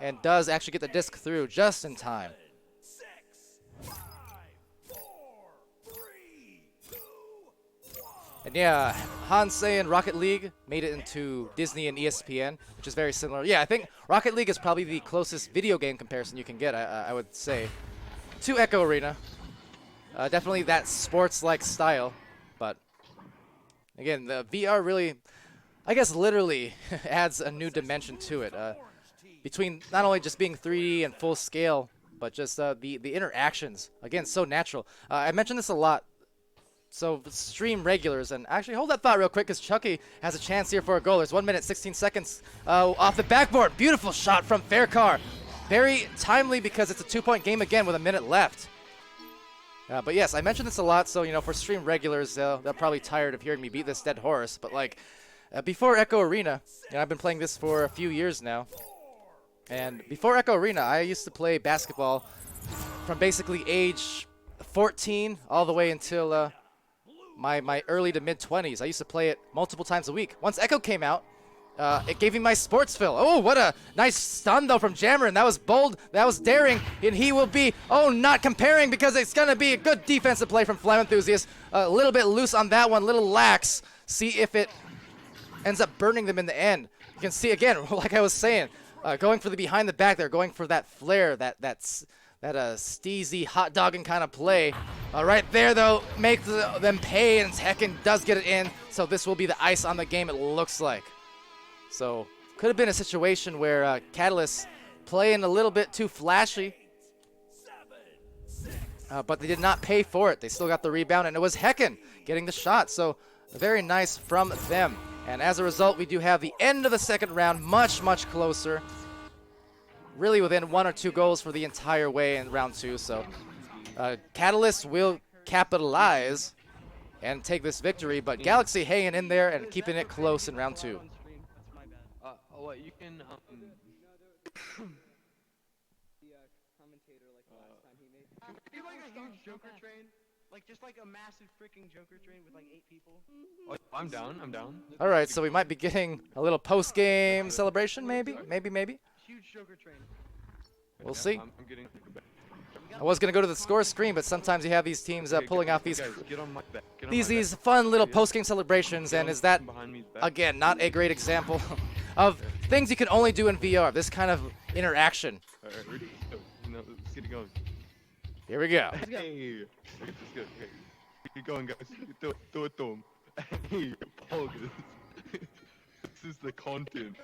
Speaker 1: and does actually get the disc through just in time.
Speaker 3: 6, 5, 4, 3, 2, 1.
Speaker 1: And yeah, Hansei and Rocket League made it into Disney and ESPN, which is very similar. Yeah, I think Rocket League is probably the closest video game comparison you can get, I would say, to Echo Arena. Definitely that sports-like style, but again, the VR really, I guess literally, adds a new dimension to it. Between not only just being 3D and full scale, but just the interactions. Again, so natural. I mentioned this a lot. So stream regulars, and actually hold that thought real quick because Chucky has a chance here for a goal. There's 1 minute, 16 seconds off the backboard. Beautiful shot from Faircar. Very timely because it's a 2-point game again with a minute left. But yes, I mentioned this a lot, so, you know, for stream regulars, they're probably tired of hearing me beat this dead horse. But, like, before Echo Arena, you know, I've been playing this for a few years now. And before Echo Arena, I used to play basketball from basically age 14 all the way until my early to mid-20s. I used to play it multiple times a week. Once Echo came out, it gave me my sports fill. Oh, what a nice stun, though, from Jammerin. That was bold. That was daring. And he will be, not comparing because it's going to be a good defensive play from Flame Enthusiast. A little bit loose on that one, little lax. See if it ends up burning them in the end. You can see, again, like I was saying, going for the behind the back there, going for that flare, that steezy hot dogging kind of play. Right there, though, make them pay, and Hecken does get it in. So this will be the ice on the game, it looks like. So could have been a situation where Catalyst playing a little bit too flashy, but they did not pay for it. They still got the rebound, and it was Hecken getting the shot. So very nice from them. And as a result, we do have the end of the second round much, much closer. Really within 1 or 2 goals for the entire way in round 2. So Catalyst will capitalize and take this victory, but Galaxy hanging in there and keeping it close in round 2.
Speaker 5: What you can
Speaker 7: Be like a huge Joker train, like just like a massive freaking Joker train with like 8 people.
Speaker 5: Oh, I'm down.
Speaker 1: All right, so we might be getting a little post-game celebration, maybe.
Speaker 7: Huge Joker train.
Speaker 1: We'll see.
Speaker 5: I'm getting
Speaker 1: I was gonna go to the score screen, but sometimes you have these teams pulling off these
Speaker 5: guys, get on my back. Get on my
Speaker 1: these
Speaker 5: back.
Speaker 1: fun little post-game celebrations, and is that
Speaker 5: Behind me's back.
Speaker 1: again not a great example of things you can only do in VR? This kind of interaction.
Speaker 5: All right, ready? Let's get it going.
Speaker 1: Here we go.
Speaker 5: Hey, let's go. Okay. Keep going, guys. Do it, Tom. Hey, Poggers. This is the content.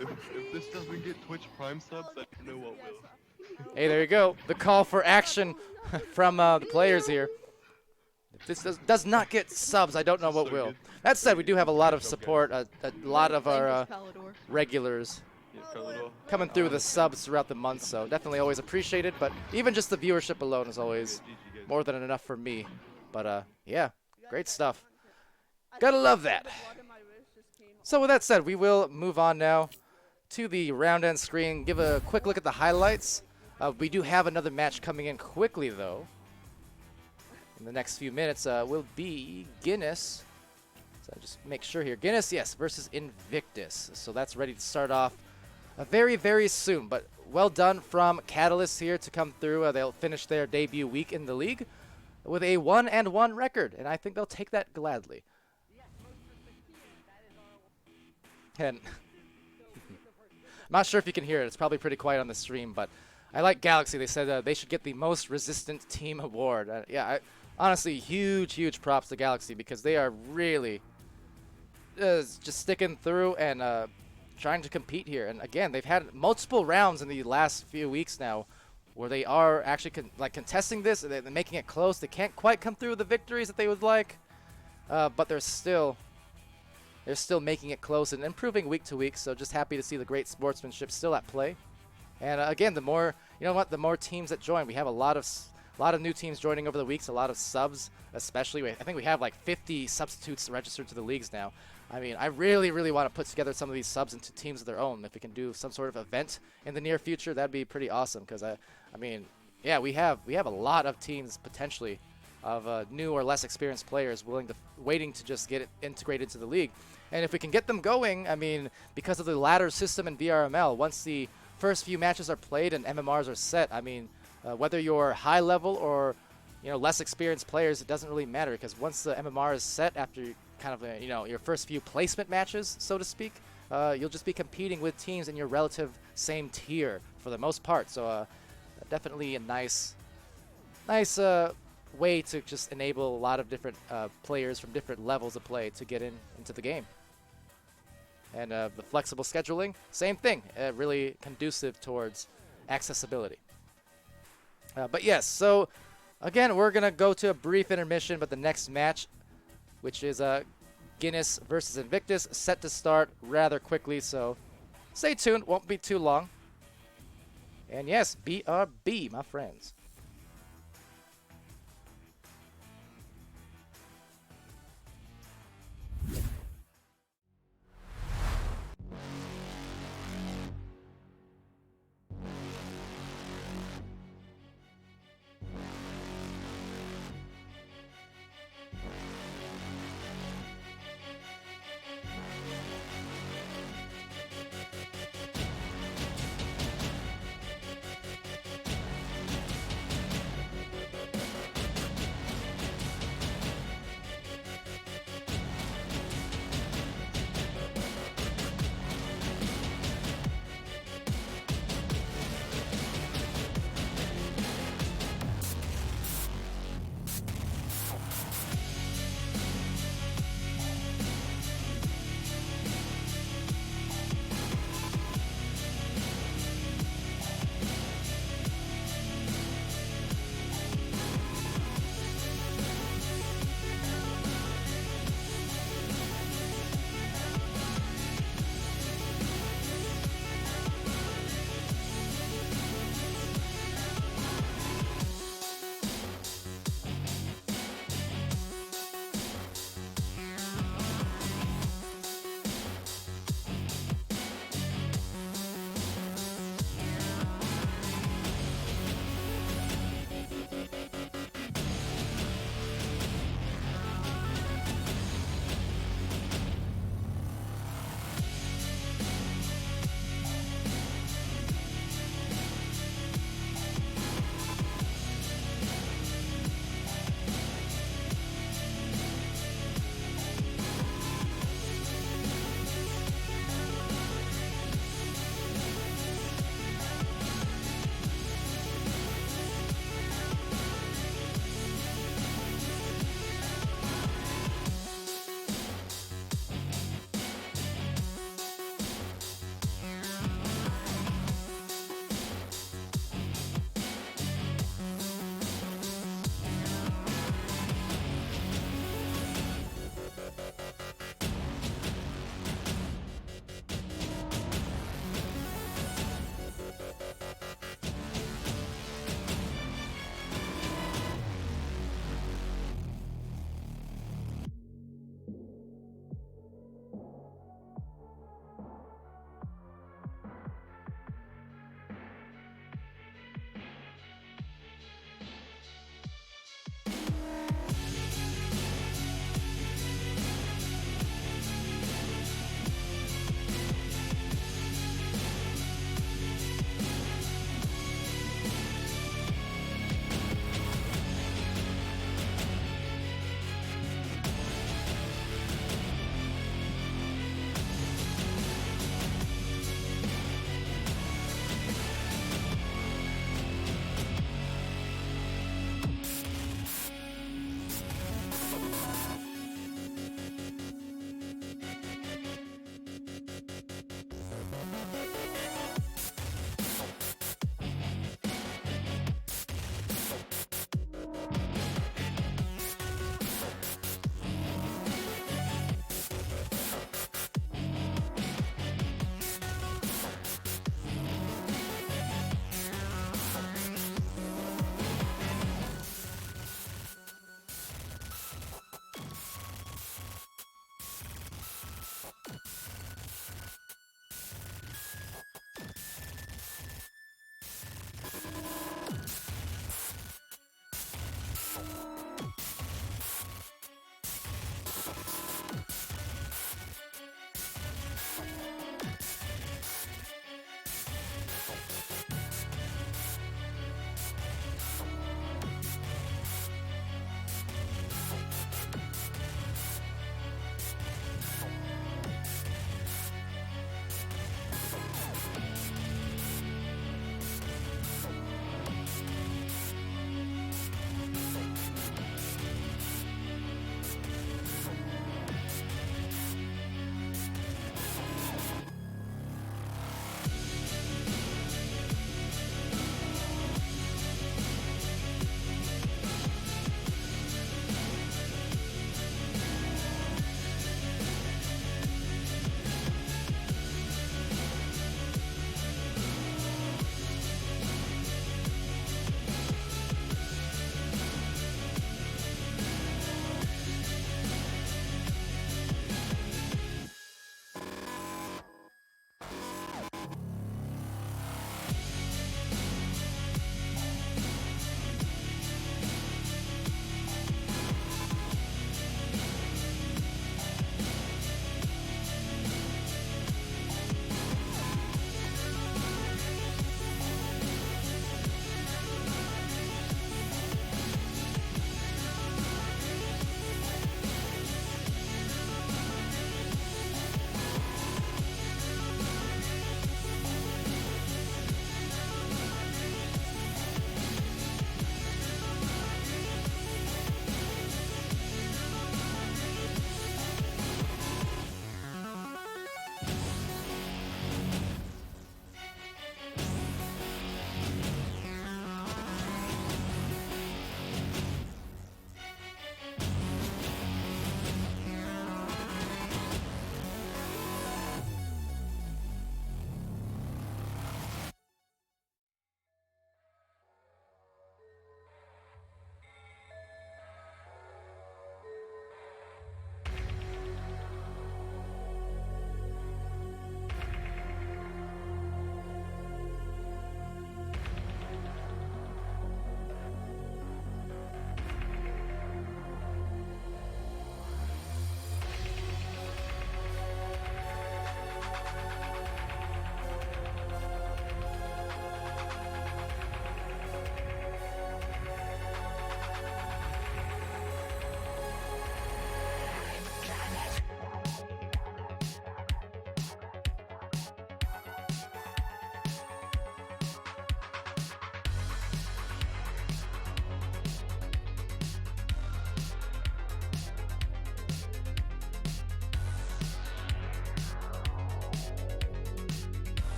Speaker 5: If this doesn't get Twitch Prime subs, I don't know what will.
Speaker 1: Hey, there you go. The call for action from the players here. If this does not get subs, I don't know what will. That said, we do have a lot of support, a lot of our
Speaker 6: Palidore.
Speaker 1: regulars
Speaker 5: Yeah, Palidore.
Speaker 1: coming through the subs throughout the month, so definitely always appreciated. But even just the viewership alone is always
Speaker 5: GG, guys.
Speaker 1: more than enough for me. But yeah, great stuff. Gotta love that. So with that said, we will move on now to the round end screen, give a quick look at the highlights. We do have another match coming in quickly, though. In the next few minutes will be Guinness. So just make sure here. Guinness, yes, versus Invictus. So that's ready to start off very, very soon. But well done from Catalyst here to come through. They'll finish their debut week in the league with a 1-1 record, and I think they'll take that gladly. And I'm not sure if you can hear it. It's probably pretty quiet on the stream, but I like Galaxy. They said they should get the most resistant team award. Honestly, huge props to Galaxy because they are really just sticking through and trying to compete here. And again, they've had multiple rounds in the last few weeks now where they are actually contesting this and they're making it close. They can't quite come through with the victories that they would like, but they're still making it close and improving week to week. So just happy to see the great sportsmanship still at play. And again, the more teams that join, we have a lot of new teams joining over the weeks, a lot of subs, especially. I think we have like 50 substitutes registered to the leagues now. I mean, I really want to put together some of these subs into teams of their own. If we can do some sort of event in the near future, that'd be pretty awesome. Because I mean, yeah, we have a lot of teams potentially of new or less experienced players waiting to just get it integrated into the league. And if we can get them going, I mean, because of the ladder system in VRML, once the first few matches are played and MMRs are set, I mean, whether you're high level or less experienced players, it doesn't really matter, because once the MMR is set after kind of your first few placement matches, so to speak, you'll just be competing with teams in your relative same tier for the most part. So definitely a nice way to just enable a lot of different players from different levels of play to get into the game. And the flexible scheduling, same thing, really conducive towards accessibility. But yes, so again, we're going to go to a brief intermission, but the next match, which is Guinness versus Invictus, set to start rather quickly, so stay tuned, won't be too long. And yes, BRB, my friends.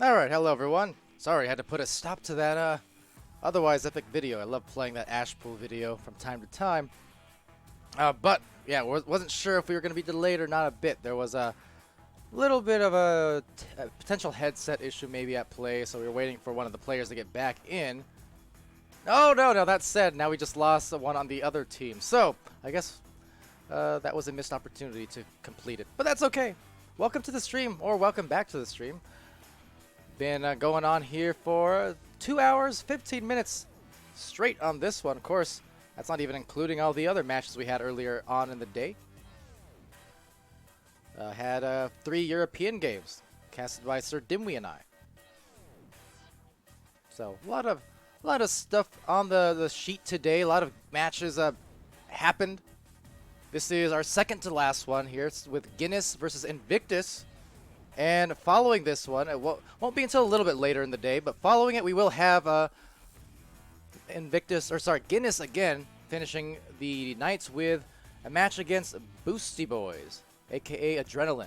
Speaker 1: Alright, hello everyone. Sorry, I had to put a stop to that otherwise epic video. I love playing that Ash Pool video from time to time. But, yeah, wasn't sure if we were going to be delayed or not a bit. There was a little bit of a potential headset issue maybe at play, so we were waiting for one of the players to get back in. Oh, no, that said, now we just lost one on the other team. So, I guess that was a missed opportunity to complete it. But that's okay. Welcome to the stream, or welcome back to the stream. Been going on here for 2 hours, 15 minutes straight on this one. Of course, that's not even including all the other matches we had earlier on in the day. Had 3 European games casted by Sir Dimwee and I. So a lot of stuff on the sheet today. A lot of matches happened. This is our second to last one here. It's with Guinness versus Invictus. And following this one, it won't be until a little bit later in the day, but following it we will have Guinness again, finishing the nights with a match against Boosty Boys, aka Adrenaline.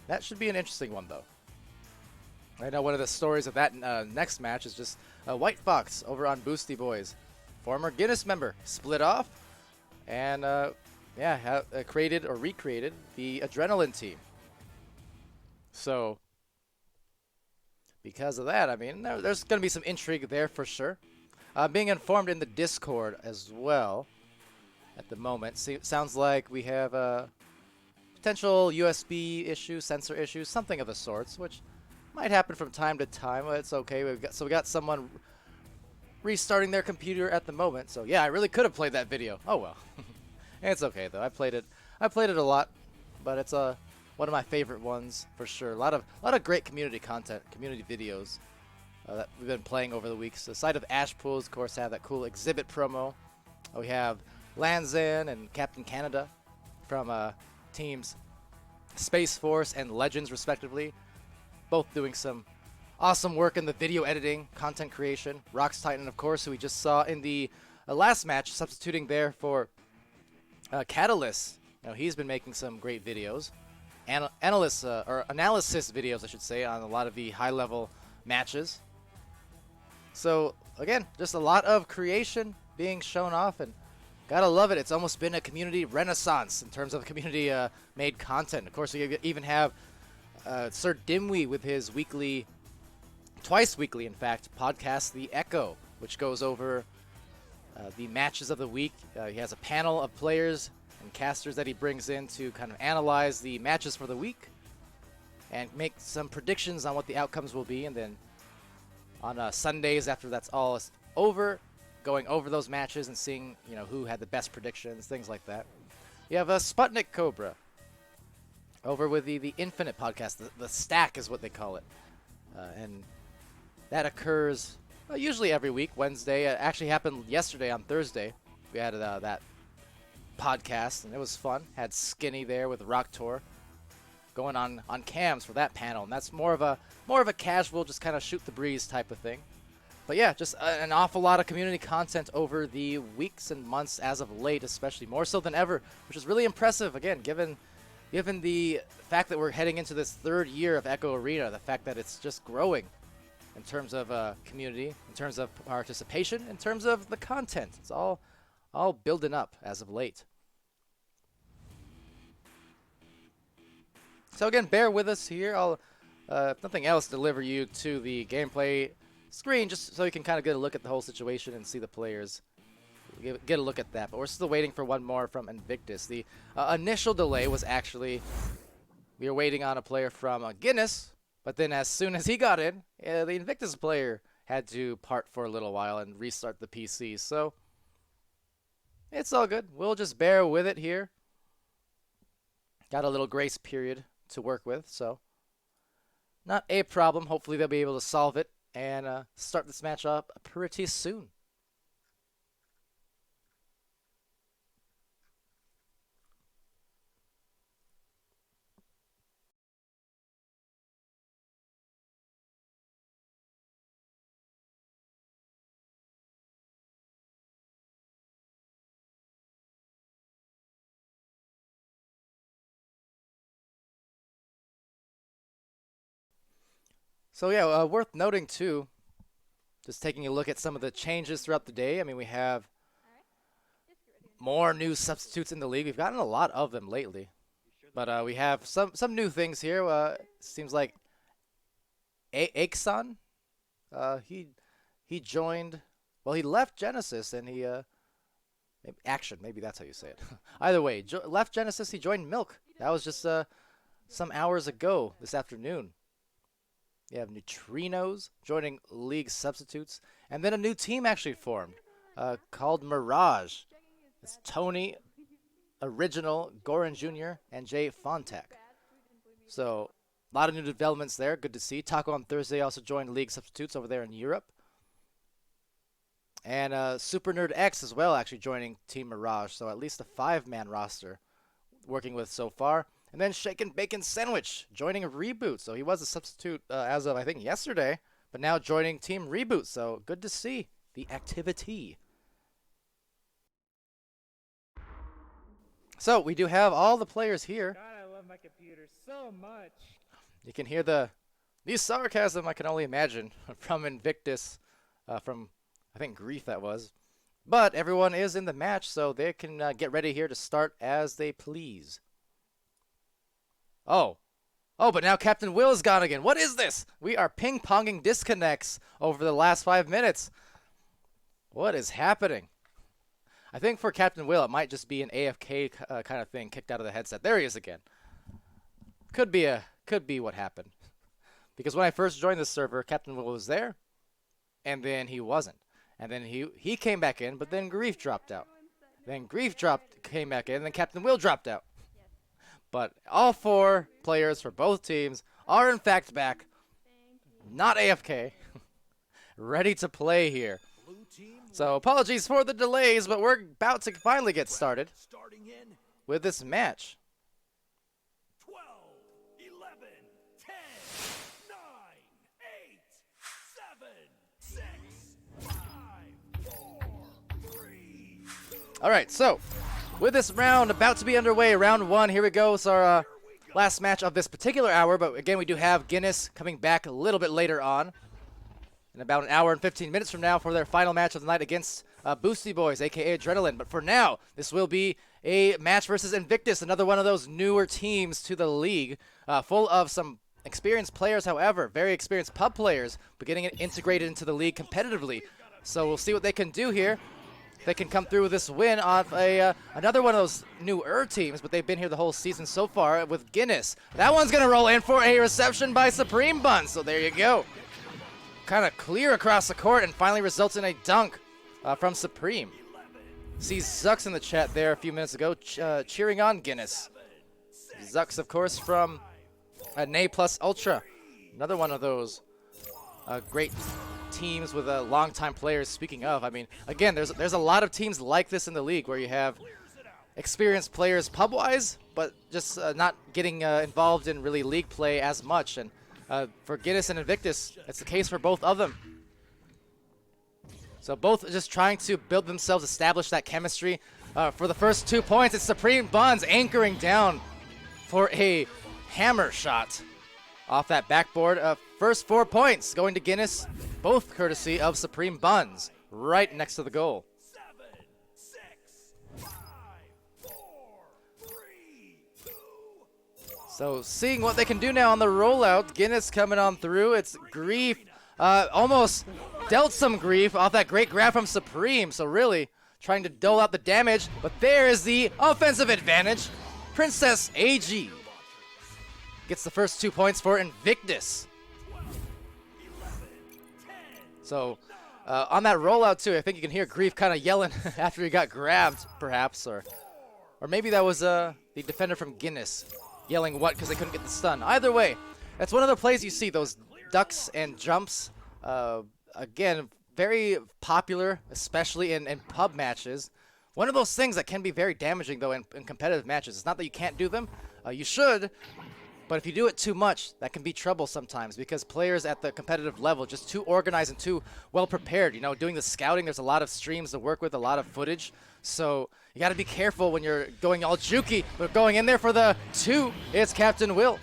Speaker 1: That should be an interesting one, though. I know one of the stories of that next match is just White Fox over on Boosty Boys, former Guinness member, split off, and created or recreated the Adrenaline team. So, because of that, I mean, there's going to be some intrigue there for sure. Being informed in the Discord as well at the moment. Sounds like we have a potential USB issue, sensor issues, something of the sorts, which might happen from time to time. But it's okay. We got someone restarting their computer at the moment. So yeah, I really could have played that video. Oh well, it's okay though. I played it a lot, but it's one of my favorite ones for sure. A lot of great community content, community videos that we've been playing over the weeks. The side of Ash Pools, of course, have that cool exhibit promo. We have Lanzan and Captain Canada from teams Space Force and Legends, respectively, both doing some awesome work in the video editing, content creation. Rox Titan, of course, who we just saw in the last match, substituting there for Catalyst. He's been making some great videos. Analysis videos, I should say, on a lot of the high-level matches. So, again, just a lot of creation being shown off, and gotta love it. It's almost been a community renaissance in terms of community-made content. Of course, we even have Sir Dimwee with his twice weekly, in fact, podcast, The Echo, which goes over the matches of the week. He has a panel of players and casters that he brings in to kind of analyze the matches for the week and make some predictions on what the outcomes will be. And then on Sundays, after that's all over, going over those matches and seeing who had the best predictions, things like that. You have a Sputnik Cobra over with the Infinite podcast. The Stack is what they call it, and that occurs usually every week. Wednesday. It actually happened yesterday on Thursday. We had that podcast, and it was fun. Had Skinny there with Rock Tour going on cams for that panel, and that's more of a casual, just kind of shoot the breeze type of thing. But yeah, just an awful lot of community content over the weeks and months as of late, especially more so than ever, which is really impressive. Again, given the fact that we're heading into this 3rd year of Echo Arena, the fact that it's just growing in terms of community, in terms of participation, in terms of the content. It's all building up as of late. So again, bear with us here. I'll, if nothing else, deliver you to the gameplay screen just so you can kind of get a look at the whole situation and see the players. Get a look at that. But we're still waiting for one more from Invictus. The initial delay was actually we were waiting on a player from Guinness, but then as soon as he got in, the Invictus player had to part for a little while and restart the PC. So it's all good. We'll just bear with it here. Got a little grace period to work with, so not a problem. Hopefully they'll be able to solve it and start this match up pretty soon. So yeah, worth noting too, just taking a look at some of the changes throughout the day. I mean, we have more new substitutes in the league. We've gotten a lot of them lately. But we have some new things here. Seems like Aiksan, he joined. Well, he left Genesis and he Action. Maybe that's how you say it. Either way, left Genesis. He joined Milk. That was just some hours ago this afternoon. You have Neutrinos joining league substitutes, and then a new team actually formed called Mirage. It's Tony, Original, Goran Jr., and Jay Fontak. So a lot of new developments there. Good to see. Taco on Thursday also joined league substitutes over there in Europe. And Super Nerd X as well actually joining Team Mirage. So at least a 5-man roster working with so far. And then Shaken Bacon Sandwich joining a Reboot. So he was a substitute as of, I think, yesterday. But now joining Team Reboot. So good to see the activity. So we do have all the players here.
Speaker 7: God, I love my computer so much.
Speaker 1: You can hear the sarcasm, I can only imagine, from Invictus, from, I think, Grief that was. But everyone is in the match, so they can get ready here to start as they please. Oh, but now Captain Will is gone again. What is this? We are ping-ponging disconnects over the last 5 minutes. What is happening? I think for Captain Will, it might just be an AFK kind of thing, kicked out of the headset. There he is again. Could be what happened. Because when I first joined the server, Captain Will was there, and then he wasn't. And then he came back in, but then Grief dropped out. Then Grief came back in, and then Captain Will dropped out. But all 4 players for both teams are in fact back, not AFK, ready to play here. So apologies for the delays, but we're about to finally get started with this match.
Speaker 3: 12, 11, 10, 9, 8, 7, 6, 5, 4, 3, 2.
Speaker 1: All right, so with this round about to be underway, round 1, here we go. It's our last match of this particular hour, but again, we do have Guinness coming back a little bit later on. In about an hour and 15 minutes from now for their final match of the night against Boosty Boys, a.k.a. Adrenaline. But for now, this will be a match versus Invictus, another one of those newer teams to the league, full of some experienced players, however, very experienced pub players, but getting it integrated into the league competitively. So we'll see what they can do here. They can come through with this win off another one of those newer teams, but they've been here the whole season so far with Guinness. That one's going to roll in for a reception by Supreme Bun, so there you go. Kind of clear across the court and finally results in a dunk from Supreme. See Zux in the chat there a few minutes ago cheering on Guinness. Zux, of course, from Nay Plus Ultra. Another one of those great teams with long-time players. Speaking of, I mean, again, there's a lot of teams like this in the league where you have experienced players pub-wise, but just not getting involved in really league play as much. And for Guinness and Invictus, it's the case for both of them. So both just trying to build themselves, establish that chemistry. For the first 2 points, it's Supreme Buns anchoring down for a hammer shot off that backboard. First 4 points going to Guinness, both courtesy of Supreme Buns, right next to the goal.
Speaker 3: 7, 6, 5, 4, 3, 2, 1.
Speaker 1: So seeing what they can do now on the rollout, Guinness coming on through. It's Grief, almost dealt some grief off that great grab from Supreme. So really trying to dole out the damage, but there is the offensive advantage. Princess AG gets the first 2 points for Invictus. So on that rollout too, I think you can hear Grief kind of yelling after he got grabbed, perhaps, or maybe that was the defender from Guinness yelling what because they couldn't get the stun. Either way, that's one of the plays you see, those ducks and jumps. Again, very popular, especially in pub matches. One of those things that can be very damaging, though, in competitive matches. It's not that you can't do them. You should. But if you do it too much, that can be trouble sometimes because players at the competitive level just too organized and too well prepared. You know, doing the scouting, there's a lot of streams to work with, a lot of footage. So you got to be careful when you're going all jukey. But going in there for the 2, it's Captain Will.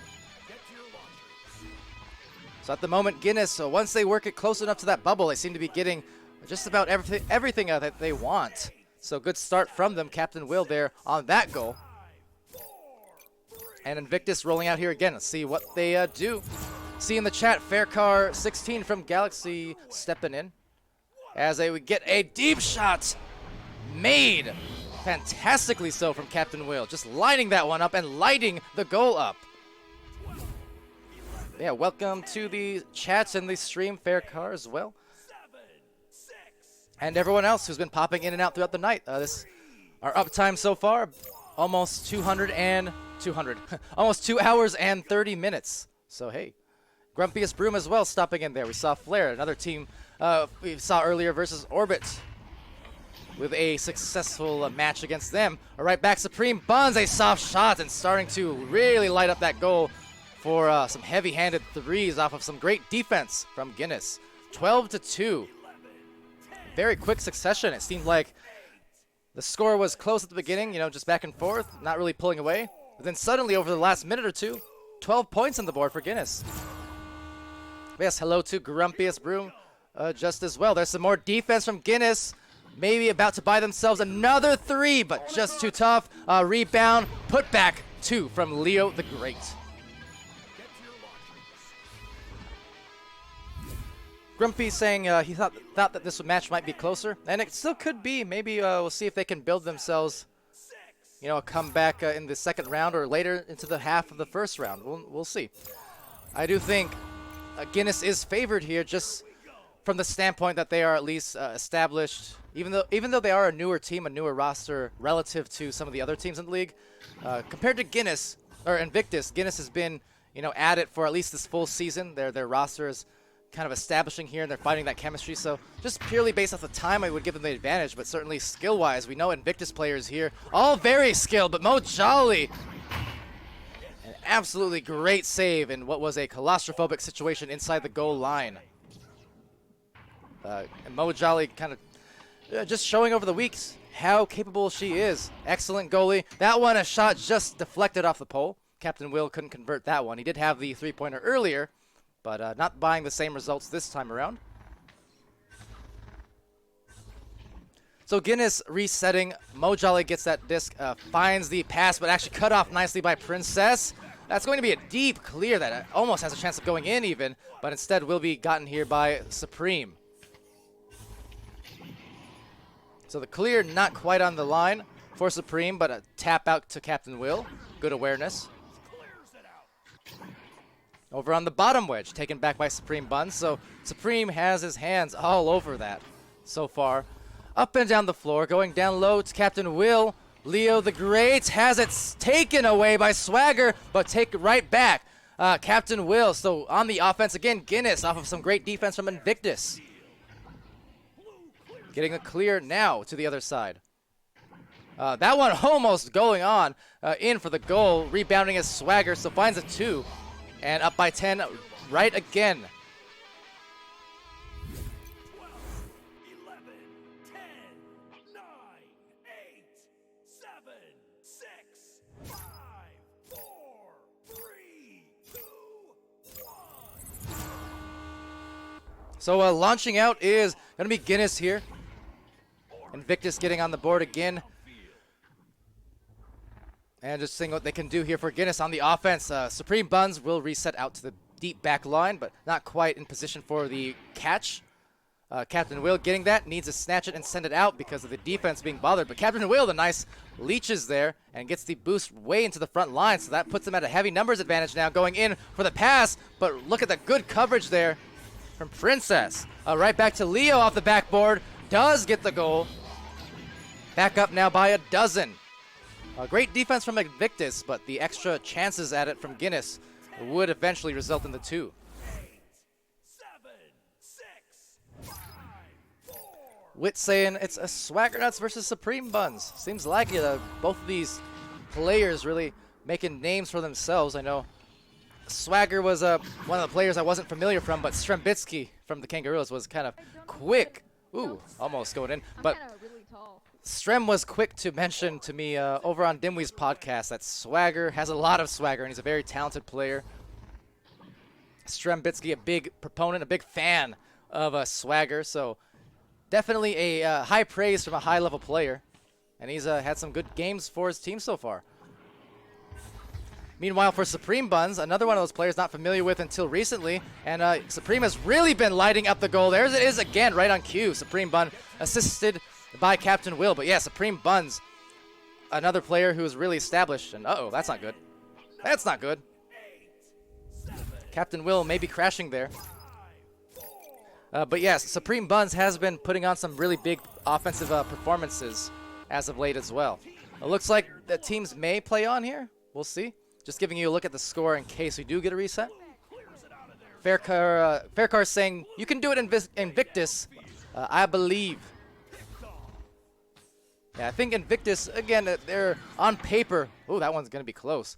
Speaker 1: So at the moment, Guinness, once they work it close enough to that bubble, they seem to be getting just about everything that they want. So good start from them. Captain Will there on that goal. And Invictus rolling out here again. Let's see what they do. See in the chat, Faircar16 from Galaxy stepping in. As they would get a deep shot made. Fantastically so from Captain Will. Just lining that one up and lighting the goal up. Yeah, welcome to the chats and the stream, Faircar as well. And everyone else who's been popping in and out throughout the night. Our uptime so far, almost 200, almost 2 hours and 30 minutes. So hey, Grumpiest Broom as well stopping in there. We saw Flare, another team we saw earlier versus Orbit, with a successful match against them. All right, back Supreme Buns, a soft shot and starting to really light up that goal for some heavy-handed threes off of some great defense from Guinness. 12-2. Very quick succession. It seemed like the score was close at the beginning, you know, just back and forth, not really pulling away. But then suddenly, over the last minute or two, 12 points on the board for Guinness. Yes, hello to Grumpiest Broom just as well. There's some more defense from Guinness. Maybe about to buy themselves another three, but just too tough. Rebound, put back two from Leo the Great. Grumpy saying he thought that this match might be closer, and it still could be. Maybe we'll see if they can build themselves, you know, a comeback in the second round or later into the half of the first round. We'll see. I do think Guinness is favored here, just from the standpoint that they are at least established. Even though they are a newer team, a newer roster relative to some of the other teams in the league, compared to Guinness or Invictus, Guinness has been, you know, at it for at least this full season. Their roster is kind of establishing here, and they're finding that chemistry. So just purely based off the time, I would give them the advantage, but certainly skill-wise, we know Invictus players here, all very skilled, but Mo Jolly, an absolutely great save in what was a claustrophobic situation inside the goal line. And Mo Jolly kind of just showing over the weeks how capable she is. Excellent goalie. That one, a shot just deflected off the pole. Captain Will couldn't convert that one. He did have the three-pointer earlier, but not buying the same results this time around. So Guinness resetting. Mo Jolly gets that disc, finds the pass, but actually cut off nicely by Princess. That's going to be a deep clear that almost has a chance of going in even, but instead will be gotten here by Supreme. So the clear not quite on the line for Supreme, but a tap out to Captain Will. Good awareness. Over on the bottom wedge, taken back by Supreme Buns. So Supreme has his hands all over that so far. Up and down the floor, going down low to Captain Will. Leo the Great has it taken away by Swagger, but take it right back. Captain Will, so on the offense again, Guinness off of some great defense from Invictus. Getting a clear now to the other side. That one almost going on in for the goal. Rebounding as Swagger, so finds a 2. And up by 10 right again.
Speaker 3: 12, 11, 10, 9, 8, 7, 6, 5, 4, 3, 2, 1.
Speaker 1: So launching out is going to be Guinness here. Invictus getting on the board again. And just seeing what they can do here for Guinness on the offense. Supreme Buns will reset out to the deep back line, but not quite in position for the catch. Captain Will getting that, needs to snatch it and send it out because of the defense being bothered. But Captain Will, the nice leeches there, and gets the boost way into the front line, so that puts them at a heavy numbers advantage now, going in for the pass. But look at the good coverage there from Princess. Right back to Leo off the backboard, does get the goal. Back up now by a dozen. Great defense from Invictus, but the extra chances at it from Guinness would eventually result in the 2.
Speaker 3: 8, 7, 6, 5, 4.
Speaker 1: Wit saying it's a Swagger Nuts versus Supreme Buns. Seems like it. Both of these players really making names for themselves. I know Swagger was one of the players I wasn't familiar from, but Strembitsky from the Kangaroos was kind of quick. Ooh, almost going in. But
Speaker 6: really tall.
Speaker 1: Strem was quick to mention to me over on Dimwee's podcast that Swagger has a lot of swagger, and he's a very talented player. Strembitsky, a big proponent, a big fan of Swagger, so definitely a high praise from a high-level player, and he's had some good games for his team so far. Meanwhile, for Supreme Buns, another one of those players not familiar with until recently, and Supreme has really been lighting up the goal. There it is again, right on cue. Supreme Bun assisted by Captain Will, but yeah, Supreme Buns, another player who is really established, and uh-oh, that's not good. That's not good. Captain Will may be crashing there. But yes, Supreme Buns has been putting on some really big offensive performances as of late as well. It looks like the teams may play on here. We'll see. Just giving you a look at the score in case we do get a reset. Faircar saying, you can do it in Invictus, I believe. Yeah, I think Invictus, again, they're on paper. Oh, that one's going to be close.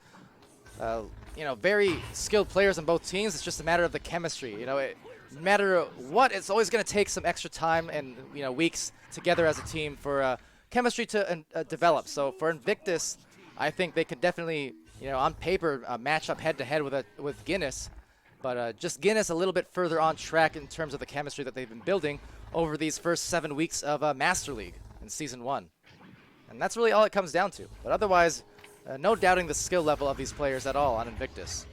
Speaker 1: You know, very skilled players on both teams. It's just a matter of the chemistry. You know, no matter what, it's always going to take some extra time and, you know, weeks together as a team for chemistry to develop. So for Invictus, I think they could definitely, you know, on paper, match up head-to-head with Guinness. But just Guinness a little bit further on track in terms of the chemistry that they've been building over these first 7 weeks of Master League in Season 1. And that's really all it comes down to. But otherwise, no doubting the skill level of these players at all on Invictus.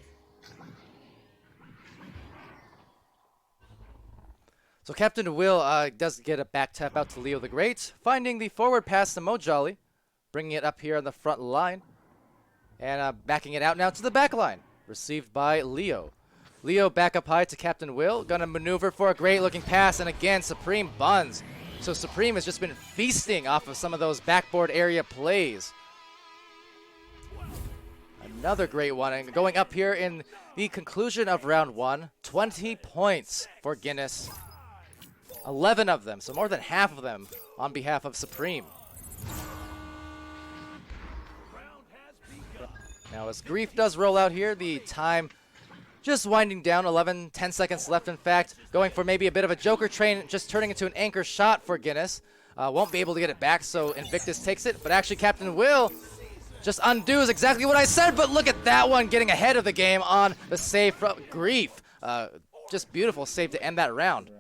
Speaker 1: So Captain Will does get a back tap out to Leo the Great, finding the forward pass to Mojolly, bringing it up here on the front line, and backing it out now to the back line, received by Leo. Leo back up high to Captain Will, gonna maneuver for a great looking pass, and again, Supreme Buns. So Supreme has just been feasting off of some of those backboard area plays. Another great one, and going up here in the conclusion of round 1, 20 points for Guinness. 11 of them, so more than half of them on behalf of Supreme. Now as Grief does roll out here, the time just winding down, 10 seconds left in fact, going for maybe a bit of a Joker train, just turning into an anchor shot for Guinness. Won't be able to get it back, so Invictus takes it, but actually Captain Will just undoes exactly what I said, but look at that one getting ahead of the game on the save from Grief. Just beautiful save to end that round.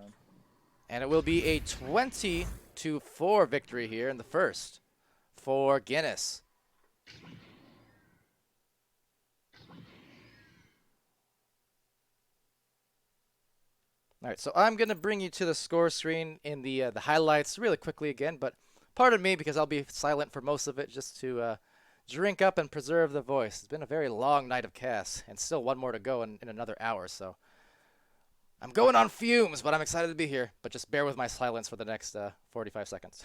Speaker 1: And it will be a 20-4 victory here in the first for Guinness. All right, so I'm going to bring you to the score screen in the highlights really quickly again, but pardon me because I'll be silent for most of it just to drink up and preserve the voice. It's been a very long night of cast, and still one more to go in another hour, so I'm going on fumes, but I'm excited to be here. But just bear with my silence for the next 45 seconds.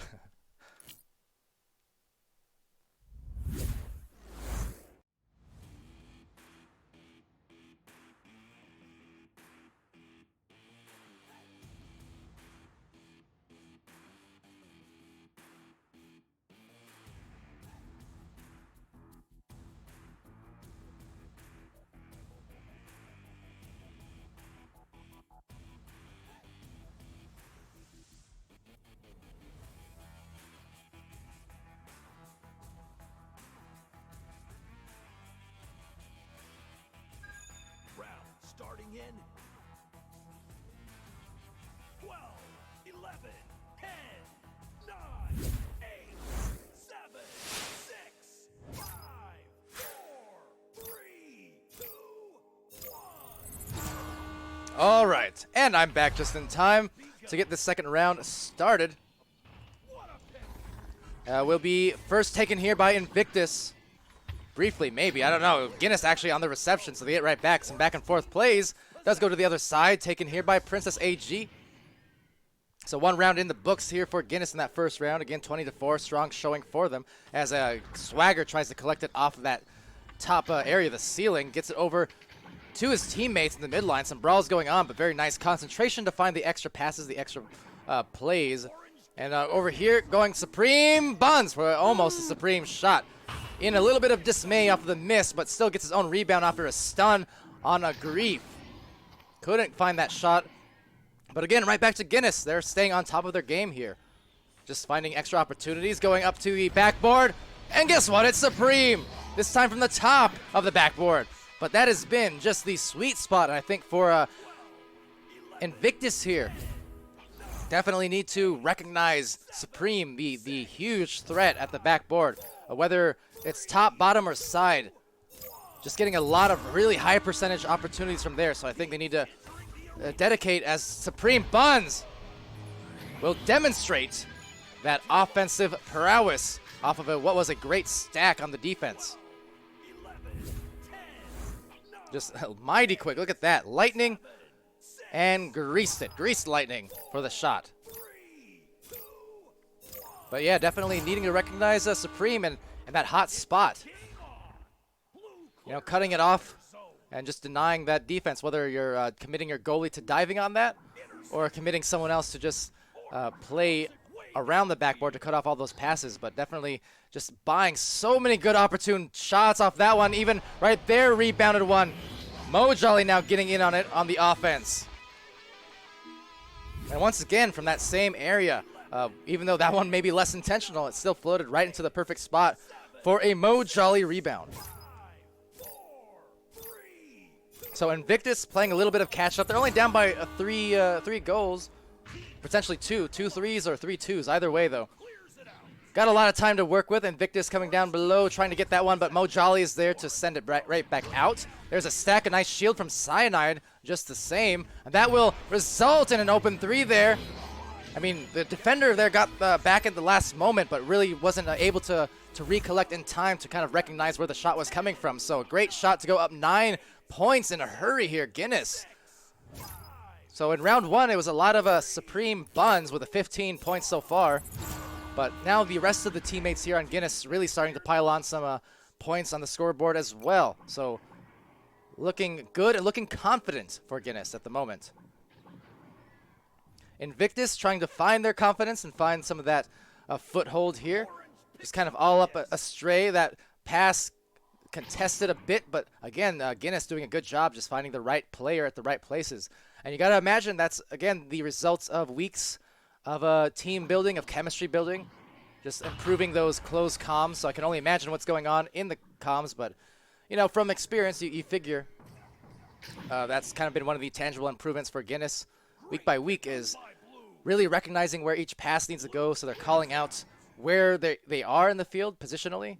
Speaker 3: Starting in 12, 11, 10, 9, 8, 7, 6, 5, 4, 3, 2, 1.
Speaker 1: All right, and I'm back just in time to get the second round started. We'll be first taken here by Invictus. Briefly, maybe. I don't know. Guinness actually on the reception, so they get right back. Some back and forth plays. Does go to the other side, taken here by Princess AG. So one round in the books here for Guinness in that first round. Again, 20-4, strong showing for them as Swagger tries to collect it off of that top area of the ceiling. Gets it over to his teammates in the midline. Some brawls going on, but very nice concentration to find the extra passes, the extra plays. And over here, going Supreme Buns for almost a Supreme shot. In a little bit of dismay off of the miss, but still gets his own rebound after a stun on a Grief. Couldn't find that shot. But again, right back to Guinness. They're staying on top of their game here. Just finding extra opportunities, going up to the backboard. And guess what? It's Supreme. This time from the top of the backboard. But that has been just the sweet spot, I think, for Invictus here. Definitely need to recognize Supreme, the huge threat at the backboard, whether it's top, bottom, or side. Just getting a lot of really high percentage opportunities from there, so I think they need to dedicate as Supreme Buns will demonstrate that offensive prowess off of what was a great stack on the defense. Just mighty quick. Look at that. Lightning and greased it. Greased lightning for the shot. But yeah, definitely needing to recognize Supreme and that hot spot. You know, cutting it off and just denying that defense, whether you're committing your goalie to diving on that or committing someone else to just play around the backboard to cut off all those passes. But definitely just buying so many good opportune shots off that one. Even right there, rebounded one. Mojolly now getting in on it on the offense. And once again, from that same area, even though that one may be less intentional, it still floated right into the perfect spot for a Mojolly rebound. So Invictus playing a little bit of catch up. They're only down by three goals, potentially two threes or 3 twos. Either way, though. Got a lot of time to work with. Invictus coming down below, trying to get that one, but Mojolly is there to send it right back out. There's a stack, a nice shield from Cyanide, just the same. And that will result in an open 3 there. I mean, the defender there got back at the last moment, but really wasn't able to recollect in time to kind of recognize where the shot was coming from. So a great shot to go up 9 points in a hurry here, Guinness. So in round 1, it was a lot of Supreme Buns with a 15 points so far. But now the rest of the teammates here on Guinness really starting to pile on some points on the scoreboard as well. So looking good and looking confident for Guinness at the moment. Invictus trying to find their confidence and find some of that foothold here. Just kind of all up astray. That pass contested a bit, but again, Guinness doing a good job just finding the right player at the right places. And you got to imagine that's, again, the results of weeks of team building, of chemistry building, just improving those close comms. So I can only imagine what's going on in the comms, but, you know, from experience, you figure that's kind of been one of the tangible improvements for Guinness week by week, is really recognizing where each pass needs to go, so they're calling out where they are in the field positionally,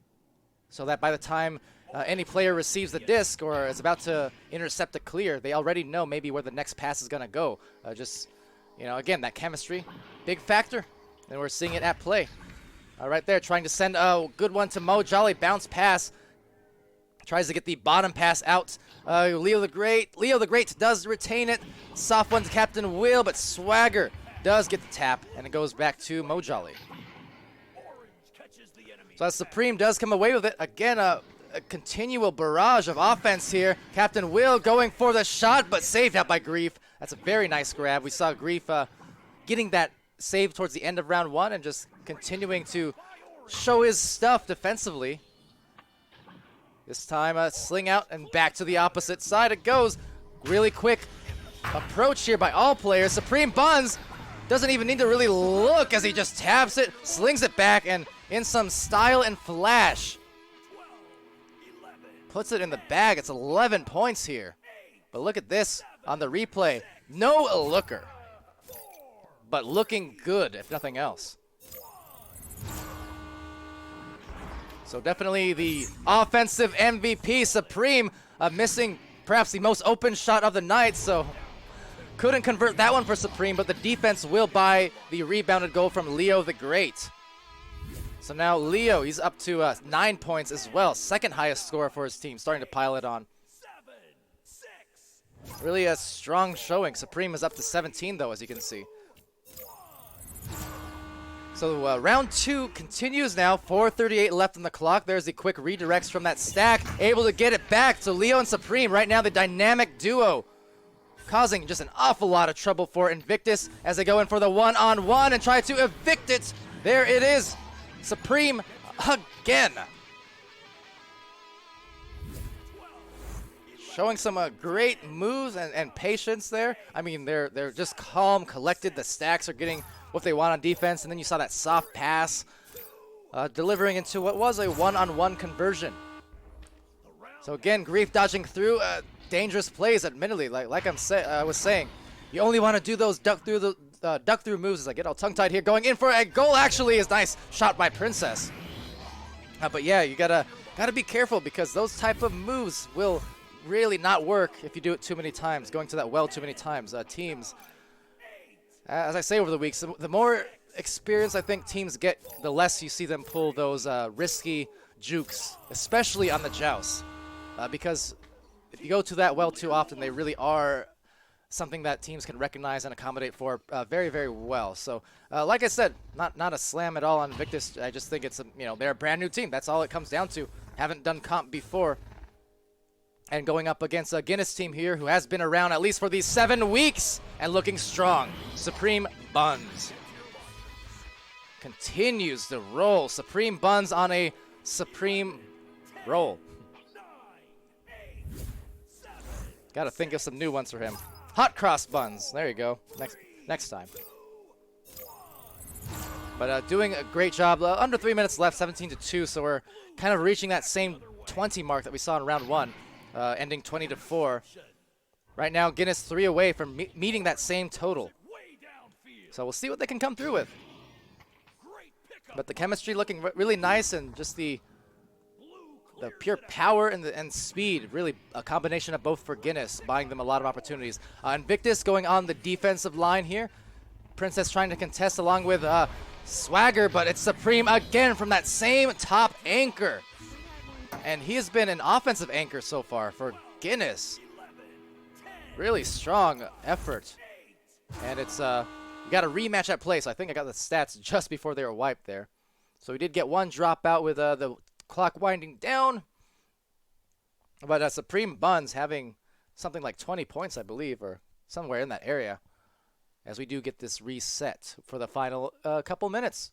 Speaker 1: so that by the time any player receives the disc or is about to intercept a clear, they already know maybe where the next pass is going to go. Just, you know, again, that chemistry, big factor, and we're seeing it at play. Right there, trying to send a good one to Mojolly, bounce pass. Tries to get the bottom pass out. Leo the Great does retain it. Soft one to Captain Will, but Swagger does get the tap, and it goes back to Mojolly. So as Supreme does come away with it, again, a continual barrage of offense here. Captain Will going for the shot, but saved out by Grief. That's a very nice grab. We saw Grief getting that save towards the end of round 1 and just continuing to show his stuff defensively. This time, sling out and back to the opposite side it goes. Really quick approach here by all players. Supreme Buns doesn't even need to really look as he just taps it, slings it back, and in some style and flash, puts it in the bag. It's 11 points here. But look at this on the replay. No looker, but looking good, if nothing else. So definitely the offensive MVP, Supreme, missing perhaps the most open shot of the night, so couldn't convert that one for Supreme, but the defense will buy the rebounded goal from Leo the Great. So now Leo, he's up to 9 points as well, second highest score for his team, starting to pile it on. Really a strong showing. Supreme is up to 17 though, as you can see. So round 2 continues now, 4:38 left on the clock. There's the quick redirects from that stack, able to get it back to Leo and Supreme. Right now the dynamic duo causing just an awful lot of trouble for Invictus as they go in for the one-on-one and try to evict it. There it is, Supreme again. Showing some great moves and patience there. I mean, they're just calm, collected. The stacks are getting what they want on defense, and then you saw that soft pass delivering into what was a one-on-one conversion. So again, Grief dodging through dangerous plays. Admittedly, like I was saying, you only want to do those duck through moves. As I get all tongue-tied here, going in for a goal. Actually, is nice shot by Princess. But yeah, you gotta be careful because those type of moves will really not work if you do it too many times. Going to that well too many times. Teams, as I say over the weeks, the more experience I think teams get, the less you see them pull those risky jukes, especially on the joust. Because if you go to that well too often, they really are something that teams can recognize and accommodate for very, very well. So, like I said, not a slam at all on Invictus. I just think it's they're a brand new team. That's all it comes down to. Haven't done comp before. And going up against a Guinness team here who has been around at least for these 7 weeks and looking strong. Supreme Buns continues to roll. Supreme Buns on a Supreme roll. Gotta think of some new ones for him. Hot cross buns. There you go. Next time. But doing a great job. Under 3 minutes left, 17-2. So we're kind of reaching that same 20 mark that we saw in round 1, ending 20-4. Right now, Guinness 3 away from meeting that same total. So we'll see what they can come through with. But the chemistry looking really nice, and just the pure power and speed, really a combination of both for Guinness, buying them a lot of opportunities. Invictus going on the defensive line here. Princess trying to contest along with Swagger, but it's Supreme again from that same top anchor. And he has been an offensive anchor so far for Guinness. Really strong effort. And it's you got a rematch at play, so I think I got the stats just before they were wiped there. So we did get one dropout with the clock winding down. But Supreme Buns having something like 20 points, I believe, or somewhere in that area, as we do get this reset for the final couple minutes.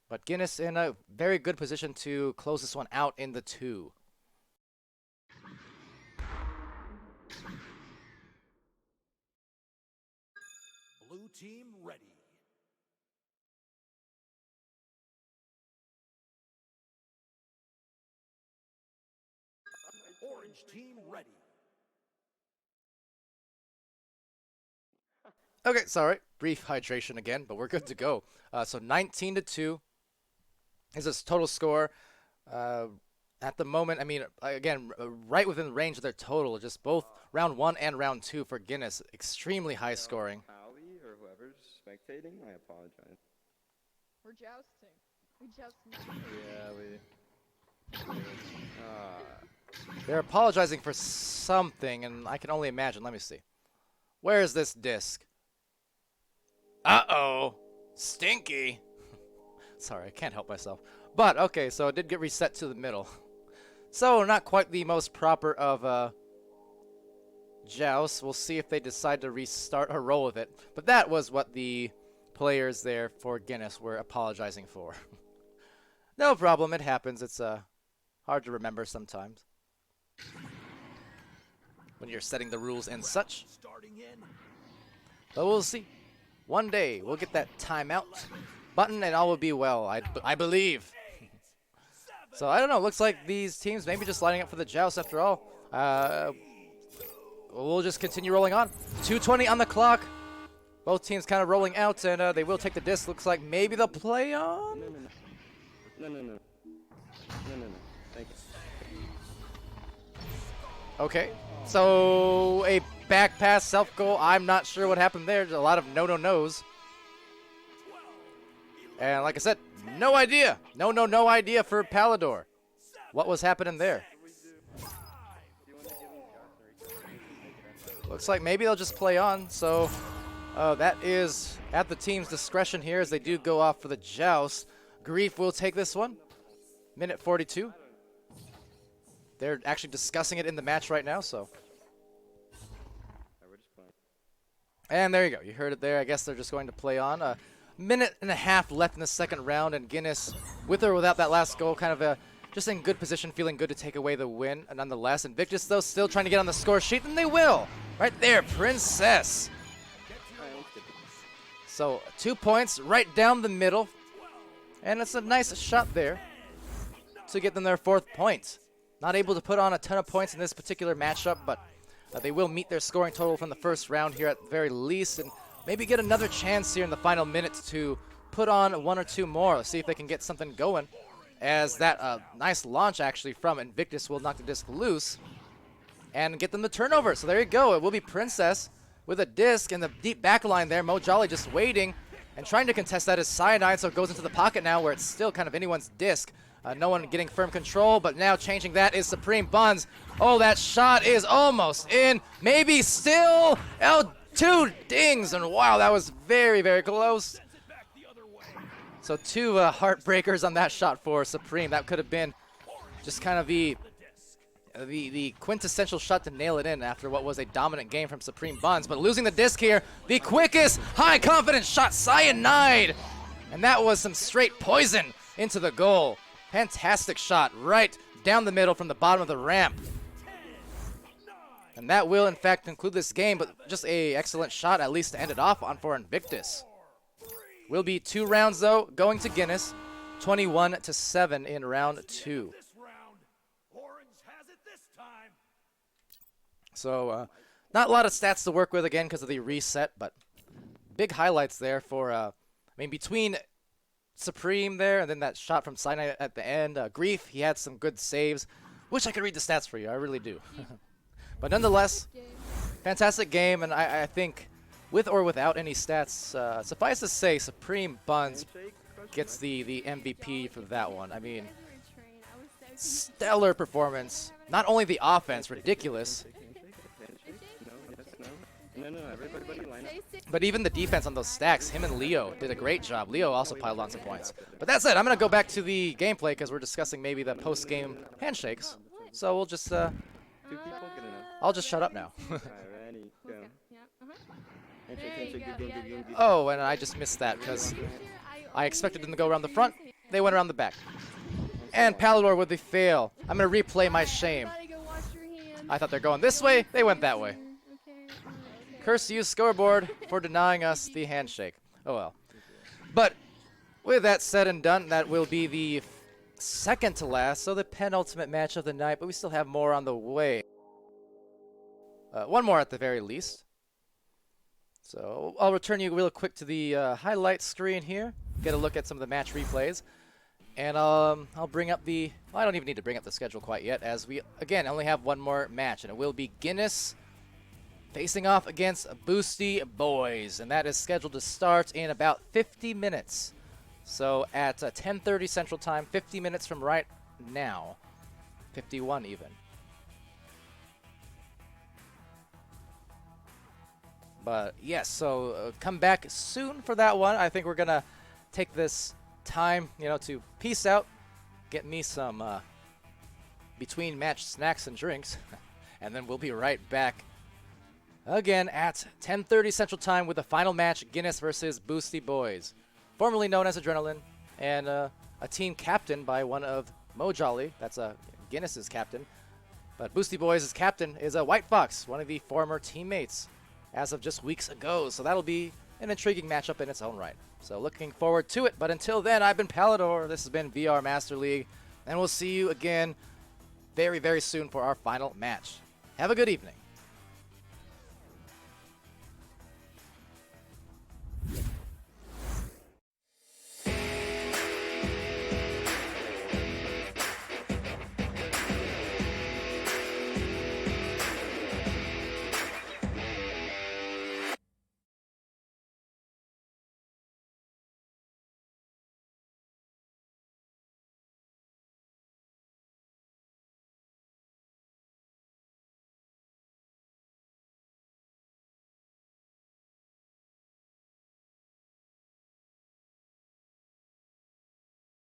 Speaker 1: But Guinness in a very good position to close this one out in the 2.
Speaker 3: Blue team ready. Orange team ready.
Speaker 1: Okay, sorry. Brief hydration again, but we're good to go. So 19-2 is this total score. At the moment, I mean, again, right within the range of their total. Just both round 1 and round 2 for Guinness. Extremely high scoring.
Speaker 8: Ali or whoever's spectating, I apologize.
Speaker 6: We're jousting. We joust now.
Speaker 8: Yeah,
Speaker 1: They're apologizing for something, and I can only imagine. Let me see. Where is this disc? Uh-oh. Stinky. Sorry, I can't help myself. But, okay, so it did get reset to the middle. So, not quite the most proper of jousts. We'll see if they decide to restart or roll with it. But that was what the players there for Guinness were apologizing for. No problem, it happens. It's hard to remember sometimes when you're setting the rules and such. But we'll see. One day, we'll get that timeout button and all will be well, I believe. So, I don't know. Looks like these teams maybe just lining up for the joust after all. We'll just continue rolling on. 2:20 on the clock. Both teams kind of rolling out, and they will take the disc. Looks like maybe they'll play on.
Speaker 8: No. Thank you.
Speaker 1: Okay. So, a back pass, self-goal. I'm not sure what happened there. There's a lot of no-no-nos. And like I said, no idea. No idea for Palidore. What was happening there? Looks like maybe they'll just play on. So that is at the team's discretion here as they do go off for the joust. Grief will take this one. Minute 42. They're actually discussing it in the match right now, so. And there you go. You heard it there. I guess they're just going to play on. A minute and a half left in the second round, and Guinness, with or without that last goal, kind of just in good position, feeling good to take away the win nonetheless. Invictus, though, still trying to get on the score sheet, and they will. Right there, Princess. So 2 points right down the middle. And it's a nice shot there to get them their 4th point. Not able to put on a ton of points in this particular matchup, but they will meet their scoring total from the first round here at the very least, and maybe get another chance here in the final minutes to put on one or two more. Let's see if they can get something going, as that nice launch actually from Invictus will knock the disc loose and get them the turnover. So there you go. It will be Princess with a disc in the deep back line there. Mo Jolly just waiting and trying to contest that is Cyanide, so it goes into the pocket now where it's still kind of anyone's disc. No one getting firm control, but now changing that is Supreme Buns. Oh, that shot is almost in. Maybe still. Oh, 2 dings, and wow, that was very, very close. So 2 heartbreakers on that shot for Supreme. That could have been just kind of the quintessential shot to nail it in after what was a dominant game from Supreme Buns. But losing the disc here, the quickest high confidence shot, Cyanide. And that was some straight poison into the goal. Fantastic shot right down the middle from the bottom of the ramp. And that will in fact conclude this game, but just a excellent shot at least to end it off on for Invictus. Will be 2 rounds though, going to Guinness, 21-7 in round 2. So not a lot of stats to work with again because of the reset, but big highlights there for, I mean, between Supreme there and then that shot from Cyanide at the end. Grief, he had some good saves. Wish I could read the stats for you, I really do. But nonetheless, fantastic game, and I think with or without any stats, suffice to say, Supreme Buns gets the MVP for that one. I mean, stellar performance. Not only the offense, ridiculous,
Speaker 8: No, everybody line up.
Speaker 1: but even the defense on those stacks, him and Leo did a great job. Leo also piled on some points. But that's it. I'm going to go back to the gameplay because we're discussing maybe the post-game handshakes. So we'll just,
Speaker 8: 2 people, good enough.
Speaker 1: I'll just shut up now.
Speaker 8: Alrighty, go. Handshake, good game.
Speaker 1: Oh, and I just missed that because I expected them to go around the front. They went around the back. And Palidore with the fail. I'm going to replay my shame. I thought they're going this way. They went that way. Curse you, scoreboard, for denying us the handshake. Oh well. But with that said and done, that will be the second to last, so the penultimate match of the night, but we still have more on the way. One more at the very least. So I'll return you real quick to the highlight screen here, get a look at some of the match replays. And I'll bring up the, well, I don't even need to bring up the schedule quite yet, as we, again, only have one more match, and it will be Guinness facing off against Boosty Boys, and that is scheduled to start in about 50 minutes. So at 10:30 Central Time, 50 minutes from right now, 51 even. But yes, so come back soon for that one. I think we're gonna take this time, to peace out, get me some between match snacks and drinks, and then we'll be right back again at 10:30 Central Time with the final match, Guinness versus Boosty Boys, formerly known as Adrenaline, and a team captained by one of Mo Jolly. That's Guinness's captain. But Boosty Boys' captain is a White Fox, one of the former teammates as of just weeks ago. So that'll be an intriguing matchup in its own right. So looking forward to it. But until then, I've been Palidore. This has been VR Master League. And we'll see you again very, very soon for our final match. Have a good evening.